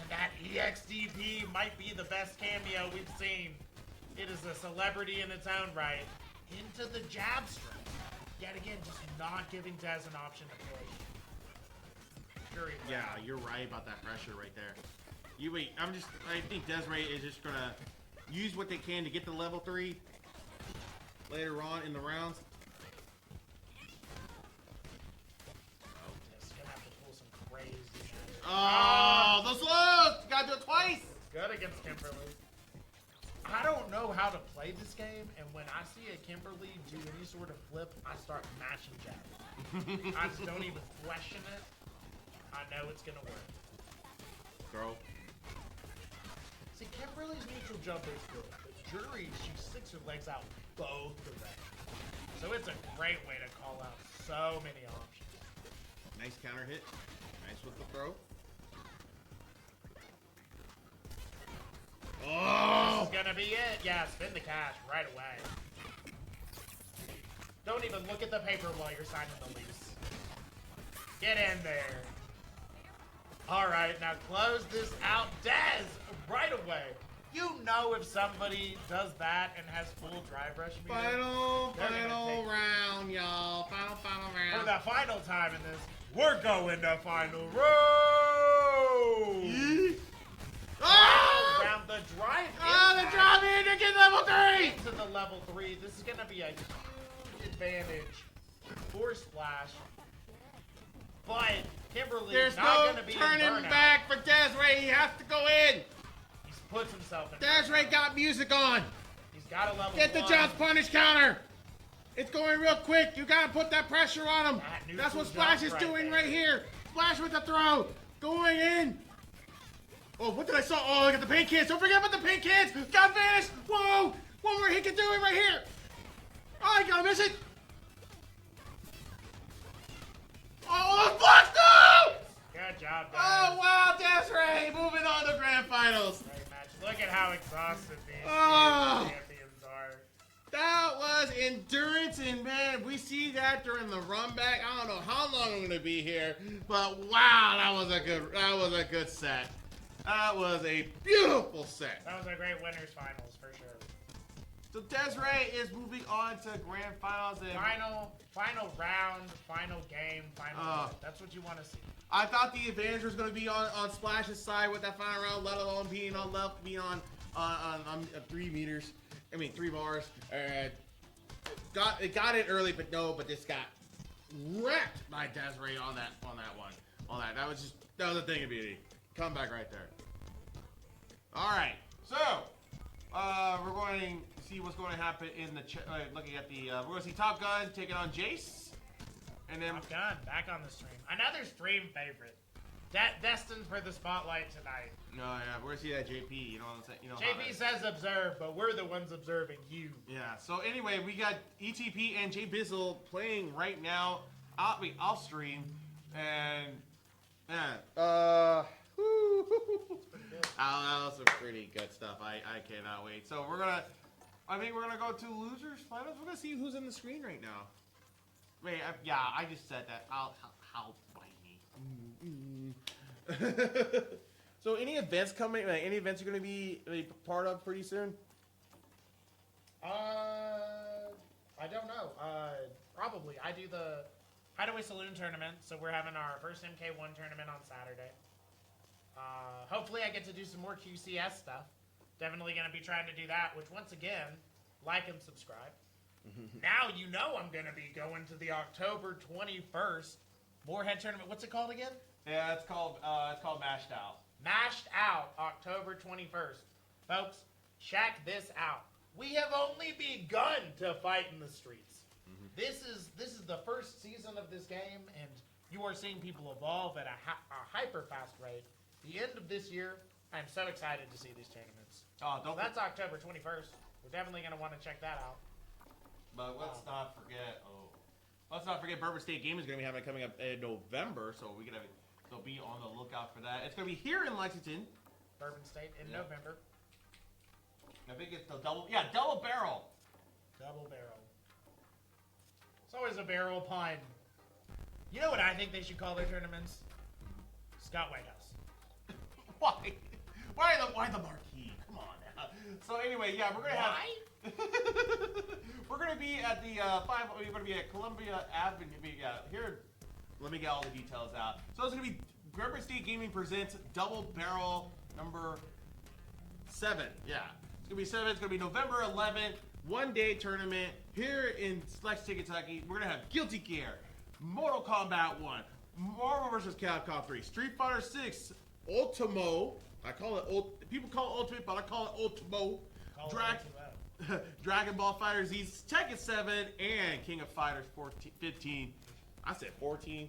And that EXDP might be the best cameo we've seen. It is a celebrity in its own right. Into the jab strike. Yet again, just not giving Dez an option to push. Jury Yeah, you're right about that pressure right there. You wait. I think Deznere is just gonna use what they can to get to level 3 later on in the rounds. Just gonna have to pull some crazy magic. Oh, those lows! You gotta do it twice. Good against Kimberly. I don't know how to play this game, and when I see a Kimberly do any sort of flip, I start mashing jab. I just don't even question it. I know it's gonna work. Throw. See, Kimberly's neutral jumper is good, but Jury, she sticks her legs out both directions. So it's a great way to call out so many options. Nice counter hit. Nice with the throw. Oh! This is gonna be it. Yeah, spin the cash right away. Don't even look at the paper while you're signing the lease. Get in there. All right, now close this out. Dez, right away. You know if somebody does that and has full drive rush meter. Final They're gonna take it. round, y'all. Final For round. the final time in this, we're going to final row. Oh! Around the drive. Oh, the impact. drop in to get level 3! To the level 3. This is going to be a huge advantage for Splash. But Kimberly There's not no going to be in turning burnout. back for Deznere. He has to go in. He's puts himself in. Deznere got music on. He's got a level Get the 1. jump punish counter. It's going real quick. You gotta put that pressure on him. That neutral That's what Splash jump is right doing there. right here. Splash with the throw. Going in. Oh, what did I saw? Oh, look at the paint cans. Don't forget about the paint cans. Got vanished. Whoa. One more he can do it right here. Oh, I gotta miss it. Oh, Splash, no! Good job, guys. Oh, wow, Deznere moving on to grand finals. Great match. Look at how exhausted these Oh. champions are. That was endurance, and man, we see that during the run back. I don't know how long I'm gonna be here, but wow, that was a good set. That was a beautiful set. That was a great winners finals for sure. So Deznere is moving on to grand finals, and Final round, final game, final. That's what you want to see. I thought the advantage was gonna be on Splash's side with that final round, let alone being on 3 meters. I mean 3 bars. Got it early, but this got wrecked by Deznere on that one. That was a thing of beauty. Come back right there. All right, so we're going to see what's going to happen in the looking at the. We're going to see Topgun taking on Jace, and then Topgun back on the stream. Another stream favorite. Destined for the spotlight tonight. no, yeah, we're going to see that JP. You know what I'm saying? You know. JP says observe, but we're the ones observing you. Yeah. So anyway, we got ETP and jbizzle playing right now. Off stream, and man, that was some pretty good stuff. I cannot wait. So I think we're gonna go to losers finals. We're gonna see who's in the screen right now. Wait, I just said that. How whiny. So any events coming? Any events you're gonna be part of pretty soon? I don't know. Probably. I do the Hideaway Saloon tournament, so we're having our first MK1 tournament on Saturday. Hopefully I get to do some more QCS stuff. Definitely going to be trying to do that, which once again, like and subscribe. Now you know I'm going to be going to the October 21st Moorhead tournament. What's it called again? Yeah, it's called Mashed Out. Mashed Out, October 21st. Folks, check this out. We have only begun to fight in the streets. This is the first season of this game, and you are seeing people evolve at a hyper fast rate. The end of this year, I'm so excited to see these tournaments. Oh, So that's October 21st. We're definitely going to want to check that out. But let's not forget. Bourbon State Gaming is going to be coming up in November, so they'll be on the lookout for that. It's going to be here in Lexington. Bourbon State in November. I think it's the double barrel. Double barrel. It's always a barrel pun. You know what I think they should call their tournaments? Scott Whitehouse. Why? Why the marquee? Come on now. So anyway, yeah, we're gonna have. We're gonna be at the We're gonna be at Columbia Avenue. Yeah, here. Let me get all the details out. So it's gonna be Bourbon State Gaming presents Double Barrel number 7. Yeah, it's gonna be 7. It's gonna be November 11th. 1-day tournament here in Lexington, Kentucky. We're gonna have Guilty Gear, Mortal Kombat 1, Marvel vs. Capcom 3, Street Fighter 6, Ultimo. I call it people call it Ultimate, but I call it Ultimo. Dragon Ball Fighter Z, Tekken 7, and King of Fighters 15. I said 14.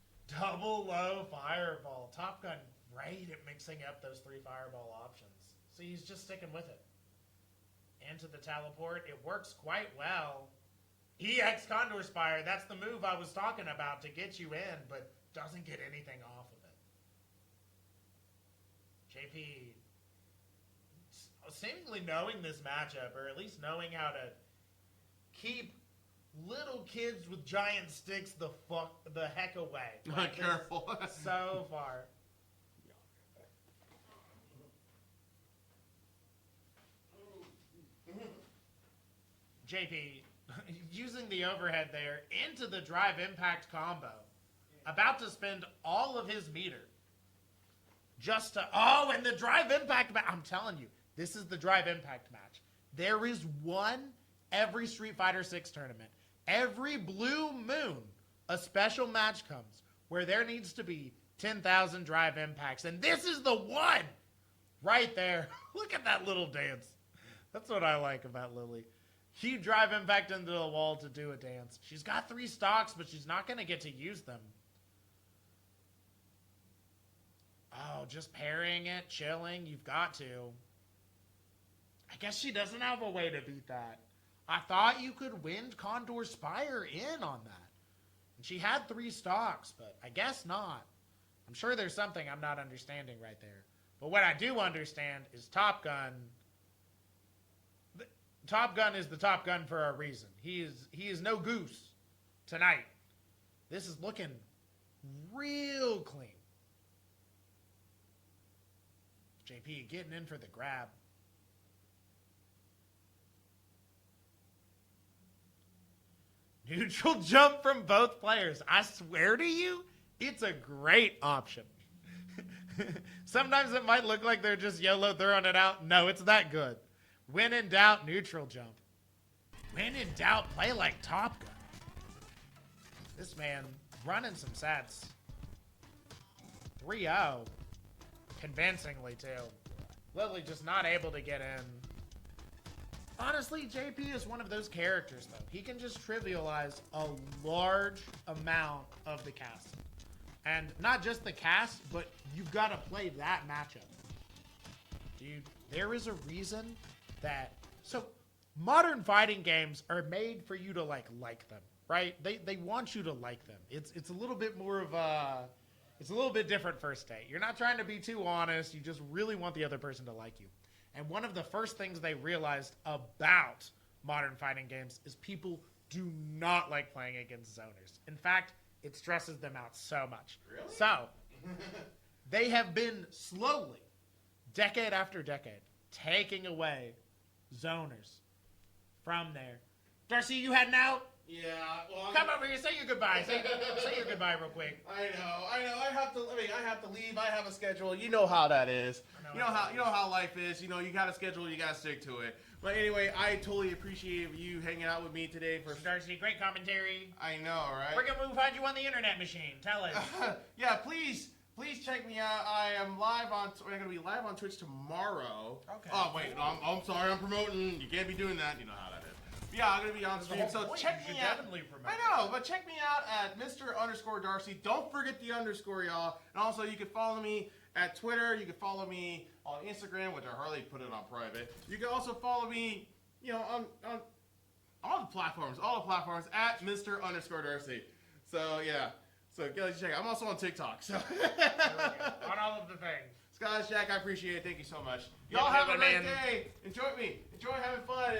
Double low fireball. Topgun great at mixing up those 3 fireball options. See, he's just sticking with it. Into the teleport. It works quite well. EX Condor Spire. That's the move I was talking about to get you in, but doesn't get anything off of it. JP seemingly knowing this matchup, or at least knowing how to keep little kids with giant sticks the heck away. Like, Careful. So far. JP using the overhead there into the drive impact combo. About to spend all of his meter. Just to... Oh, and the drive impact match. I'm telling you, this is the drive impact match. There is one every Street Fighter 6 tournament. Every blue moon, a special match comes where there needs to be 10,000 drive impacts. And this is the one right there. Look at that little dance. That's what I like about Lily. Huge drive impact into the wall to do a dance. She's got 3 stocks, but she's not going to get to use them. Oh, just parrying it, chilling. You've got to. I guess she doesn't have a way to beat that. I thought you could wind Condor Spire in on that. And she had 3 stocks, but I guess not. I'm sure there's something I'm not understanding right there. But what I do understand is Topgun. Topgun is the Topgun for a reason. He is no goose tonight. This is looking real clean. JP getting in for the grab. Neutral jump from both players. I swear to you, it's a great option. Sometimes it might look like they're just YOLO throwing it out. No, it's that good. When in doubt, neutral jump. When in doubt, play like Topgun. This man running some sets. 3-0. Convincingly, too. Lily just not able to get in. Honestly, JP is one of those characters, though. He can just trivialize a large amount of the cast. And not just the cast, but you've got to play that matchup. Dude, there is a reason that... So, modern fighting games are made for you to, like them, right? They want you to like them. It's a little bit more of a... It's a little bit different first date. You're not trying to be too honest. You just really want the other person to like you. And one of the first things they realized about modern fighting games is people do not like playing against zoners. In fact, it stresses them out so much. Really? So, they have been slowly, decade after decade, taking away zoners from there. Darcy, you heading out? Yeah, well, Come over here, say your goodbye. Say your goodbye real quick. I know. I have to leave. I have a schedule. You know how that is. You know how life is. You know, you got a schedule. You got to stick to it. But anyway, I totally appreciate you hanging out with me today for Darcy, great commentary. I know, right? Where can we find you on the internet machine? Tell us. Yeah, please check me out. I'm gonna be live on Twitch tomorrow. Okay. Oh wait, I'm sorry. I'm promoting. You can't be doing that. You know how that is. Yeah, I'm gonna be on stream. So check me out. I know, but check me out at Mr._Darcy. Don't forget the underscore, y'all. And also, you can follow me at Twitter. You can follow me on Instagram, which I hardly put it on private. You can also follow me, you know, on all the platforms at Mr._Darcy. So yeah. So go check. I'm also on TikTok. So On all of the things. Scottish Jack, I appreciate it. Thank you so much. Y'all have a great day. Enjoy having fun.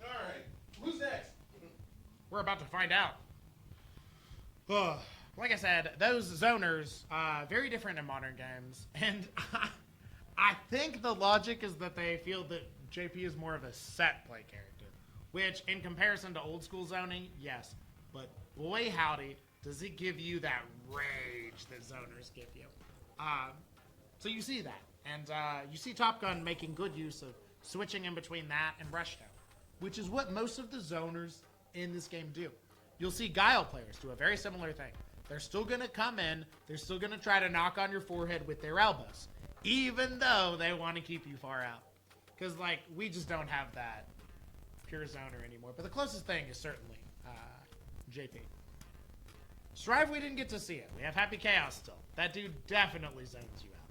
All right. Who's next? We're about to find out. Like I said, those zoners, very different in modern games. And I think the logic is that they feel that JP is more of a set play character. Which, in comparison to old school zoning, yes. But boy howdy, does it give you that rage that zoners give you. So you see that. And you see Topgun making good use of switching in between that and Rushdown, which is what most of the zoners in this game do. You'll see Guile players do a very similar thing. They're still going to come in, they're still going to try to knock on your forehead with their elbows, even though they want to keep you far out. Because, like, we just don't have that pure zoner anymore. But the closest thing is certainly JP. Strive, we didn't get to see it. We have Happy Chaos still. That dude definitely zones you out.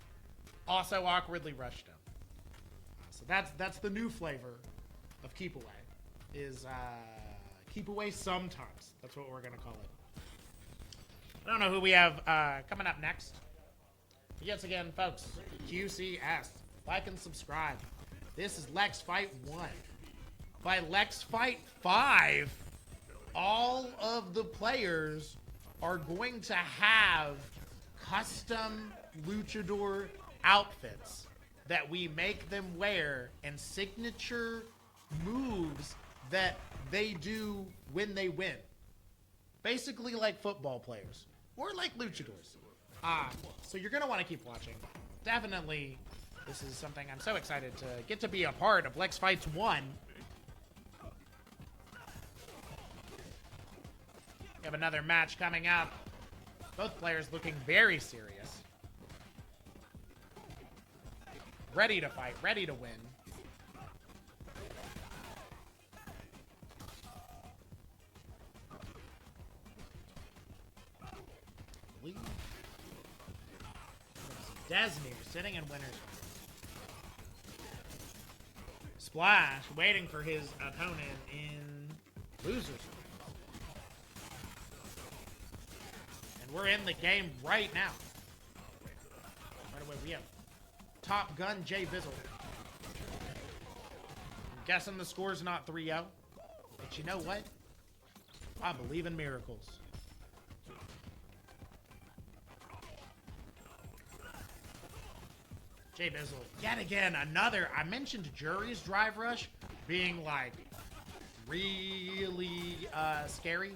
Also awkwardly rushed him. So that's the new flavor of Keep Away. Is Keep Away sometimes. That's what we're gonna call it. I don't know who we have coming up next. Yet again, folks, QCS. Like and subscribe. This is Lex Fight 1. By Lex Fight 5, all of the players are going to have custom luchador outfits that we make them wear and signature moves that they do when they win. Basically like football players or like luchadors. So you're going to want to keep watching. Definitely, this is something I'm so excited to get to be a part of. Lex Fights 1. We have another match coming up. Both players looking very serious. Ready to fight, ready to win. Deznere sitting in winner's row. Splash waiting for his opponent in loser's row. And we're in the game right now. Right away, we have Topgun jbizzle. I'm guessing the score's not 3-0. But you know what? I believe in miracles. jbizzle, yet again, another. I mentioned Jury's drive rush being like really scary.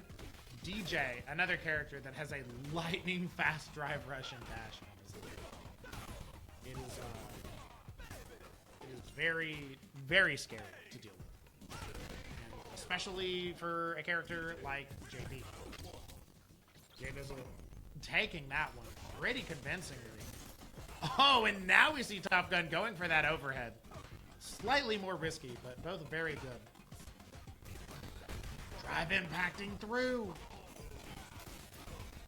DJ, another character that has a lightning fast drive rush and dash. It is very, very scary to deal with, and especially for a character like JB. jbizzle taking that one pretty convincingly. Oh, and now we see Topgun going for that overhead. Slightly more risky, but both very good. Drive impacting through.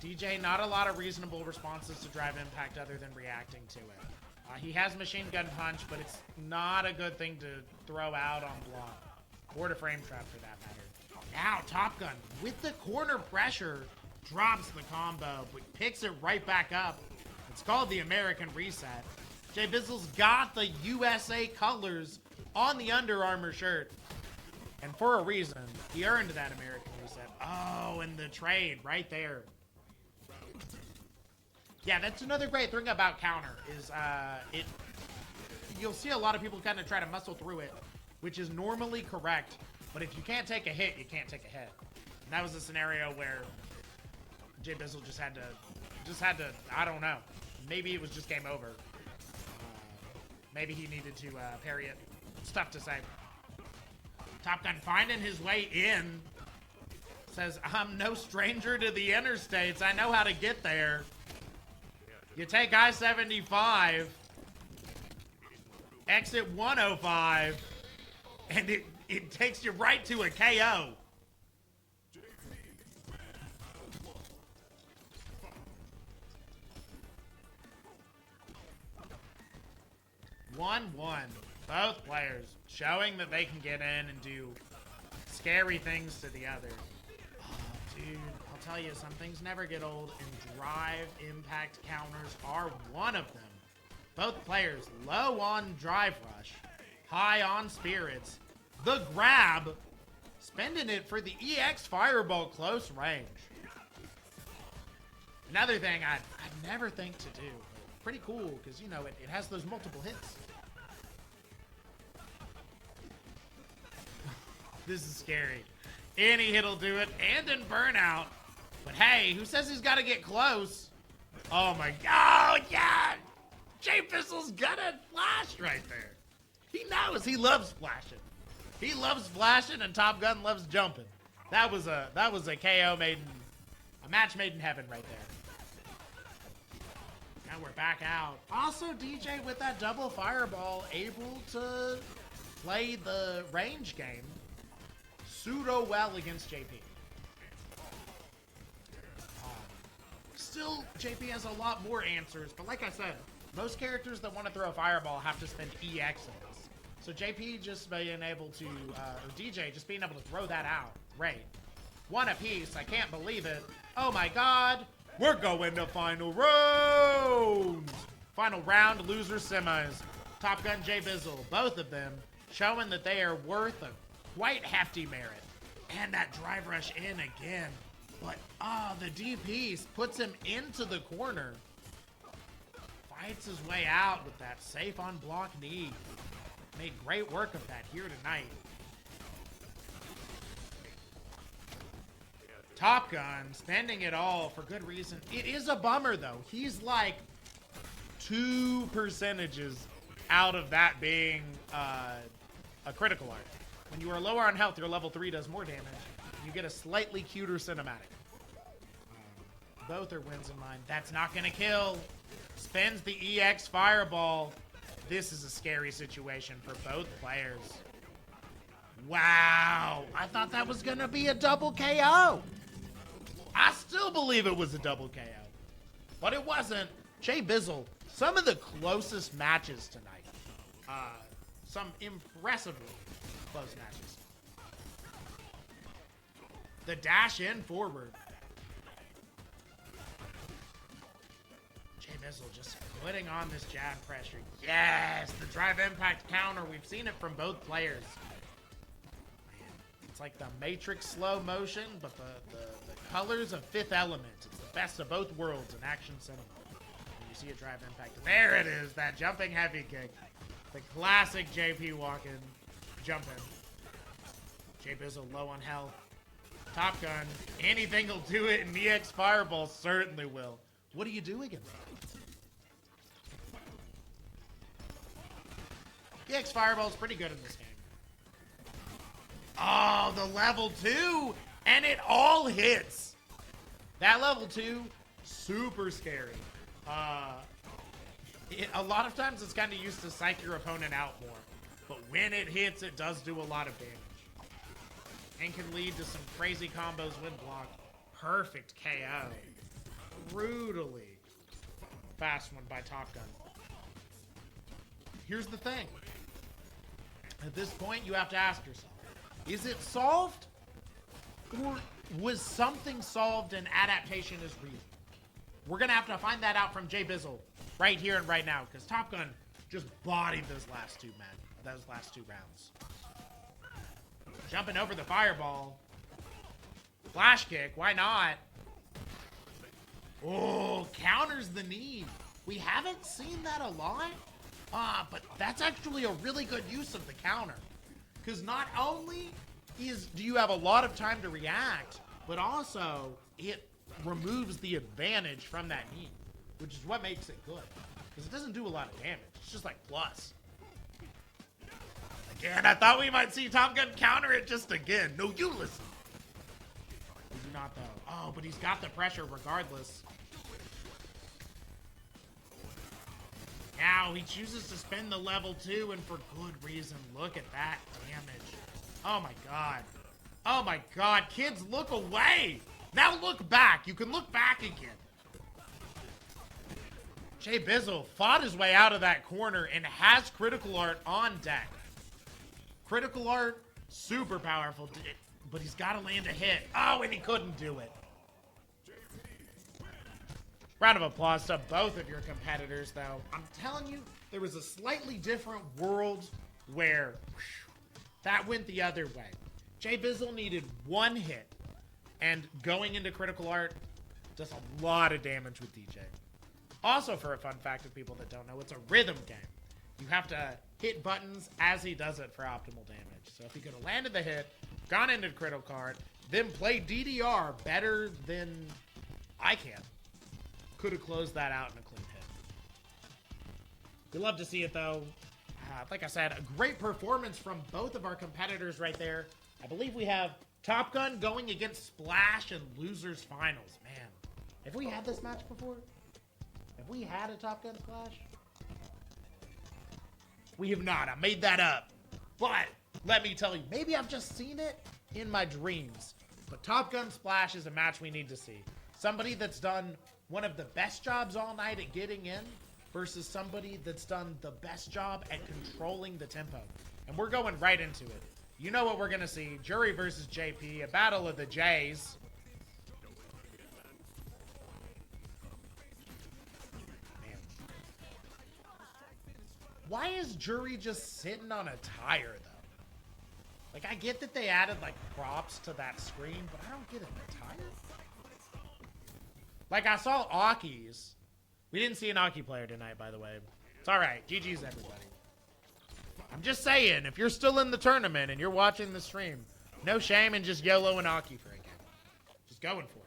DJ, not a lot of reasonable responses to drive impact other than reacting to it. He has machine gun punch, but it's not a good thing to throw out on block. Or to frame trap for that matter. Now Topgun, with the corner pressure, drops the combo, but picks it right back up. It's called the American Reset. jbizzle's got the USA colors on the Under Armour shirt. And for a reason, he earned that American Reset. Oh, and the trade right there. Yeah, that's another great thing about counter is you'll see a lot of people kind of try to muscle through it, which is normally correct. But if you can't take a hit, you can't take a hit. And that was a scenario where jbizzle just had to, I don't know. Maybe it was just game over. Maybe he needed to parry it. It's tough to say. Topgun finding his way in. Says, I'm no stranger to the interstates. I know how to get there. You take I-75, exit 105, and it takes you right to a KO. 1-1. Both players showing that they can get in and do scary things to the other. Oh, dude, I'll tell you, some things never get old, and drive impact counters are one of them. Both players low on drive rush, high on spirits. The grab, spending it for the EX fireball close range. Another thing I'd never think to do. Pretty cool, because, you know, it has those multiple hits. This is scary. Any hit'll do it, and in burnout. But hey, who says he's got to get close? Oh my god, oh, yeah! jbizzle's gonna flash right there. He knows, he loves flashing. He loves flashing, and Topgun loves jumping. That was a KO made in, a match made in heaven right there. Now we're back out. Also, DJ with that double fireball, able to play the range game pseudo well against JP. Still, JP has a lot more answers, but like I said, most characters that want to throw a fireball have to spend EXs. So JP just being able to, or DJ just being able to throw that out. Great. One apiece. I can't believe it. Oh my god. We're going to final round. Final round, loser semis. Topgun, jbizzle, both of them showing that they are worth a quite hefty merit. And that drive rush in again. But, the D piece puts him into the corner. Fights his way out with that safe on block knee. Made great work of that here tonight. Topgun spending it all for good reason. It is a bummer though. He's like 2 percentages out of that being a critical art. When you are lower on health, your level 3 does more damage. You get a slightly cuter cinematic. Both are wins in mind. That's not gonna kill. Spends the EX fireball. This is a scary situation for both players. Wow. I thought that was gonna be a double KO. I still believe it was a double KO. But it wasn't. jbizzle, some of the closest matches tonight. Some impressively close matches. The dash in forward. jbizzle just putting on this jab pressure. Yes, the drive impact counter. We've seen it from both players. It's like the Matrix slow motion, but the colors of Fifth Element. It's the best of both worlds in action cinema. And you see a drive impact. There it is, that jumping heavy kick. The classic JP walk-in, jumping. jbizzle low on health. Topgun, anything will do it, and EX Fireball certainly will. What do you do against that? EX Fireball is pretty good in this game. Oh, the level 2, and it all hits. That level 2, super scary. A lot of times it's kind of used to psych your opponent out more, but when it hits, it does do a lot of damage. And can lead to some crazy combos with block. Perfect KO. Brutally fast one by Topgun. Here's the thing. At this point, you have to ask yourself, is it solved? Or was something solved and adaptation is real? We're going to have to find that out from jbizzle right here and right now, because Topgun just bodied those last two rounds. Jumping over the fireball. Flash kick, why not? Oh, counters the knee. We haven't seen that a lot. But that's actually a really good use of the counter. Because not only do you have a lot of time to react, but also it removes the advantage from that knee, which is what makes it good. Because it doesn't do a lot of damage. It's just like plus. Again, I thought we might see Topgun counter it just again. No, you listen. We do not, though. Oh, but he's got the pressure regardless. Now he chooses to spend the level 2, and for good reason. Look at that damage. Oh my god. Oh my god. Kids, look away. Now look back. You can look back again. jbizzle fought his way out of that corner and has critical art on deck. Critical art, super powerful, but he's got to land a hit. Oh, and he couldn't do it. Round of applause to both of your competitors, though. I'm telling you, there was a slightly different world where that went the other way. jbizzle needed one hit, and going into critical art does a lot of damage with DJ. Also, for a fun fact of people that don't know, it's a rhythm game. You have to hit buttons as he does it for optimal damage. So if he could have landed the hit, gone into critical card, then played DDR better than I can, could have closed that out in a clean hit. We love to see it, though. Like I said, a great performance from both of our competitors right there. I believe we have Topgun going against Splash in Losers Finals. Man, have we had this match before? Have we had a Topgun Splash? We have not. I made that up. But let me tell you, maybe I've just seen it in my dreams. But Topgun Splash is a match we need to see. Somebody that's done one of the best jobs all night at getting in versus somebody that's done the best job at controlling the tempo. And we're going right into it. You know what we're going to see. Jury versus JP, a battle of the J's. Man. Why is Jury just sitting on a tire, though? Like, I get that they added, like, props to that screen, but I don't get it. The tire? Like, I saw Aki's. We didn't see an Aki player tonight, by the way. It's all right. GG's, everybody. I'm just saying, if you're still in the tournament and you're watching the stream, no shame in just YOLOing Aki for a game. Just going for it.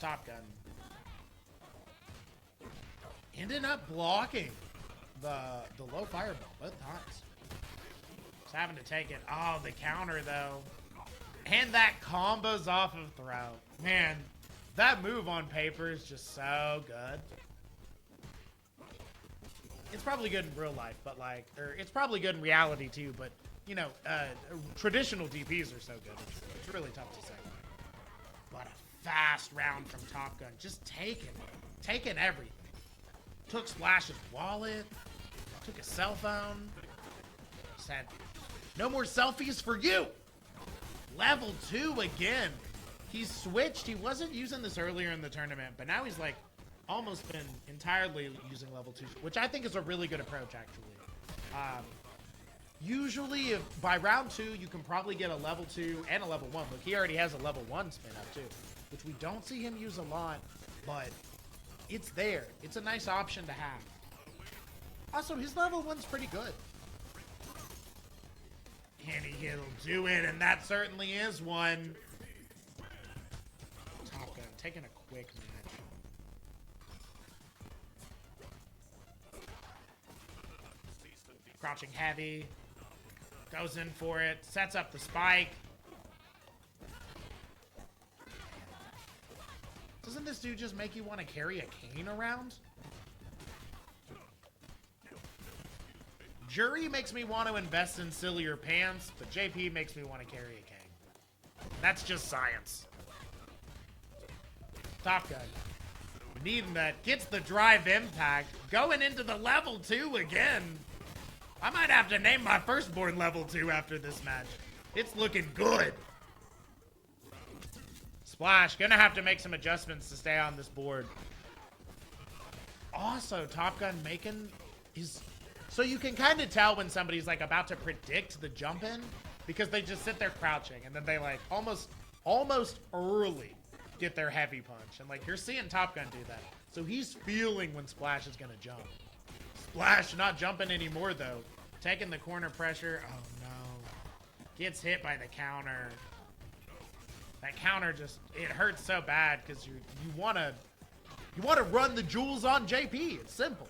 Topgun. Ended up blocking the low fireball both times. Just having to take it. Oh, the counter, though. And that combos off of throw. Man, that move on paper is just so good. It's probably good in real life, but like, or it's probably good in reality too, but you know, traditional DPs are so good. It's really tough to say. What a fast round from Topgun. Just taking everything. Took Splash's wallet, took his cell phone, said, no more selfies for you. Level 2 again. He's switched. He wasn't using this earlier in the tournament, but now he's like almost been entirely using level 2, which I think is a really good approach, actually. Usually, if by round 2, you can probably get a level 2 and a level 1. Look, he already has a level 1 spin up too, which we don't see him use a lot, but it's there. It's a nice option to have. Also, his level 1's pretty good. And he'll do it, and that certainly is one. Topgun taking a quick match. Crouching heavy. Goes in for it. Sets up the spike. Doesn't this dude just make you want to carry a cane around? Jury makes me want to invest in sillier pants, but JP makes me want to carry a cane. That's just science. Topgun. Needing that. Gets the drive impact. Going into the level 2 again. I might have to name my firstborn level 2 after this match. It's looking good. Splash. Gonna have to make some adjustments to stay on this board. Also, Topgun making his... So you can kind of tell when somebody's like about to predict the jump in because they just sit there crouching and then they like almost early get their heavy punch. And like you're seeing Topgun do that. So he's feeling when Splash is going to jump. Splash not jumping anymore though. Taking the corner pressure. Oh no. Gets hit by the counter. That counter just, it hurts so bad because you want to run the jewels on JP. It's simple.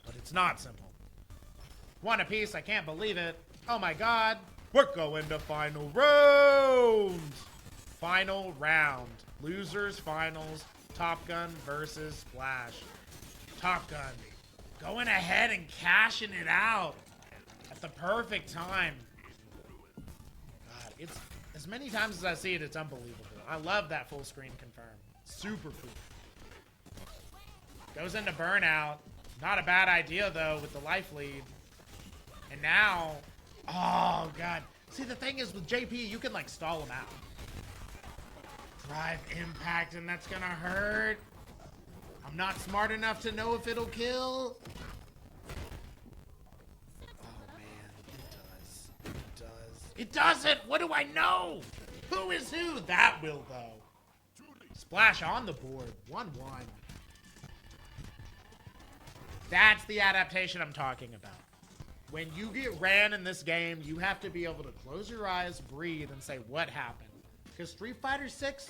But it's not simple. One apiece, I can't believe it. Oh my god. We're going to final round. Final round. Losers finals. Topgun versus Splash. Topgun going ahead and cashing it out at the perfect time. God, it's as many times as I see it, it's unbelievable. I love that full screen confirm. Super cool. Goes into burnout. Not a bad idea, though, with the life lead. And now... Oh, God. See, the thing is, with JP, you can, like, stall him out. Drive impact, and that's gonna hurt. I'm not smart enough to know if it'll kill. Oh, man. It does. It does. It doesn't! What do I know? Who is who? That will, though. Splash on the board. 1-1. That's the adaptation I'm talking about. When you get ran in this game, you have to be able to close your eyes, breathe, and say, what happened? Because Street Fighter 6,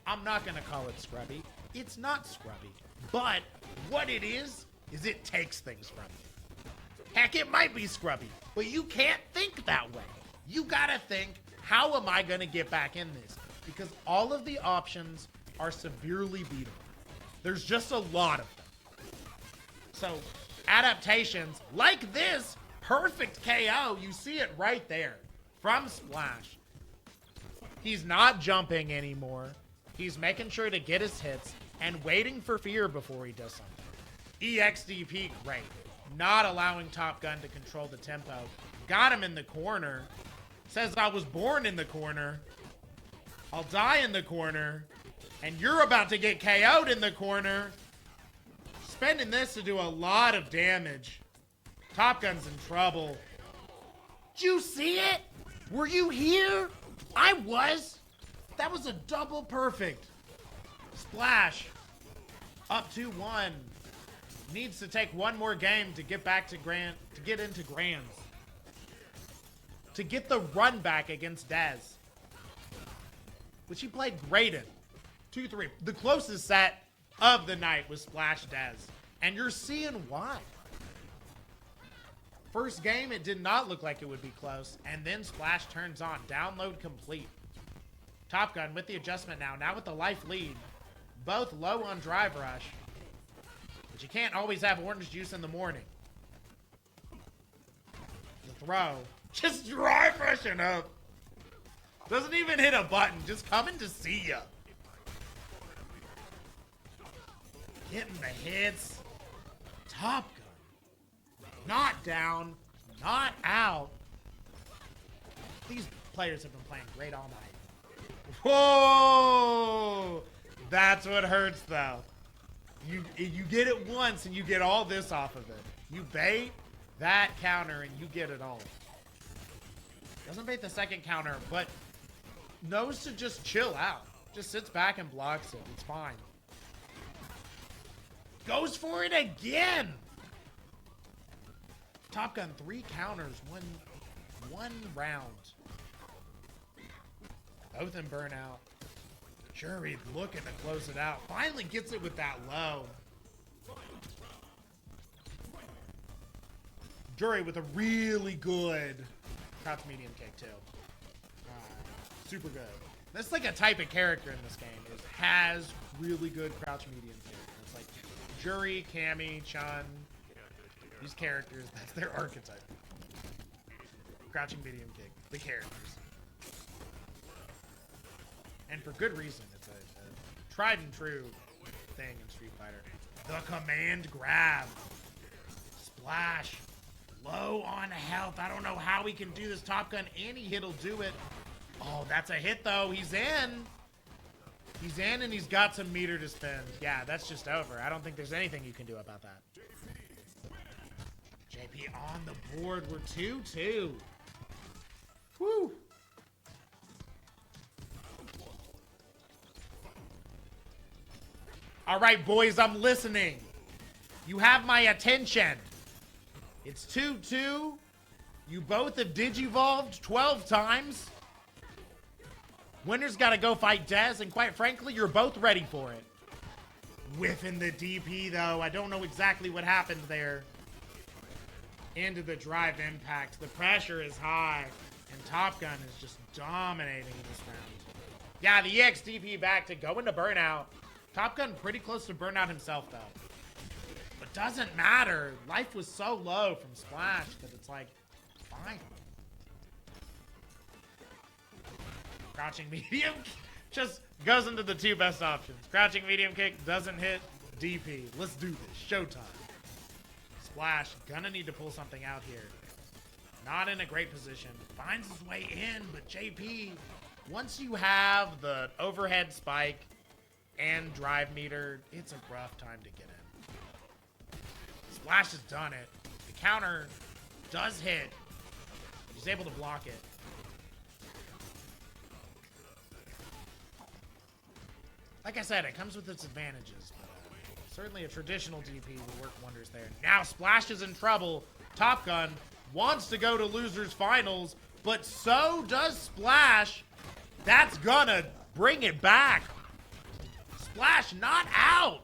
I'm not going to call it scrubby. It's not scrubby. But what it is it takes things from you. Heck, it might be scrubby, but you can't think that way. You got to think, how am I going to get back in this? Because all of the options are severely beatable. There's just a lot of them. So adaptations like this perfect KO. You see it right there from Splash. He's not jumping anymore. He's making sure to get his hits and waiting for fear before he does something. EXDP, great. Not allowing Topgun to control the tempo. Got him in the corner. Says I was born in the corner. I'll die in the corner. And you're about to get KO'd in the corner. Spending this to do a lot of damage. Topgun's in trouble. Did you see it? Were you here? I was. That was a double perfect. Splash. Up 2-1. Needs to take one more game to get back to Grand, to get into Grands. To get the run back against Dez. Which he played great in. 2-3. The closest set of the night was Splash Dez. And you're seeing why. First game, it did not look like it would be close. And then Splash turns on. Download complete. Topgun with the adjustment now. Now with the life lead. Both low on drive rush. But you can't always have orange juice in the morning. The throw. Just drive rushing up. Doesn't even hit a button. Just coming to see ya. Getting the hits. Top Gun. Not down. Not out. These players have been playing great all night. Whoa! That's what hurts, though. You get it once and you get all this off of it. You bait that counter and you get it all. Doesn't bait the second counter, but knows to just chill out. Just sits back and blocks it. It's fine. Goes for it again. Topgun 3 counters, one round. Both in burnout. Jury looking to close it out. Finally gets it with that low. Jury with a really good crouch medium kick too. Super good. That's like a type of character in this game. It has really good crouch medium kick. It's like Jury, Cammy, Chun. These characters, that's their archetype. Crouching medium kick. The characters. And for good reason. It's a tried and true thing in Street Fighter. The command grab. Splash. Low on health. I don't know how he can do this. Topgun, any hit will do it. Oh, that's a hit, though. He's in. He's in, and he's got some meter to spend. Yeah, that's just over. I don't think there's anything you can do about that. JP on the board. We're 2-2. Woo. All right, boys, I'm listening. You have my attention. It's 2-2. You both have digivolved 12 times. Winner's got to go fight Dez, and quite frankly, you're both ready for it. Whiffing the DP, though. I don't know exactly what happened there. Into the drive impact. The pressure is high, and Topgun is just dominating this round. Yeah, the EXDP back to go into burnout. Topgun pretty close to burnout himself, though. But doesn't matter. Life was so low from Splash that it's like, fine. Crouching medium just goes into the 2 best options. Crouching medium kick doesn't hit. DP. Let's do this. Showtime. Splash gonna need to pull something out here. Not in a great position. Finds his way in, but JP, once you have the overhead spike and drive meter, it's a rough time to get in. Splash has done it. The counter does hit. He's able to block it. Like I said, it comes with its advantages. But, certainly a traditional DP will work wonders there. Now Splash is in trouble. Topgun wants to go to losers finals, but so does Splash. That's gonna bring it back. Splash not out.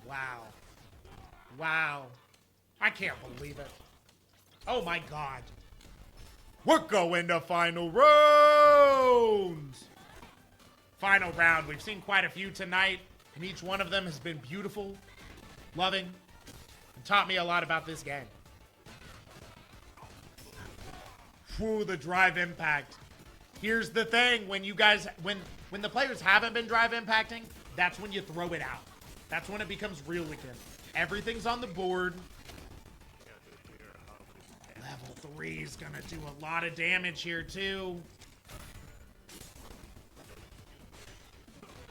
Wow. Wow. I can't believe it. Oh my God. We're going to final rounds. final round. We've seen quite a few tonight, and each one of them has been beautiful, loving, and taught me a lot about this game. Whew, the drive impact. Here's the thing, when you guys, when the players haven't been drive impacting, that's when you throw it out. That's when it becomes real again. Everything's on the board. Level 3 is gonna do a lot of damage here too.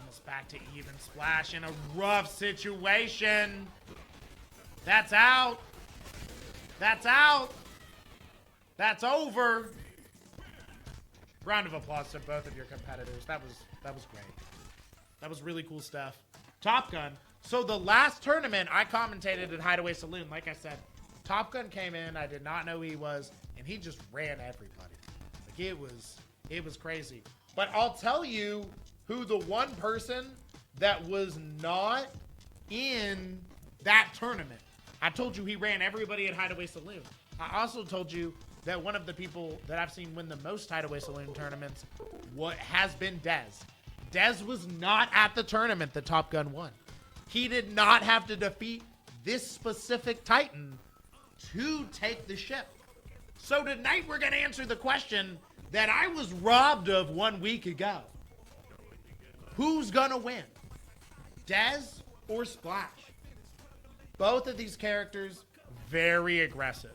Almost back to even. Splash in a rough situation. That's out. That's out. That's over. Round of applause to both of your competitors. That was great. That was really cool stuff. Topgun. So the last tournament I commentated at Hideaway Saloon, like I said, Topgun came in. I did not know who he was, and he just ran everybody. Like it was crazy. But I'll tell you who the one person that was not in that tournament. I told you he ran everybody at Hideaway Saloon. I also told you that one of the people that I've seen win the most Hideaway Saloon tournaments has been Dez. Dez was not at the tournament that Topgun won. He did not have to defeat this specific Titan to take the ship. So tonight we're going to answer the question that I was robbed of 1 week ago. Who's going to win? Dez or Splash? Both of these characters, very aggressive.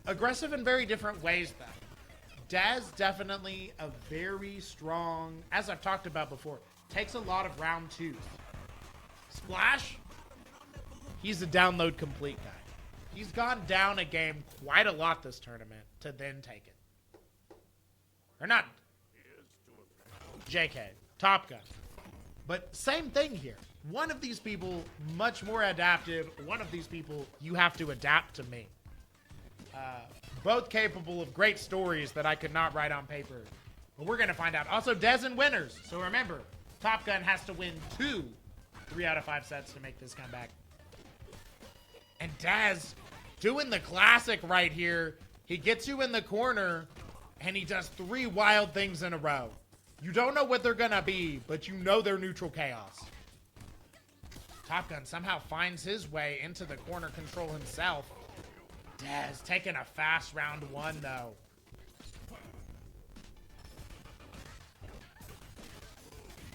Aggressive in very different ways, though. Dez, definitely a very strong, as I've talked about before, takes a lot of round twos. Splash, he's a download complete guy. He's gone down a game quite a lot this tournament to then take it. Or not. JK, Topgun. But same thing here. One of these people, much more adaptive. One of these people, you have to adapt to me. Both capable of great stories that I could not write on paper. But we're going to find out. Also, Dez and winners. So remember, Topgun has to win 2 3 out of 5 sets to make this comeback. And Dez doing the classic right here. He gets you in the corner, and he does 3 wild things in a row. You don't know what they're going to be, but you know they're neutral chaos. Topgun somehow finds his way into the corner control himself. Dez taking a fast round 1, though.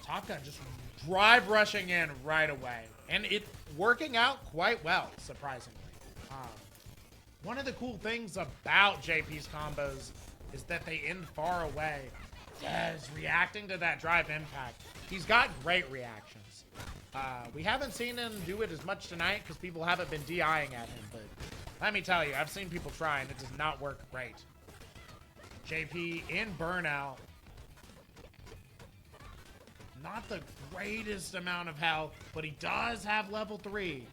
Topgun just drive rushing in right away. And it working out quite well, surprisingly. One of the cool things about JP's combos is that they end far away. Dez reacting to that drive impact. He's got great reactions. We haven't seen him do it as much tonight because people haven't been DIing at him, but let me tell you, I've seen people try and it does not work great. JP in burnout. Not the greatest amount of health, but he does have level 3.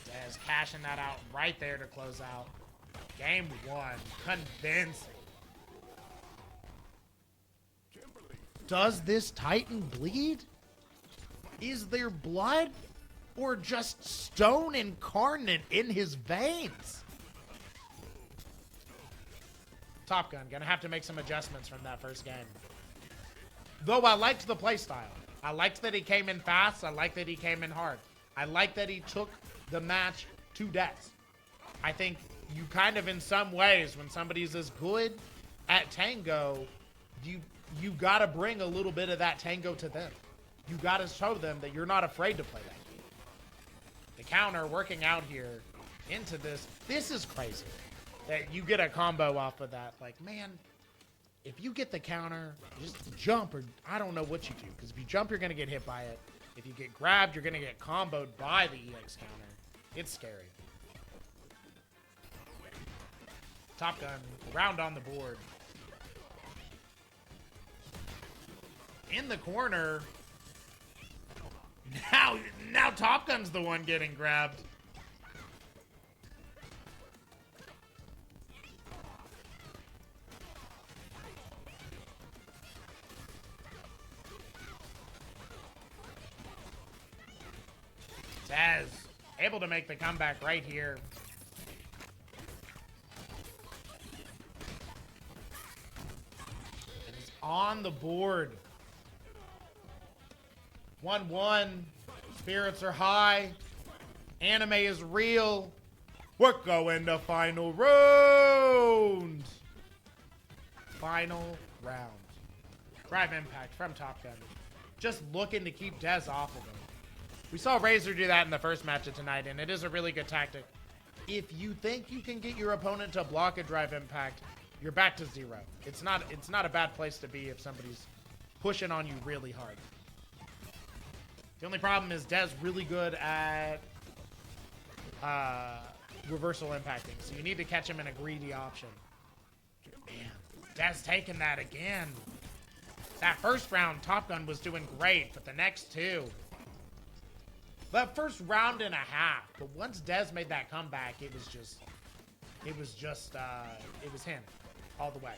Dez cashing that out right there to close out. Game 1. Convincing. Does this Titan bleed? Is there blood or just stone incarnate in his veins? Topgun gonna have to make some adjustments from that first game. Though I liked the playstyle. I liked that he came in fast. I liked that he came in hard. I liked that he took the match to death. I think you kind of, in some ways, when somebody's as good at tango, you gotta bring a little bit of that tango to them. You gotta show them that you're not afraid to play that game. The counter working out here into this. This is crazy. That you get a combo off of that. Like, man, if you get the counter, just jump, or I don't know what you do. Because if you jump, you're going to get hit by it. If you get grabbed, you're going to get comboed by the EX counter. It's scary. Topgun, round on the board. In the corner. Now Topgun's the one getting grabbed. Dez able to make the comeback right here. on the board. 1-1. Spirits are high. Anime is real. We're going to final round. Final round. Drive impact from Topgun. Just looking to keep Dez off of him. We saw Razor do that in the first match of tonight, and it is a really good tactic. If you think you can get your opponent to block a drive impact, you're back to 0. It's not a bad place to be if somebody's pushing on you really hard. The only problem is Dez really good at reversal impacting, so you need to catch him in a greedy option. Man, Dez taking that again. That first round, Topgun was doing great, but the next two. That first round and a half, but once Dez made that comeback, it was him all the way.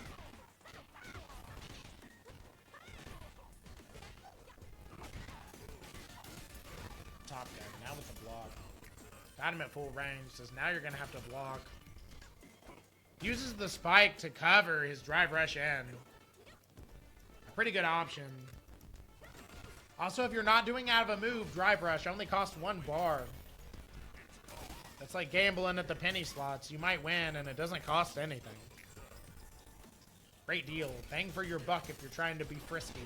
Topgun, now with the block. Got him at full range, says now you're gonna have to block. Uses the spike to cover his drive rush in. A pretty good option. Also, if you're not doing out of a move, drive rush only costs 1 bar. That's like gambling at the penny slots. You might win and it doesn't cost anything. Great deal. Bang for your buck if you're trying to be frisky.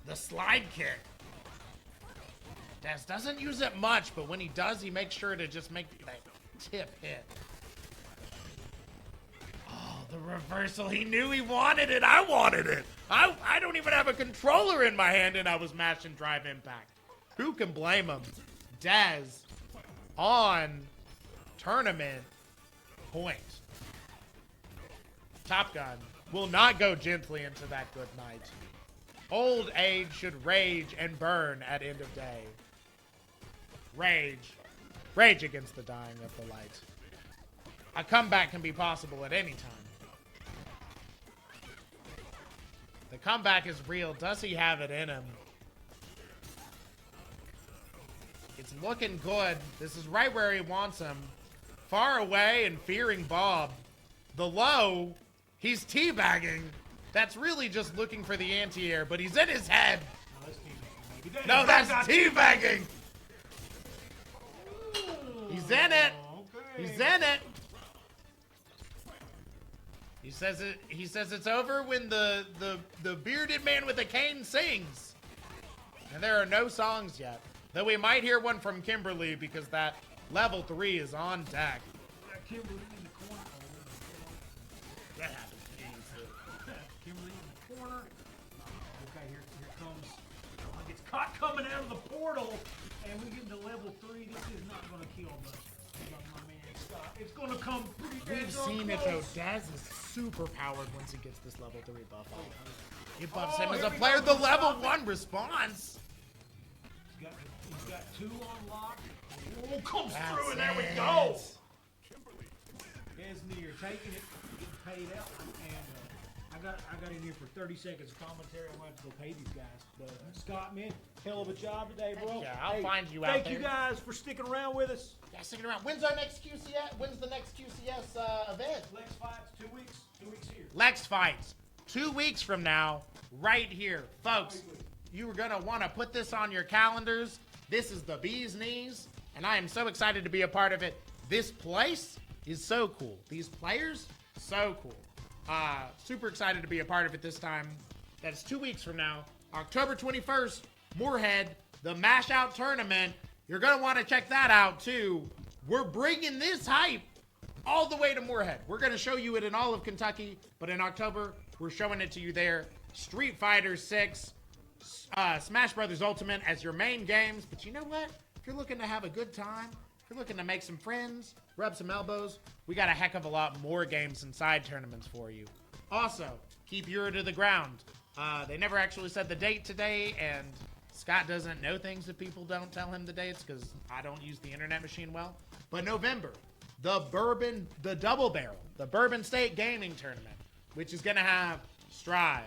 The slide kick. Dez doesn't use it much, but when he does, he makes sure to just make that tip hit. Oh, the reversal. He knew he wanted it. I wanted it. I don't even have a controller in my hand, and I was mashing drive impact. Who can blame him? Dez on tournament point. Topgun will not go gently into that good night. Old age should rage and burn at end of day. Rage. Rage against the dying of the light. A comeback can be possible at any time. The comeback is real. Does he have it in him? It's looking good. This is right where he wants him. Far away and fearing Bob. The low, he's teabagging. That's really just looking for the anti-air, but he's in his head. No, that's teabagging. He's in it. He's in it. He says it's over when the bearded man with a cane sings. And there are no songs yet. Though we might hear one from Kimberly because that level 3 is on deck. Kimberly in the corner. That happens. Kimberly in the corner. Okay, here comes. Like it's caught coming out of the portal, and we get to level 3. This is not going to kill us. My man, stop. It's going to come pretty We've damn seen it close. though. Daz is super powered once he gets this level 3 buff on. It buffs Oh, him as here a we player. go. The level 1 response. He's got 2 unlocked. Oh, comes That's through, and there we it. go. Deznere taking it, getting paid out, and I got in here for 30 seconds of commentary. I'm going to have to go pay these guys. But Scott, man, hell of a job today, bro. Yeah, I'll find you out Thank there. you guys for sticking around with us. Yeah, sticking around. When's our next QCS? When's the next QCS event? Lex Fights, 2 weeks. 2 weeks here. Lex Fights. 2 weeks from now, right here. Folks, you are going to want to put this on your calendars. This is the Bee's Knees, and I am so excited to be a part of it. This place is so cool. These players, so cool. Super excited to be a part of it this time. That's 2 weeks from now. October 21st, Moorhead, the Mash Out Tournament. You're going to want to check that out, too. We're bringing this hype all the way to Moorhead. We're going to show you it in all of Kentucky, but in October, we're showing it to you there. Street Fighter 6, Smash Brothers Ultimate as your main games. But you know what? If you're looking to have a good time, if you're looking to make some friends, rub some elbows, we got a heck of a lot more games and side tournaments for you. Also, keep your ear to the ground. They never actually said the date today, and Scott doesn't know things if people don't tell him the dates because I don't use the internet machine well. But November, the Double Barrel, the Bourbon State Gaming Tournament, which is going to have Strive,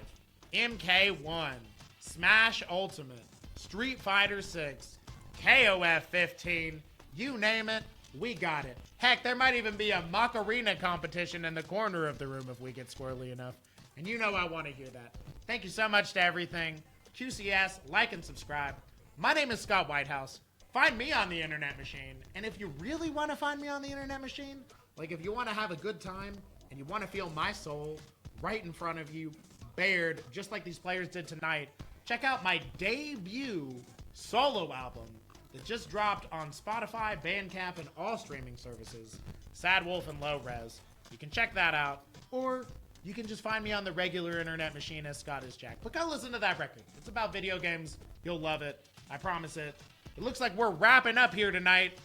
MK1, Smash Ultimate, Street Fighter 6, KOF 15, you name it, we got it. Heck, there might even be a Macarena competition in the corner of the room if we get squirrely enough. And you know I want to hear that. Thank you so much to everything. QCS, like and subscribe. My name is Scott Whitehouse. Find me on the internet machine. And if you really want to find me on the internet machine, like if you want to have a good time and you want to feel my soul right in front of you, bared, just like these players did tonight, check out my debut solo album that just dropped on Spotify, Bandcamp, and all streaming services, Sad Wolf and Low Res. You can check that out, or you can just find me on the regular internet machine as Scott is Jack. But go listen to that record. It's about video games. You'll love it. I promise it. It looks like we're wrapping up here tonight.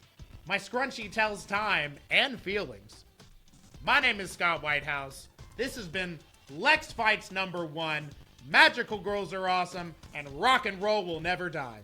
My scrunchie tells time and feelings. My name is Scott Whitehouse. This has been Lex Fights #1. Magical girls are awesome, and rock and roll will never die.